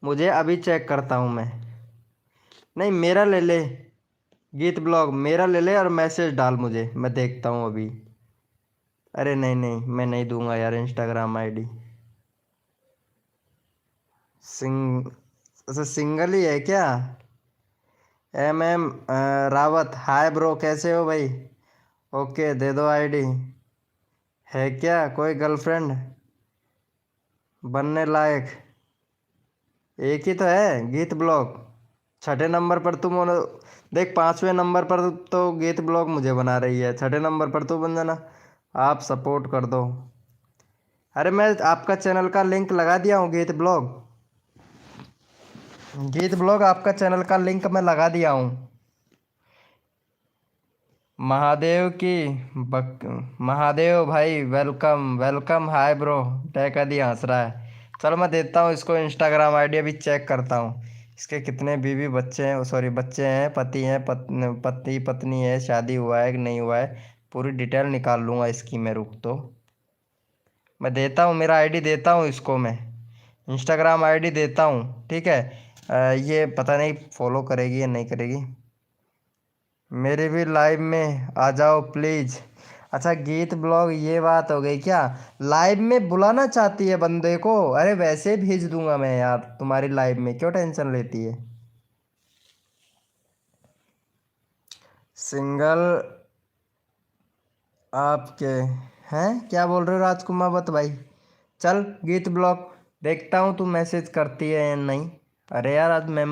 मुझे, अभी चेक करता हूँ मैं। नहीं मेरा ले ले, गीत ब्लॉग मेरा ले ले और मैसेज डाल मुझे, मैं देखता हूँ अभी। अरे नहीं नहीं, मैं नहीं दूंगा यार इंस्टाग्राम आईडी। सिंग अच्छा सिंगल ही है क्या? MM रावत, हाय ब्रो कैसे हो भाई? ओके दे दो आईडी। है क्या कोई गर्लफ्रेंड बनने लायक? एक ही तो है गीत ब्लॉग। छठे नंबर पर तुम देख, 5वें नंबर पर तो गीत ब्लॉग मुझे बना रही है, छठे नंबर पर तू बन जाना। आप सपोर्ट कर दो। अरे मैं आपका चैनल का लिंक लगा दिया हूँ, गीत ब्लॉग। गीत ब्लॉग आपका चैनल का लिंक मैं लगा दिया हूँ। महादेव की महादेव भाई welcome welcome, hi bro. Tag दी हंस रहा है। चलो मैं देता हूँ इसको इंस्टाग्राम आईडी, अभी चेक करता हूँ इसके कितने बीवी बच्चे हैं, सॉरी बच्चे हैं, पति हैं, पति पत्नी है, शादी हुआ है कि नहीं हुआ है। पूरी डिटेल निकाल लूँगा इसकी मैं, रुक तो। मैं देता हूँ, मेरा आईडी देता हूँ इसको मैं, इंस्टाग्राम आईडी देता हूँ, ठीक है। ये पता नहीं फॉलो करेगी या नहीं करेगी। मेरे भी लाइव में आ जाओ प्लीज। अच्छा गीत ब्लॉग, ये बात हो गई क्या? लाइव में बुलाना चाहती है बंदे को? अरे वैसे भेज दूंगा मैं यार तुम्हारी लाइव में, क्यों टेंशन लेती है? सिंगल आपके हैं, क्या बोल रहे हो राजकुमार बत भाई? चल गीत ब्लॉग, देखता हूँ तू मैसेज करती है या नहीं। अरे यार आज मैं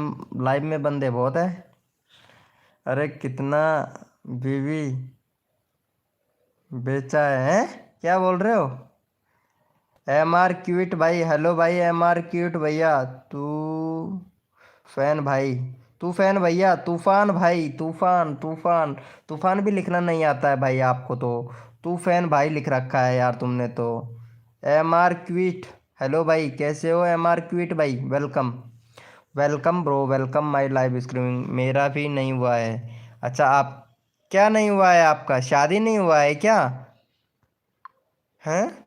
लाइव में बंदे बहुत है। अरे कितना बीवी बेचा है, हैं? क्या बोल रहे हो? MR क्यूट भाई, हेलो भाई MR क्यूट भैया। तू फैन भाई, तू फैन भैया, तूफान भाई, तूफान तूफान। तूफान भी लिखना नहीं आता है भाई आपको तो। तू फैन भाई लिख रखा है यार तुमने तो। MR क्यूट, हेलो भाई कैसे हो MR क्यूट भाई, welcome. Welcome bro welcome, my live streaming. मेरा भी नहीं हुआ है। अच्छा आप क्या नहीं हुआ है आपका? शादी नहीं हुआ है क्या? हैं?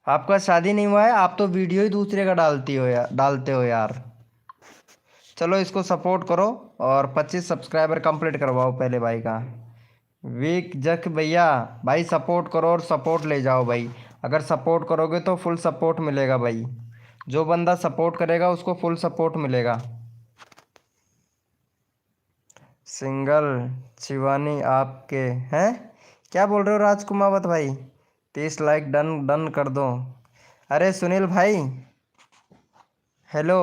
आपका शादी नहीं हुआ है? आप तो वीडियो ही दूसरे का डालते हो यार। चलो इसको सपोर्ट करो और 25 सब्सक्राइबर कंप्लीट करवाओ पहले भाई का। वीक जक भैया, भाई सपोर्ट करो और सपोर्ट ले जाओ भाई। अगर सपोर्ट करोगे तो फुल सपोर्ट मिलेगा भाई। जो बंदा सपोर्ट करेगा उसको फुल सपोर्ट मिलेगा। सिंगल शिवानी आपके हैं? क्या बोल रहे हो राजकुमावत भाई? 30 लाइक डन डन कर दो। अरे सुनील भाई, हेलो।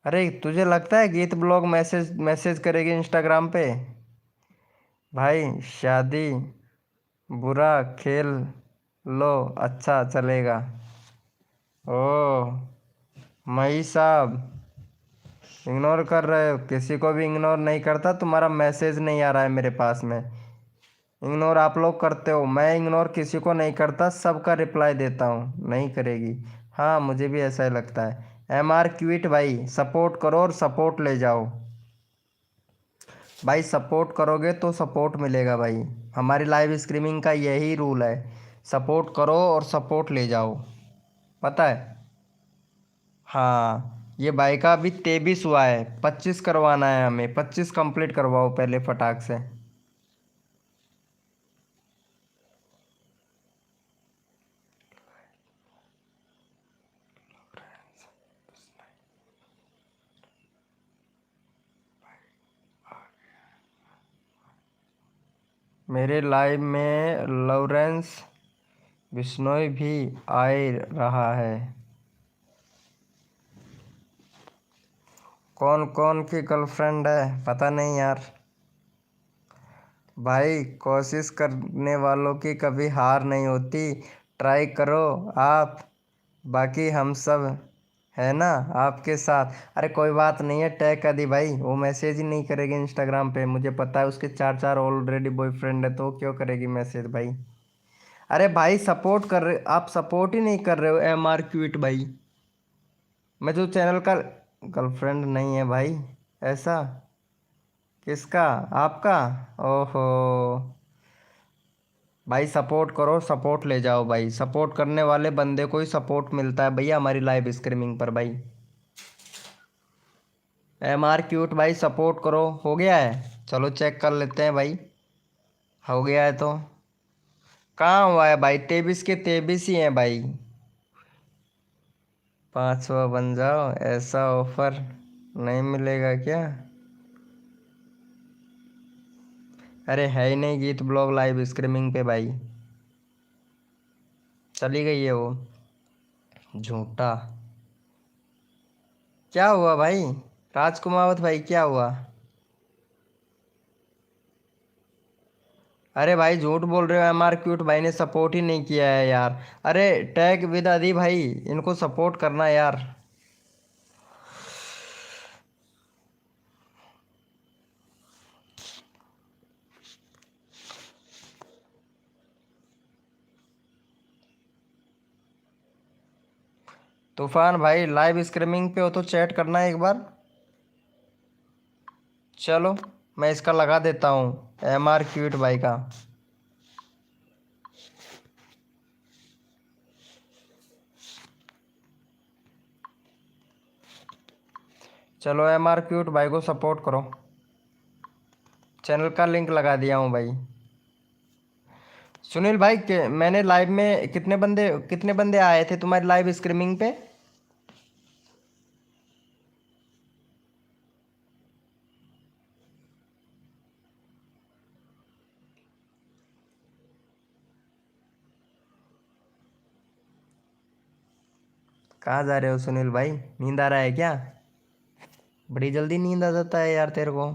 अरे तुझे लगता है गीत ब्लॉग मैसेज मैसेज करेगी इंस्टाग्राम पे? भाई शादी बुरा खेल लो, अच्छा चलेगा। ओ मई साहब, इग्नोर कर रहे हो? किसी को भी इग्नोर नहीं करता, तुम्हारा मैसेज नहीं आ रहा है मेरे पास में। इग्नोर आप लोग करते हो, मैं इग्नोर किसी को नहीं करता, सबका रिप्लाई देता हूँ। नहीं करेगी? हाँ मुझे भी ऐसा ही लगता है। MR क्विट भाई, सपोर्ट करो और सपोर्ट ले जाओ। भाई सपोर्ट करोगे तो सपोर्ट मिलेगा भाई। हमारी लाइव स्ट्रीमिंग का यही रूल है, सपोर्ट करो और सपोर्ट ले जाओ। पता है? हाँ ये भाई का अभी 23 हुआ है, 25 करवाना है हमें। 25 कंप्लीट करवाओ पहले फटाक से। मेरे लाइव में लॉरेंस बिश्नोई भी आ रहा है। कौन कौन की गर्लफ्रेंड है पता नहीं यार। भाई कोशिश करने वालों की कभी हार नहीं होती, ट्राई करो आप। बाकी हम सब है ना आपके साथ। अरे कोई बात नहीं है, टैग कर दी भाई, वो मैसेज ही नहीं करेगी इंस्टाग्राम पे, मुझे पता है उसके चार चार ऑलरेडी बॉयफ्रेंड है, तो क्यों करेगी मैसेज भाई। अरे भाई सपोर्ट कर रहे, आप सपोर्ट ही नहीं कर रहे हो। MR क्विट भाई, मैं जो चैनल का गर्लफ्रेंड नहीं है भाई। ऐसा? किसका? आपका? ओहो। भाई सपोर्ट करो, सपोर्ट ले जाओ भाई। सपोर्ट करने वाले बंदे को ही सपोर्ट मिलता है भैया हमारी लाइव स्ट्रीमिंग पर भाई। MR क्यूट भाई सपोर्ट करो। हो गया है? चलो चेक कर लेते हैं भाई। हो गया है तो कहाँ हुआ है भाई? 23 के 23 ही हैं भाई। 5वां बन जाओ, ऐसा ऑफर नहीं मिलेगा क्या? अरे है ही नहीं गीत ब्लॉग लाइव स्ट्रीमिंग पे भाई। चली गई है वो, झूठा। क्या हुआ भाई? राजकुमावत भाई क्या हुआ? अरे भाई झूठ बोल रहे हो, MR क्यूट भाई ने सपोर्ट ही नहीं किया है यार। अरे टैग विद आदि भाई, इनको सपोर्ट करना यार। तूफान भाई लाइव स्ट्रीमिंग पे हो तो चैट करना एक बार। चलो मैं इसका लगा देता हूँ, MR क्यूट भाई का। चलो MR क्यूट भाई को सपोर्ट करो। चैनल का लिंक लगा दिया हूँ भाई। सुनील भाई के मैंने लाइव में कितने बंदे आए थे तुम्हारी लाइव स्ट्रीमिंग पे? कहाँ जा रहे हो सुनील भाई? नींद आ रहा है क्या? बड़ी जल्दी नींद आ जाता है यार तेरे को।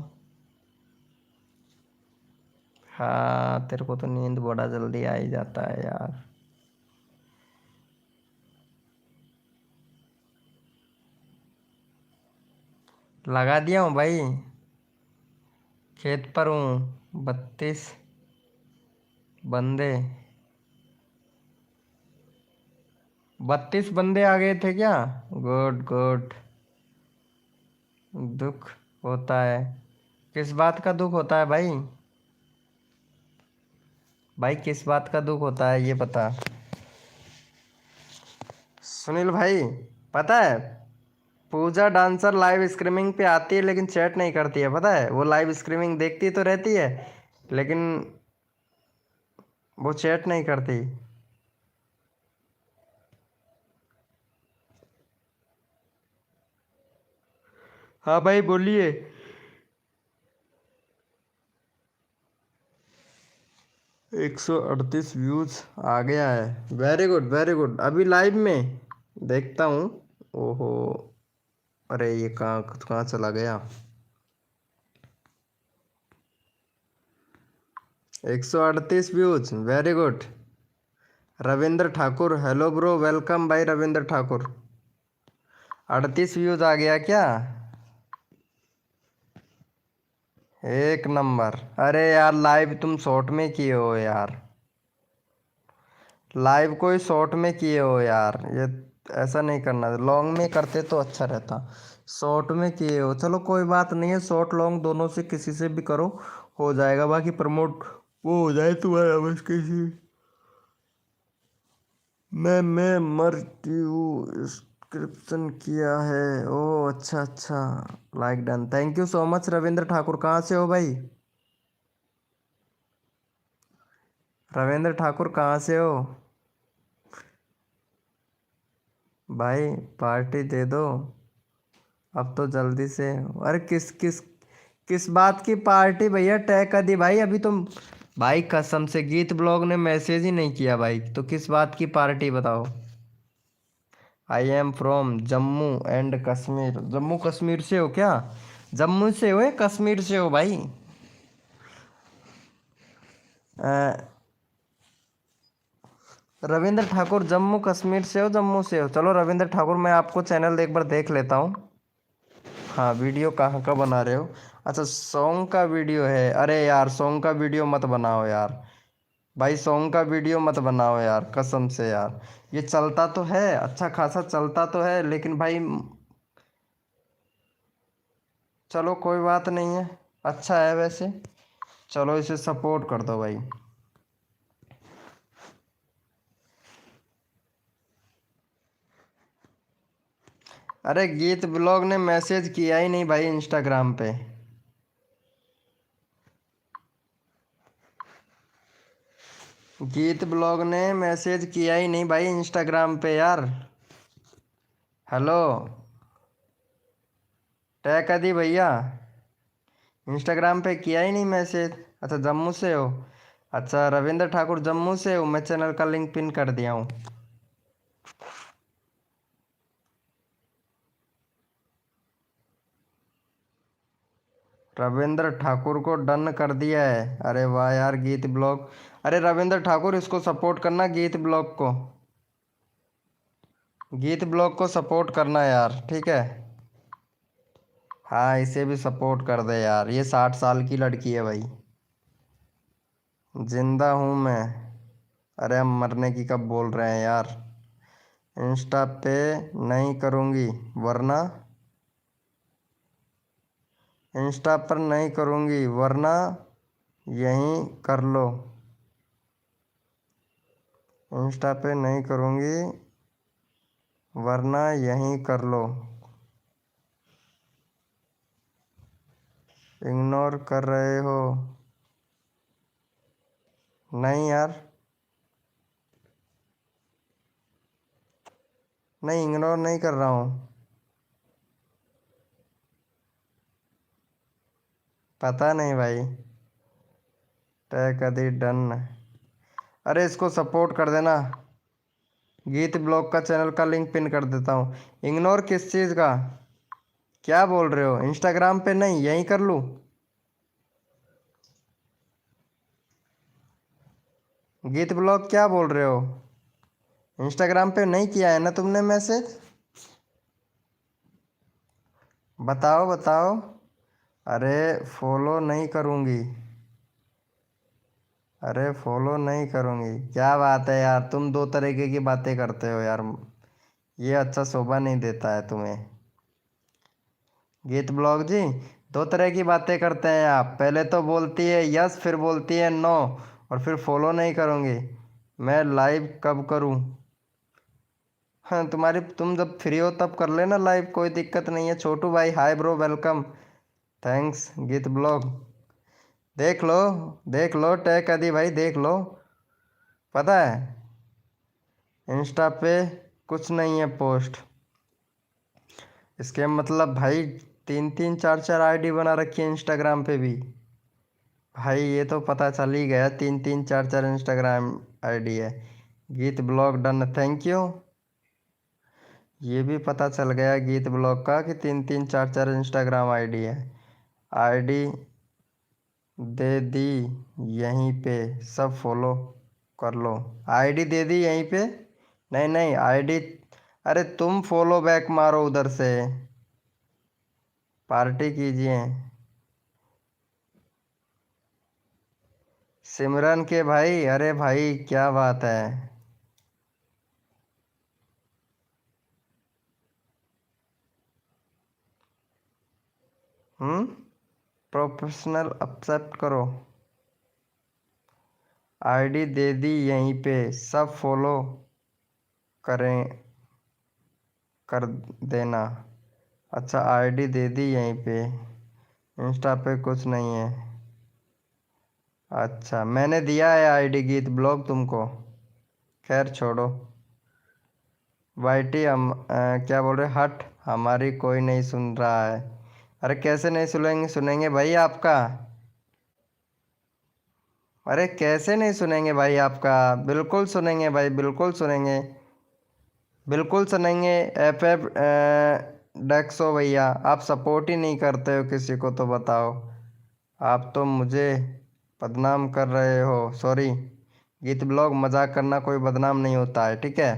हाँ तेरे को तो नींद बड़ा जल्दी आ ही जाता है यार। लगा दिया हूँ भाई, खेत पर हूँ। 32 बंदे, 32 बंदे आ गए थे क्या? Good good. दुख होता है, किस बात का दुख होता है भाई? भाई किस बात का दुख होता है ये बता। सुनील भाई, पता है पूजा डांसर लाइव स्ट्रीमिंग पे आती है लेकिन चैट नहीं करती है, पता है? वो लाइव स्ट्रीमिंग देखती तो रहती है लेकिन वो चैट नहीं करती। हाँ भाई बोलिए। 138 व्यूज आ गया है, वेरी गुड वेरी गुड। अभी लाइव में देखता हूँ। ओहो, अरे ये कहाँ कहाँ चला गया? 138 views, very good. Ravindra Thakur, hello bro, welcome भाई रविंद्र ठाकुर। 38 व्यूज आ गया क्या? एक नंबर। अरे यार लाइव तुम शॉर्ट में किए हो यार, लाइव कोई शॉर्ट में किए हो यार, ये ऐसा नहीं करना, लॉन्ग में करते तो अच्छा रहता। शॉर्ट में किए हो, चलो कोई बात नहीं है, शॉर्ट लॉन्ग दोनों से किसी से भी करो, हो जाएगा। बाकी प्रमोट वो हो जाए तुम्हारा बस किसी। मैं मरती हूँ इंस्क्रिप्शन किया है। ओह अच्छा अच्छा, like done, thank you so much Ravindra Thakur. कहाँ से हो भाई? रविंद्र ठाकुर कहाँ से हो भाई? पार्टी दे दो अब तो जल्दी से। अरे किस किस किस बात की पार्टी भैया? तय कर दी भाई अभी तुम। भाई कसम से गीत ब्लॉग ने मैसेज ही नहीं किया भाई, तो किस बात की पार्टी बताओ? I am from Jammu and Kashmir. Jammu Kashmir से हो क्या? जम्मू से हो या कश्मीर से हो भाई? अ, रविंद्र ठाकुर जम्मू कश्मीर से हो, जम्मू से हो? चलो रविंद्र ठाकुर मैं आपको चैनल एक बार देख लेता हूँ। हाँ वीडियो कहाँ का बना रहे हो? अच्छा सॉन्ग का वीडियो है। अरे यार सॉन्ग का वीडियो मत बनाओ यार, भाई सॉन्ग का वीडियो मत बनाओ यार, कसम से यार। ये चलता तो है, अच्छा खासा चलता तो है, लेकिन भाई चलो कोई बात नहीं है, अच्छा है वैसे। चलो इसे सपोर्ट कर दो भाई। अरे गीत ब्लॉग ने मैसेज किया ही नहीं भाई इंस्टाग्राम पे। गीत ब्लॉग ने मैसेज किया ही नहीं भाई इंस्टाग्राम पे यार। हेलो, टैग कर दी भैया, इंस्टाग्राम पे किया ही नहीं मैसेज। अच्छा जम्मू से हो? अच्छा रविंद्र ठाकुर जम्मू से हो, मैं चैनल का लिंक पिन कर दिया हूँ। रविंद्र ठाकुर को डन कर दिया है। अरे वाह यार गीत ब्लॉग। अरे रविंद्र ठाकुर इसको सपोर्ट करना, गीत ब्लॉग को, गीत ब्लॉग को सपोर्ट करना यार, ठीक है? हाँ इसे भी सपोर्ट कर दे यार, ये 60 साल की लड़की है भाई। जिंदा हूँ मैं। अरे हम मरने की कब बोल रहे हैं यार। इंस्टा पे नहीं करूँगी वरना, इंस्टा पर नहीं करूँगी वरना यहीं कर लो। इंस्टा पे नहीं करूँगी वरना यहीं कर लो। इग्नोर कर रहे हो? नहीं यार, नहीं इग्नोर नहीं कर रहा हूँ। पता नहीं भाई। तय कदी डन। अरे इसको सपोर्ट कर देना, गीत ब्लॉग का चैनल का लिंक पिन कर देता हूँ। इग्नोर किस चीज़ का? क्या बोल रहे हो? इंस्टाग्राम पे नहीं यहीं कर लूँ? गीत ब्लॉग क्या बोल रहे हो? इंस्टाग्राम पे नहीं किया है ना तुमने मैसेज? बताओ बताओ। अरे फॉलो नहीं करूँगी, अरे फॉलो नहीं करूँगी। क्या बात है यार, तुम दो तरीके की बातें करते हो यार, ये अच्छा शोभा नहीं देता है तुम्हें। गीत ब्लॉग जी, दो तरह की बातें करते हैं आप। पहले तो बोलती है यस, फिर बोलती है नो, और फिर फॉलो नहीं करूँगी। मैं लाइव कब करूँ? हाँ, तुम जब फ्री हो तब कर लेना लाइव, कोई दिक्कत नहीं है। छोटू भाई हाय ब्रो, वेलकम, थैंक्स। गीत ब्लॉग देख लो, देख लो टैग आदि भाई, देख लो। पता है इंस्टा पे कुछ नहीं है पोस्ट। इसके मतलब भाई 3-3 4-4 आईडी बना रखी है इंस्टाग्राम पे भी। भाई ये तो पता चल ही गया, 3-3 4-4 इंस्टाग्राम आईडी है। गीत ब्लॉग डन, थैंक यू। ये भी पता चल गया गीत ब्लॉग का कि 3-3 4-4 इंस्टाग्राम आईडी है। आईडी दे दी यहीं पे, सब फॉलो कर लो। आईडी दे दी यहीं पे? नहीं नहीं आईडी, अरे तुम फॉलो बैक मारो उधर से, पार्टी कीजिए। सिमरन के भाई, अरे भाई क्या बात है। प्रोफेशनल एक्सेप्ट करो। आईडी दे दी यहीं पे, सब फॉलो करें, कर देना। अच्छा आईडी दे दी यहीं पे, इंस्टा पे कुछ नहीं है। अच्छा मैंने दिया है आईडी गीत ब्लॉग तुमको, खैर छोड़ो। वाईटी हम क्या बोल रहे, हट, हमारी कोई नहीं सुन रहा है। अरे कैसे नहीं सुनेंगे, सुनेंगे भाई आपका। अरे कैसे नहीं सुनेंगे भाई आपका, बिल्कुल सुनेंगे भाई, बिल्कुल सुनेंगे, बिल्कुल सुनेंगे। एफ डेक्सो भैया, आप सपोर्ट ही नहीं करते हो किसी को तो बताओ। आप तो मुझे बदनाम कर रहे हो, सॉरी। गीत ब्लॉग मजाक करना कोई बदनाम नहीं होता है, ठीक है।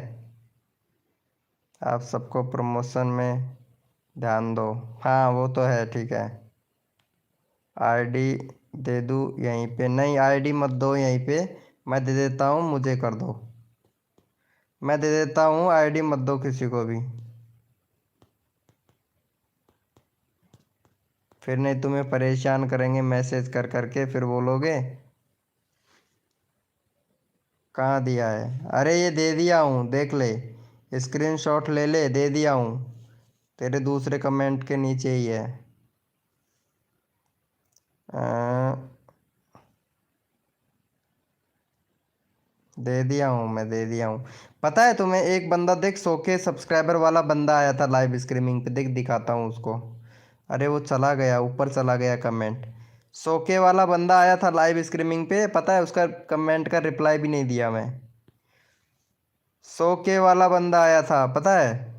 आप सबको प्रमोशन में ध्यान दो, हाँ वो तो है, ठीक है। आईडी दे दूँ यहीं पे? नहीं आईडी मत दो यहीं पे, मैं दे देता हूँ, मुझे कर दो। मैं दे देता हूँ, आईडी मत दो किसी को भी, फिर नहीं तुम्हें परेशान करेंगे मैसेज कर करके, फिर बोलोगे। कहाँ दिया है? अरे ये दे दिया हूँ, देख ले, स्क्रीनशॉट ले ले, दे दिया हूँ, तेरे दूसरे कमेंट के नीचे ही है। दे दिया हूँ, मैं दे दिया हूँ। पता है तुम्हें, एक बंदा देख, 100 के सब्सक्राइबर वाला बंदा आया था लाइव स्ट्रीमिंग पे, देख दिखाता हूँ उसको। अरे वो चला गया, ऊपर चला गया कमेंट। 100 के वाला बंदा आया था लाइव स्ट्रीमिंग पे, पता है उसका कमेंट का रिप्लाई भी नहीं दिया मैं। 100 के वाला बंदा आया था, पता है।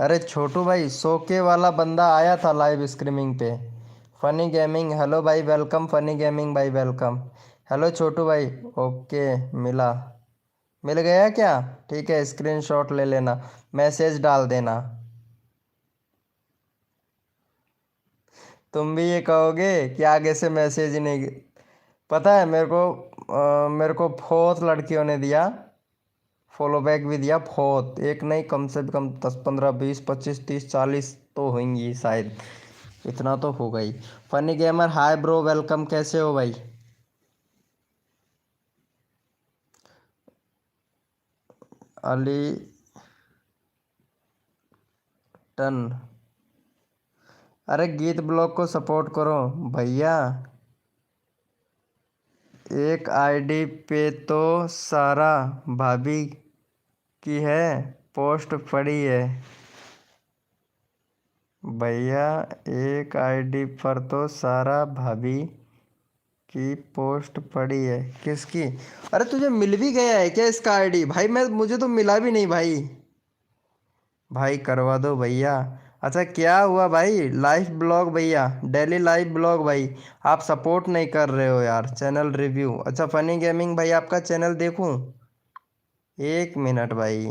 अरे छोटू भाई, 100 के वाला बंदा आया था लाइव स्ट्रीमिंग पे। फनी गेमिंग, हेलो भाई वेलकम, फनी गेमिंग भाई वेलकम। हेलो छोटू भाई, ओके, मिला, मिल गया क्या? ठीक है, स्क्रीनशॉट ले लेना, मैसेज डाल देना। तुम भी ये कहोगे कि आगे से मैसेज ही नहीं। पता है मेरे को बहुत लड़कियों ने दिया, फॉलो बैक भी दिया, बहुत, एक नहीं कम से कम 10 15 20 25 30 40 तो होंगी शायद, इतना तो हो गई। Funny gamer hi bro, welcome, कैसे हो भाई? अली टन, अरे गीत ब्लॉग को सपोर्ट करो भैया। एक आईडी पे तो सारा भाभी की है पोस्ट पड़ी है भैया, एक आईडी पर तो सारा भाभी की पोस्ट पड़ी है, किसकी? अरे तुझे मिल भी गया है क्या इसका आईडी भाई? मुझे तो मिला भी नहीं भाई। भाई करवा दो भैया। अच्छा क्या हुआ भाई, लाइव ब्लॉग भैया, डेली लाइव ब्लॉग भाई, आप सपोर्ट नहीं कर रहे हो यार। चैनल रिव्यू, अच्छा फनी गेमिंग भाई आपका चैनल देखूं? एक मिनट भाई,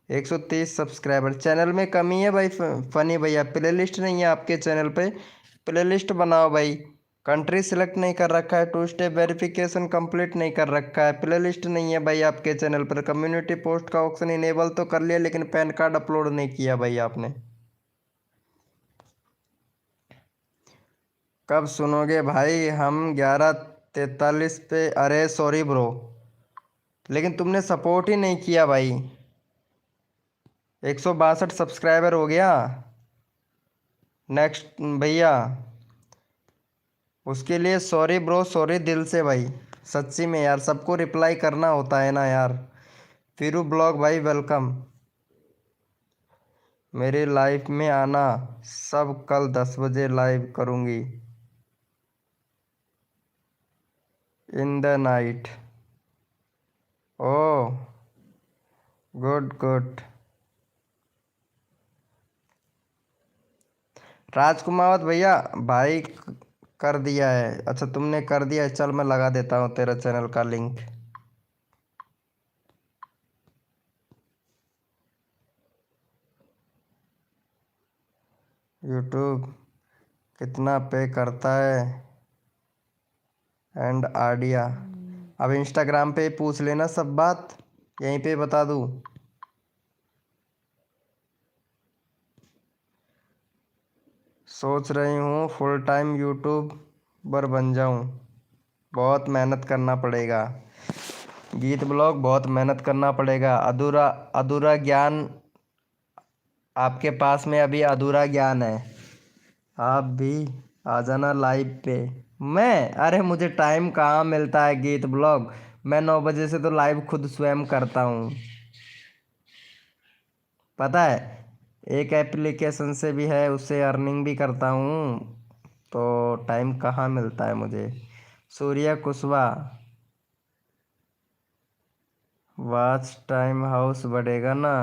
130 सब्सक्राइबर, चैनल में कमी है भाई। फनी भैया प्लेलिस्ट नहीं है आपके चैनल पे, प्लेलिस्ट बनाओ भाई। कंट्री सिलेक्ट नहीं कर रखा है, 2 स्टेप वेरिफिकेशन कंप्लीट नहीं कर रखा है, प्ले लिस्ट नहीं है भाई आपके चैनल पर, कम्युनिटी पोस्ट का ऑप्शन इनेबल तो कर लिया लेकिन पैन कार्ड अपलोड नहीं किया भाई आपने। कब सुनोगे भाई? हम 11:43 पे। अरे सॉरी ब्रो, लेकिन तुमने सपोर्ट ही नहीं किया भाई। 162 सब्सक्राइबर हो गया नेक्स्ट भैया, उसके लिए सॉरी ब्रो, सॉरी दिल से भाई, सच्ची में यार, सबको रिप्लाई करना होता है ना यार। फिरू ब्लॉग भाई वेलकम, मेरे लाइफ में आना सब, कल 10 बजे लाइव करूँगी in the night. Oh good good. Rajkumawat भैया भाई कर दिया है? अच्छा तुमने कर दिया है, चल मैं लगा देता हूँ तेरा चैनल का लिंक। यूट्यूब कितना पे करता है एंड आइडिया? अब इंस्टाग्राम पे पूछ लेना सब बात, यहीं पे बता दूँ। सोच रही हूँ फुल टाइम यूट्यूबर बन जाऊँ, बहुत मेहनत करना पड़ेगा। गीत ब्लॉग बहुत मेहनत करना पड़ेगा, अधूरा अधूरा ज्ञान आपके पास में अभी अधूरा ज्ञान है। आप भी आ जाना लाइव पे। मैं, अरे मुझे टाइम कहाँ मिलता है गीत ब्लॉग, मैं 9 बजे से तो लाइव खुद स्वयं करता हूँ, पता है। एक एप्लीकेशन से भी है, उससे अर्निंग भी करता हूँ, तो टाइम कहाँ मिलता है मुझे। Surya Kushwaha, watch time house बढ़ेगा ना,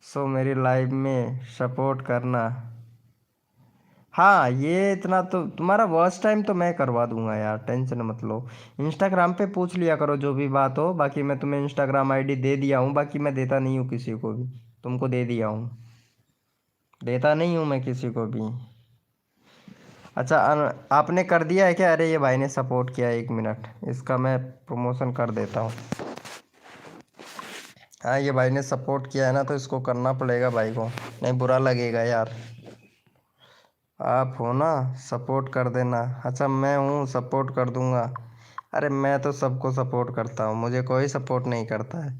सो मेरी लाइव में सपोर्ट करना। हाँ ये इतना तो तुम्हारा वॉच टाइम तो मैं करवा दूंगा यार, टेंशन मत लो। इंस्टाग्राम पे पूछ लिया करो जो भी बात हो, बाकी मैं तुम्हें इंस्टाग्राम आईडी दे दिया हूँ, बाकी मैं देता नहीं हूँ किसी को भी, तुमको दे दिया हूँ, देता नहीं हूँ मैं किसी को भी। अच्छा आपने कर दिया है क्या? अरे ये भाई ने सपोर्ट किया, 1 मिनट इसका मैं प्रमोशन कर देता हूँ। हाँ ये भाई ने सपोर्ट किया है ना, तो इसको करना पड़ेगा भाई को, नहीं बुरा लगेगा यार। आप हो ना, सपोर्ट कर देना। अच्छा मैं हूँ, सपोर्ट कर दूंगा। अरे मैं तो सबको सपोर्ट करता हूँ, मुझे कोई सपोर्ट नहीं करता है।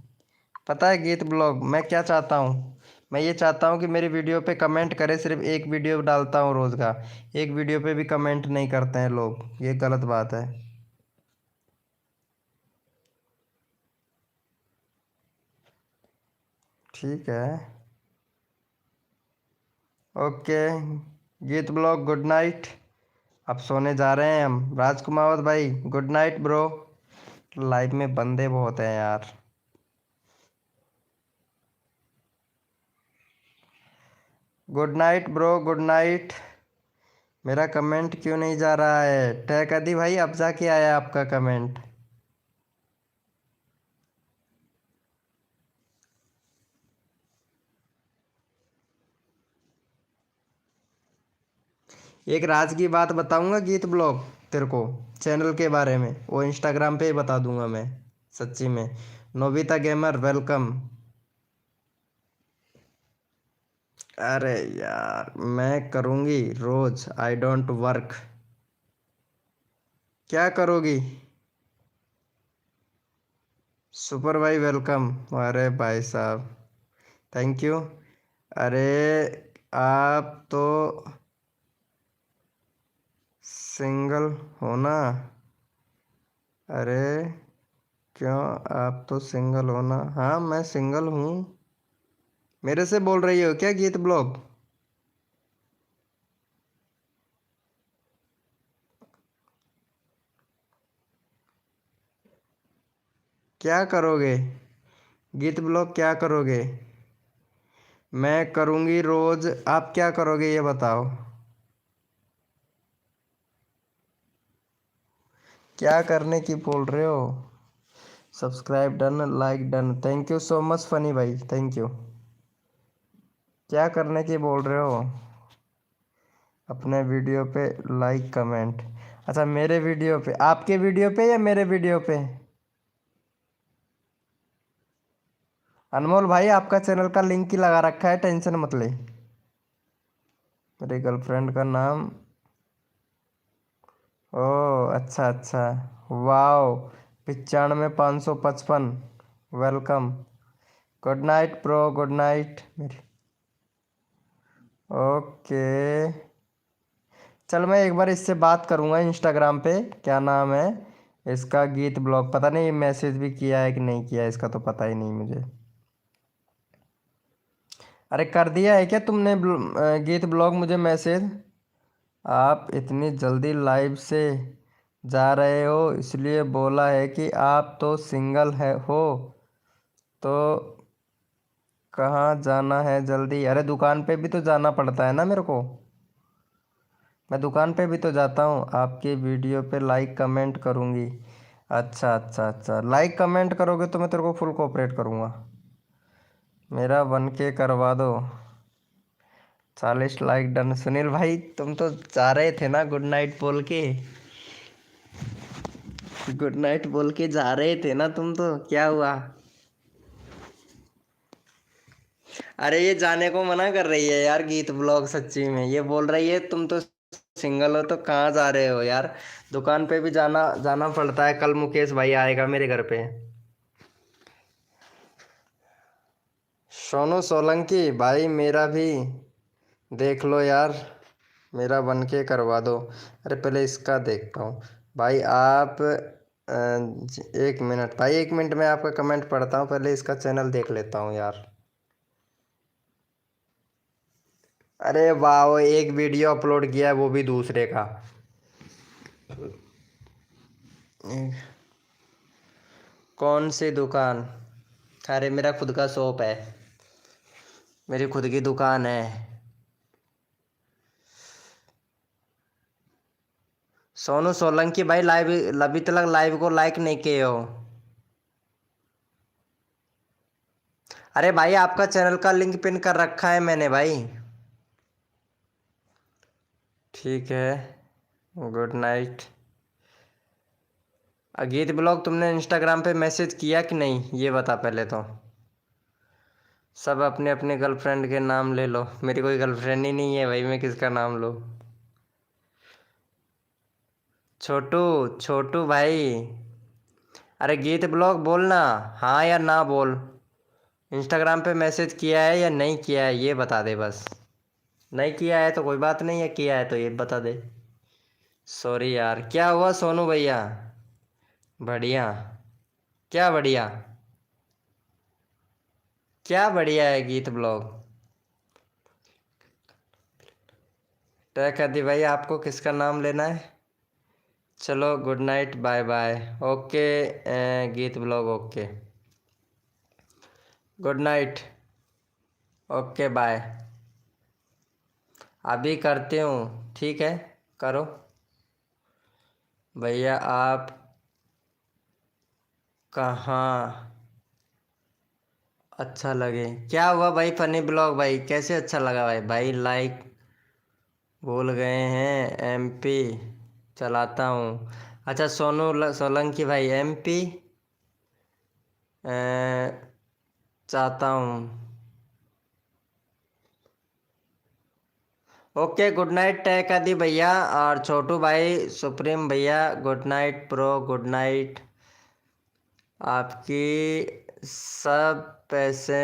पता है गीत ब्लॉग मैं क्या चाहता हूँ? मैं ये चाहता हूँ कि मेरी वीडियो पे कमेंट करे, सिर्फ एक वीडियो डालता हूँ रोज़ का, एक वीडियो पे भी कमेंट नहीं करते हैं लोग, ये गलत बात है। ठीक है, okay. Geet blog good night, अब सोने जा रहे हैं हम। राजकुमावत भाई गुड नाइट ब्रो, लाइफ में बंदे बहुत हैं यार। Good night bro, good night. मेरा कमेंट क्यों नहीं जा रहा है? टैग अदी भाई अब जाके आया आपका कमेंट। एक राज की बात बताऊंगा गीत ब्लॉग तेरे को, चैनल के बारे में, वो इंस्टाग्राम पे ही बता दूंगा मैं, सच्ची में। Nobita gamer welcome. अरे यार मैं करूँगी रोज, आई डोंट वर्क। क्या करोगी? सुपर भाई वेलकम। अरे भाई साहब थैंक यू। अरे आप तो सिंगल हो ना? अरे क्यों, आप तो सिंगल हो ना? हाँ मैं सिंगल हूँ। मेरे से बोल रही हो क्या गीत ब्लॉग? क्या करोगे गीत ब्लॉग, क्या करोगे? मैं करूँगी रोज, आप क्या करोगे ये बताओ? क्या करने की बोल रहे हो? Subscribe done, like done, thank you so much funny भाई, थैंक यू। क्या करने की बोल रहे हो? अपने वीडियो पे लाइक कमेंट। अच्छा मेरे वीडियो पे, आपके वीडियो पे या मेरे वीडियो पे? अनमोल भाई आपका चैनल का लिंक ही लगा रखा है, टेंशन मत ले। मेरी गर्लफ्रेंड का नाम, ओ अच्छा अच्छा, wow, 95,555, welcome. Good night bro, good night मेरी। ओके, चल मैं एक बार इससे बात करूँगा इंस्टाग्राम पे, क्या नाम है इसका, गीत ब्लॉग, पता नहीं मैसेज भी किया है कि नहीं किया है, इसका तो पता ही नहीं मुझे। अरे कर दिया है क्या तुमने गीत ब्लॉग मुझे मैसेज? आप इतनी जल्दी लाइव से जा रहे हो, इसलिए बोला है कि आप तो सिंगल है हो, तो कहाँ जाना है जल्दी? अरे दुकान पे भी तो जाना पड़ता है ना मेरे को, मैं दुकान पे भी तो जाता हूँ। आपकी वीडियो पे लाइक कमेंट करूँगी। अच्छा अच्छा अच्छा, लाइक कमेंट करोगे तो मैं तेरे को फुल कोऑपरेट करूँगा। मेरा 1K करवा दो, 40 लाइक डन। सुनील भाई तुम तो जा रहे थे ना गुड नाइट बोल के, गुड नाइट बोल के जा रहे थे ना तुम, तो क्या हुआ? अरे ये जाने को मना कर रही है यार गीत ब्लॉग, सच्ची में ये बोल रही है तुम तो सिंगल हो तो कहाँ जा रहे हो यार, दुकान पे भी जाना जाना पड़ता है, कल मुकेश भाई आएगा मेरे घर पे। सोनू सोलंकी भाई मेरा भी देख लो यार, मेरा 1K करवा दो। अरे पहले इसका देखता हूँ भाई, आप 1 मिनट भाई, 1 मिनट में आपका कमेंट पढ़ता हूँ, पहले इसका चैनल देख लेता हूँ यार। अरे वाह, एक वीडियो अपलोड किया है वो भी दूसरे का। कौन सी दुकान? अरे मेरा खुद का शॉप है, मेरी खुद की दुकान है। सोनू सोलंकी भाई लाइव, अभी तक लाइव को लाइक नहीं किए हो। अरे भाई आपका चैनल का लिंक पिन कर रखा है मैंने भाई। ठीक है, गुड नाइट। गीत ब्लॉग तुमने इंस्टाग्राम पे मैसेज किया कि नहीं ये बता पहले तो। सब अपने अपने गर्लफ्रेंड के नाम ले लो, मेरी कोई गर्लफ्रेंड ही नहीं है भाई, मैं किसका नाम लूँ? छोटू, छोटू भाई, अरे गीत ब्लॉग बोलना, हाँ या ना बोल। इंस्टाग्राम पे मैसेज किया है या नहीं किया है ये बता दे बस। नहीं किया है तो कोई बात नहीं है, किया है तो ये बता दे। सॉरी यार, क्या हुआ सोनू भैया? बढ़िया, क्या बढ़िया? क्या बढ़िया है गीत ब्लॉग? तय कर दी भाई, आपको किसका नाम लेना है? चलो good night, bye bye. Okay Geet blog, okay, good night, okay bye. अभी करते हूँ, ठीक है, करो भैया। आप कहाँ अच्छा लगे? क्या हुआ भाई फनी ब्लॉग भाई, कैसे अच्छा लगा भाई? भाई लाइक भूल गए हैं, MP चलाता हूँ। अच्छा सोनू सोलंकी भाई MP चाहता हूँ। ओके गुड नाइट टैग कर दी भैया, और छोटू भाई सुप्रीम भैया good night pro, good night. आपकी सब पैसे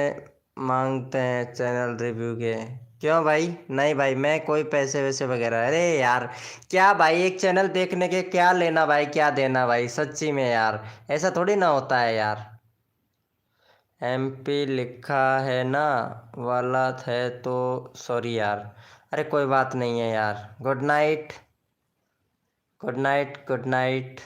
मांगते हैं चैनल रिव्यू के, क्यों भाई? नहीं भाई मैं कोई पैसे वैसे वगैरह, अरे यार क्या भाई, एक चैनल देखने के क्या लेना भाई, क्या देना भाई, सच्ची में यार ऐसा थोड़ी ना होता है यार। MP लिखा है ना, वाला है तो सॉरी यार। अरे कोई बात नहीं है यार, good night, good night, good night.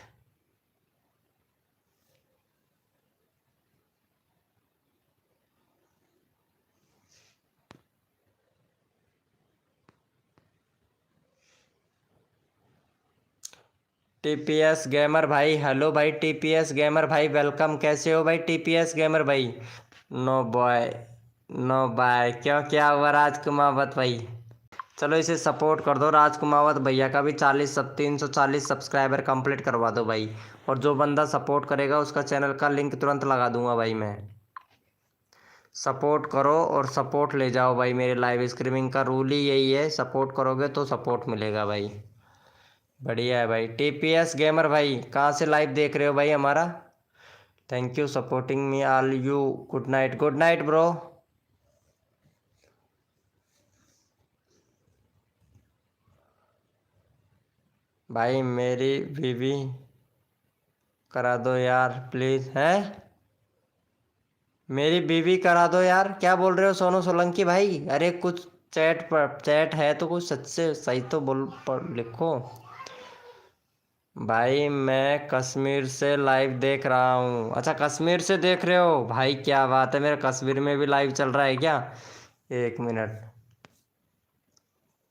TPS gamer भाई, हेलो भाई TPS गेमर भाई, वेलकम। कैसे हो भाई TPS गेमर भाई? नो बॉय, नो बाय, क्यों क्या हुआ राजकुमार भाई? चलो इसे सपोर्ट कर दो। राजकुमावत भैया का भी 340 सब्सक्राइबर कंप्लीट करवा दो भाई। और जो बंदा सपोर्ट करेगा उसका चैनल का लिंक तुरंत लगा दूंगा भाई मैं। सपोर्ट करो और सपोर्ट ले जाओ भाई। मेरे लाइव स्ट्रीमिंग का रूल ही यही है, सपोर्ट करोगे तो सपोर्ट मिलेगा भाई। बढ़िया है भाई। टीपीएस गेमर भाई कहाँ से लाइव देख रहे हो भाई हमारा? Thank you supporting me all you. Good night bro. भाई मेरी बीवी करा दो यार प्लीज़। है मेरी बीवी करा दो यार, क्या बोल रहे हो सोनू सोलंकी भाई? अरे कुछ चैट है तो कुछ सच से सही तो लिखो। भाई मैं कश्मीर से लाइव देख रहा हूँ। अच्छा कश्मीर से देख रहे हो भाई, क्या बात है। मेरा कश्मीर में भी लाइव चल रहा है क्या? एक मिनट।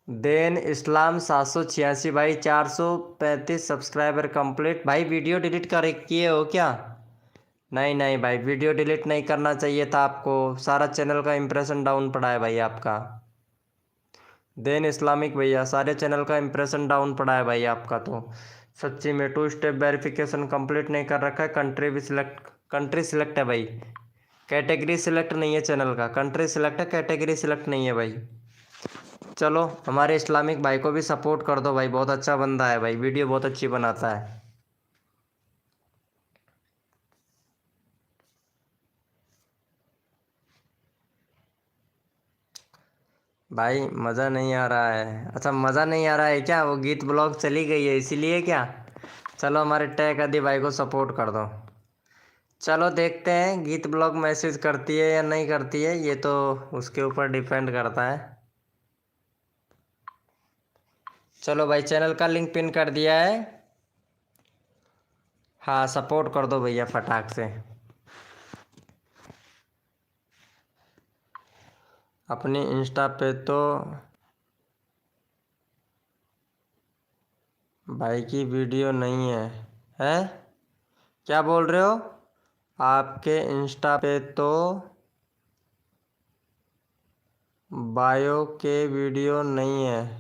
देन इस्लाम 786 भाई 435 सब्सक्राइबर कंप्लीट। भाई वीडियो डिलीट कर किए हो क्या? नहीं नहीं भाई, वीडियो डिलीट नहीं करना चाहिए था आपको। सारा चैनल का इंप्रेशन डाउन पड़ा है भाई आपका। देन इस्लामिक भैया सारे चैनल का इंप्रेशन डाउन पड़ा है भाई आपका तो। सच्ची में 2 स्टेप वेरिफिकेशन कंप्लीट नहीं कर रखा है। कंट्री सिलेक्ट है भाई, कैटेगरी सिलेक्ट नहीं है चैनल का। कंट्री सिलेक्ट है, कैटेगरी सिलेक्ट नहीं है भाई। चलो हमारे इस्लामिक भाई को भी सपोर्ट कर दो भाई, बहुत अच्छा बंदा है भाई, वीडियो बहुत अच्छी बनाता है। भाई मज़ा नहीं आ रहा है? अच्छा मज़ा नहीं आ रहा है क्या? वो गीत ब्लॉग चली गई है इसीलिए क्या? चलो हमारे टैग आदि भाई को सपोर्ट कर दो। चलो देखते हैं गीत ब्लॉग मैसेज करती है या नहीं करती है, ये तो उसके ऊपर डिपेंड करता है। चलो भाई चैनल का लिंक पिन कर दिया है। हाँ सपोर्ट कर दो भैया फटाक से। अपनी इंस्टा पे तो भाई की वीडियो नहीं है। हैं क्या बोल रहे हो? आपके इंस्टा पे तो बायो के वीडियो नहीं है।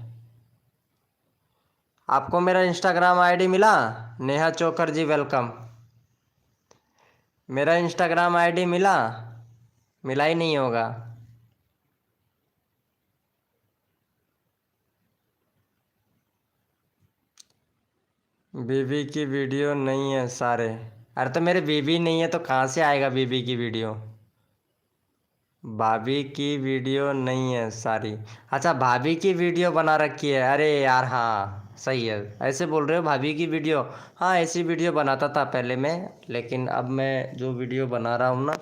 आपको मेरा इंस्टाग्राम आईडी मिला? नेहा चोकर जी वेलकम। मेरा इंस्टाग्राम आईडी मिला? मिला ही नहीं होगा। बीबी की वीडियो नहीं है सारे। अरे तो मेरे बीबी नहीं है तो कहाँ से आएगा बीबी की वीडियो? भाभी की वीडियो नहीं है सारी। अच्छा भाभी की वीडियो बना रखी है। अरे यार हाँ सही है, ऐसे बोल रहे हो भाभी की वीडियो। हाँ ऐसी वीडियो बनाता था पहले मैं, लेकिन अब मैं जो वीडियो बना रहा हूँ ना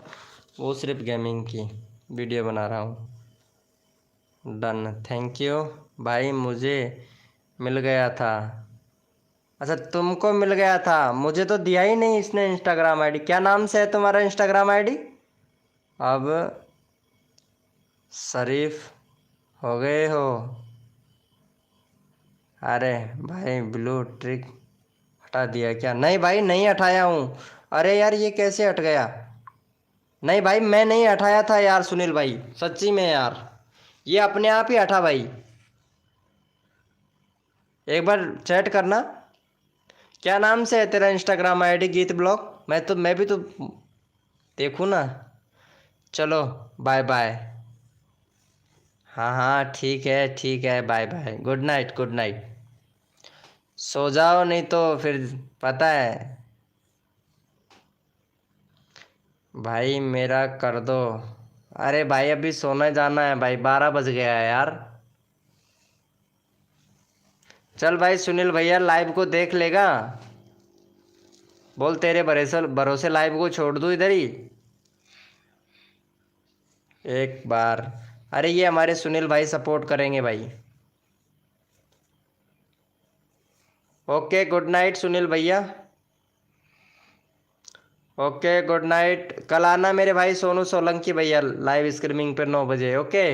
वो सिर्फ गेमिंग की वीडियो बना रहा हूँ। डन थैंक यू भाई, मुझे मिल गया था। अच्छा तुमको मिल गया था, मुझे तो दिया ही नहीं इसने इंस्टाग्राम आईडी। क्या नाम से है तुम्हारा इंस्टाग्राम आईडी? अब शरीफ हो गए हो? अरे भाई ब्लू ट्रिक हटा दिया क्या? नहीं भाई नहीं हटाया हूँ। अरे यार ये कैसे हट गया? नहीं भाई मैं नहीं हटाया था यार सुनील भाई, सच्ची में यार ये अपने आप ही हटा भाई। एक बार चैट करना। क्या नाम से है तेरा इंस्टाग्राम आईडी? गीत ब्लॉग। मैं भी तो देखूँ ना। चलो बाय बाय। हाँ हाँ ठीक है bye bye. Good night good night. सो जाओ नहीं तो फिर पता है। भाई मेरा कर दो। अरे भाई अभी सोने जाना है भाई, 12 बज गया है यार। चल भाई सुनील भैया लाइव को देख लेगा? बोल तेरे भरोसे भरोसे लाइव को छोड़ दूँ इधर ही एक बार। अरे ये हमारे सुनील भाई सपोर्ट करेंगे भाई। ओके गुड नाइट सुनील भैया। Okay good night. कल आना मेरे भाई सोनू सोलंकी भैया लाइव स्ट्रीमिंग पर 9 बजे। ओके।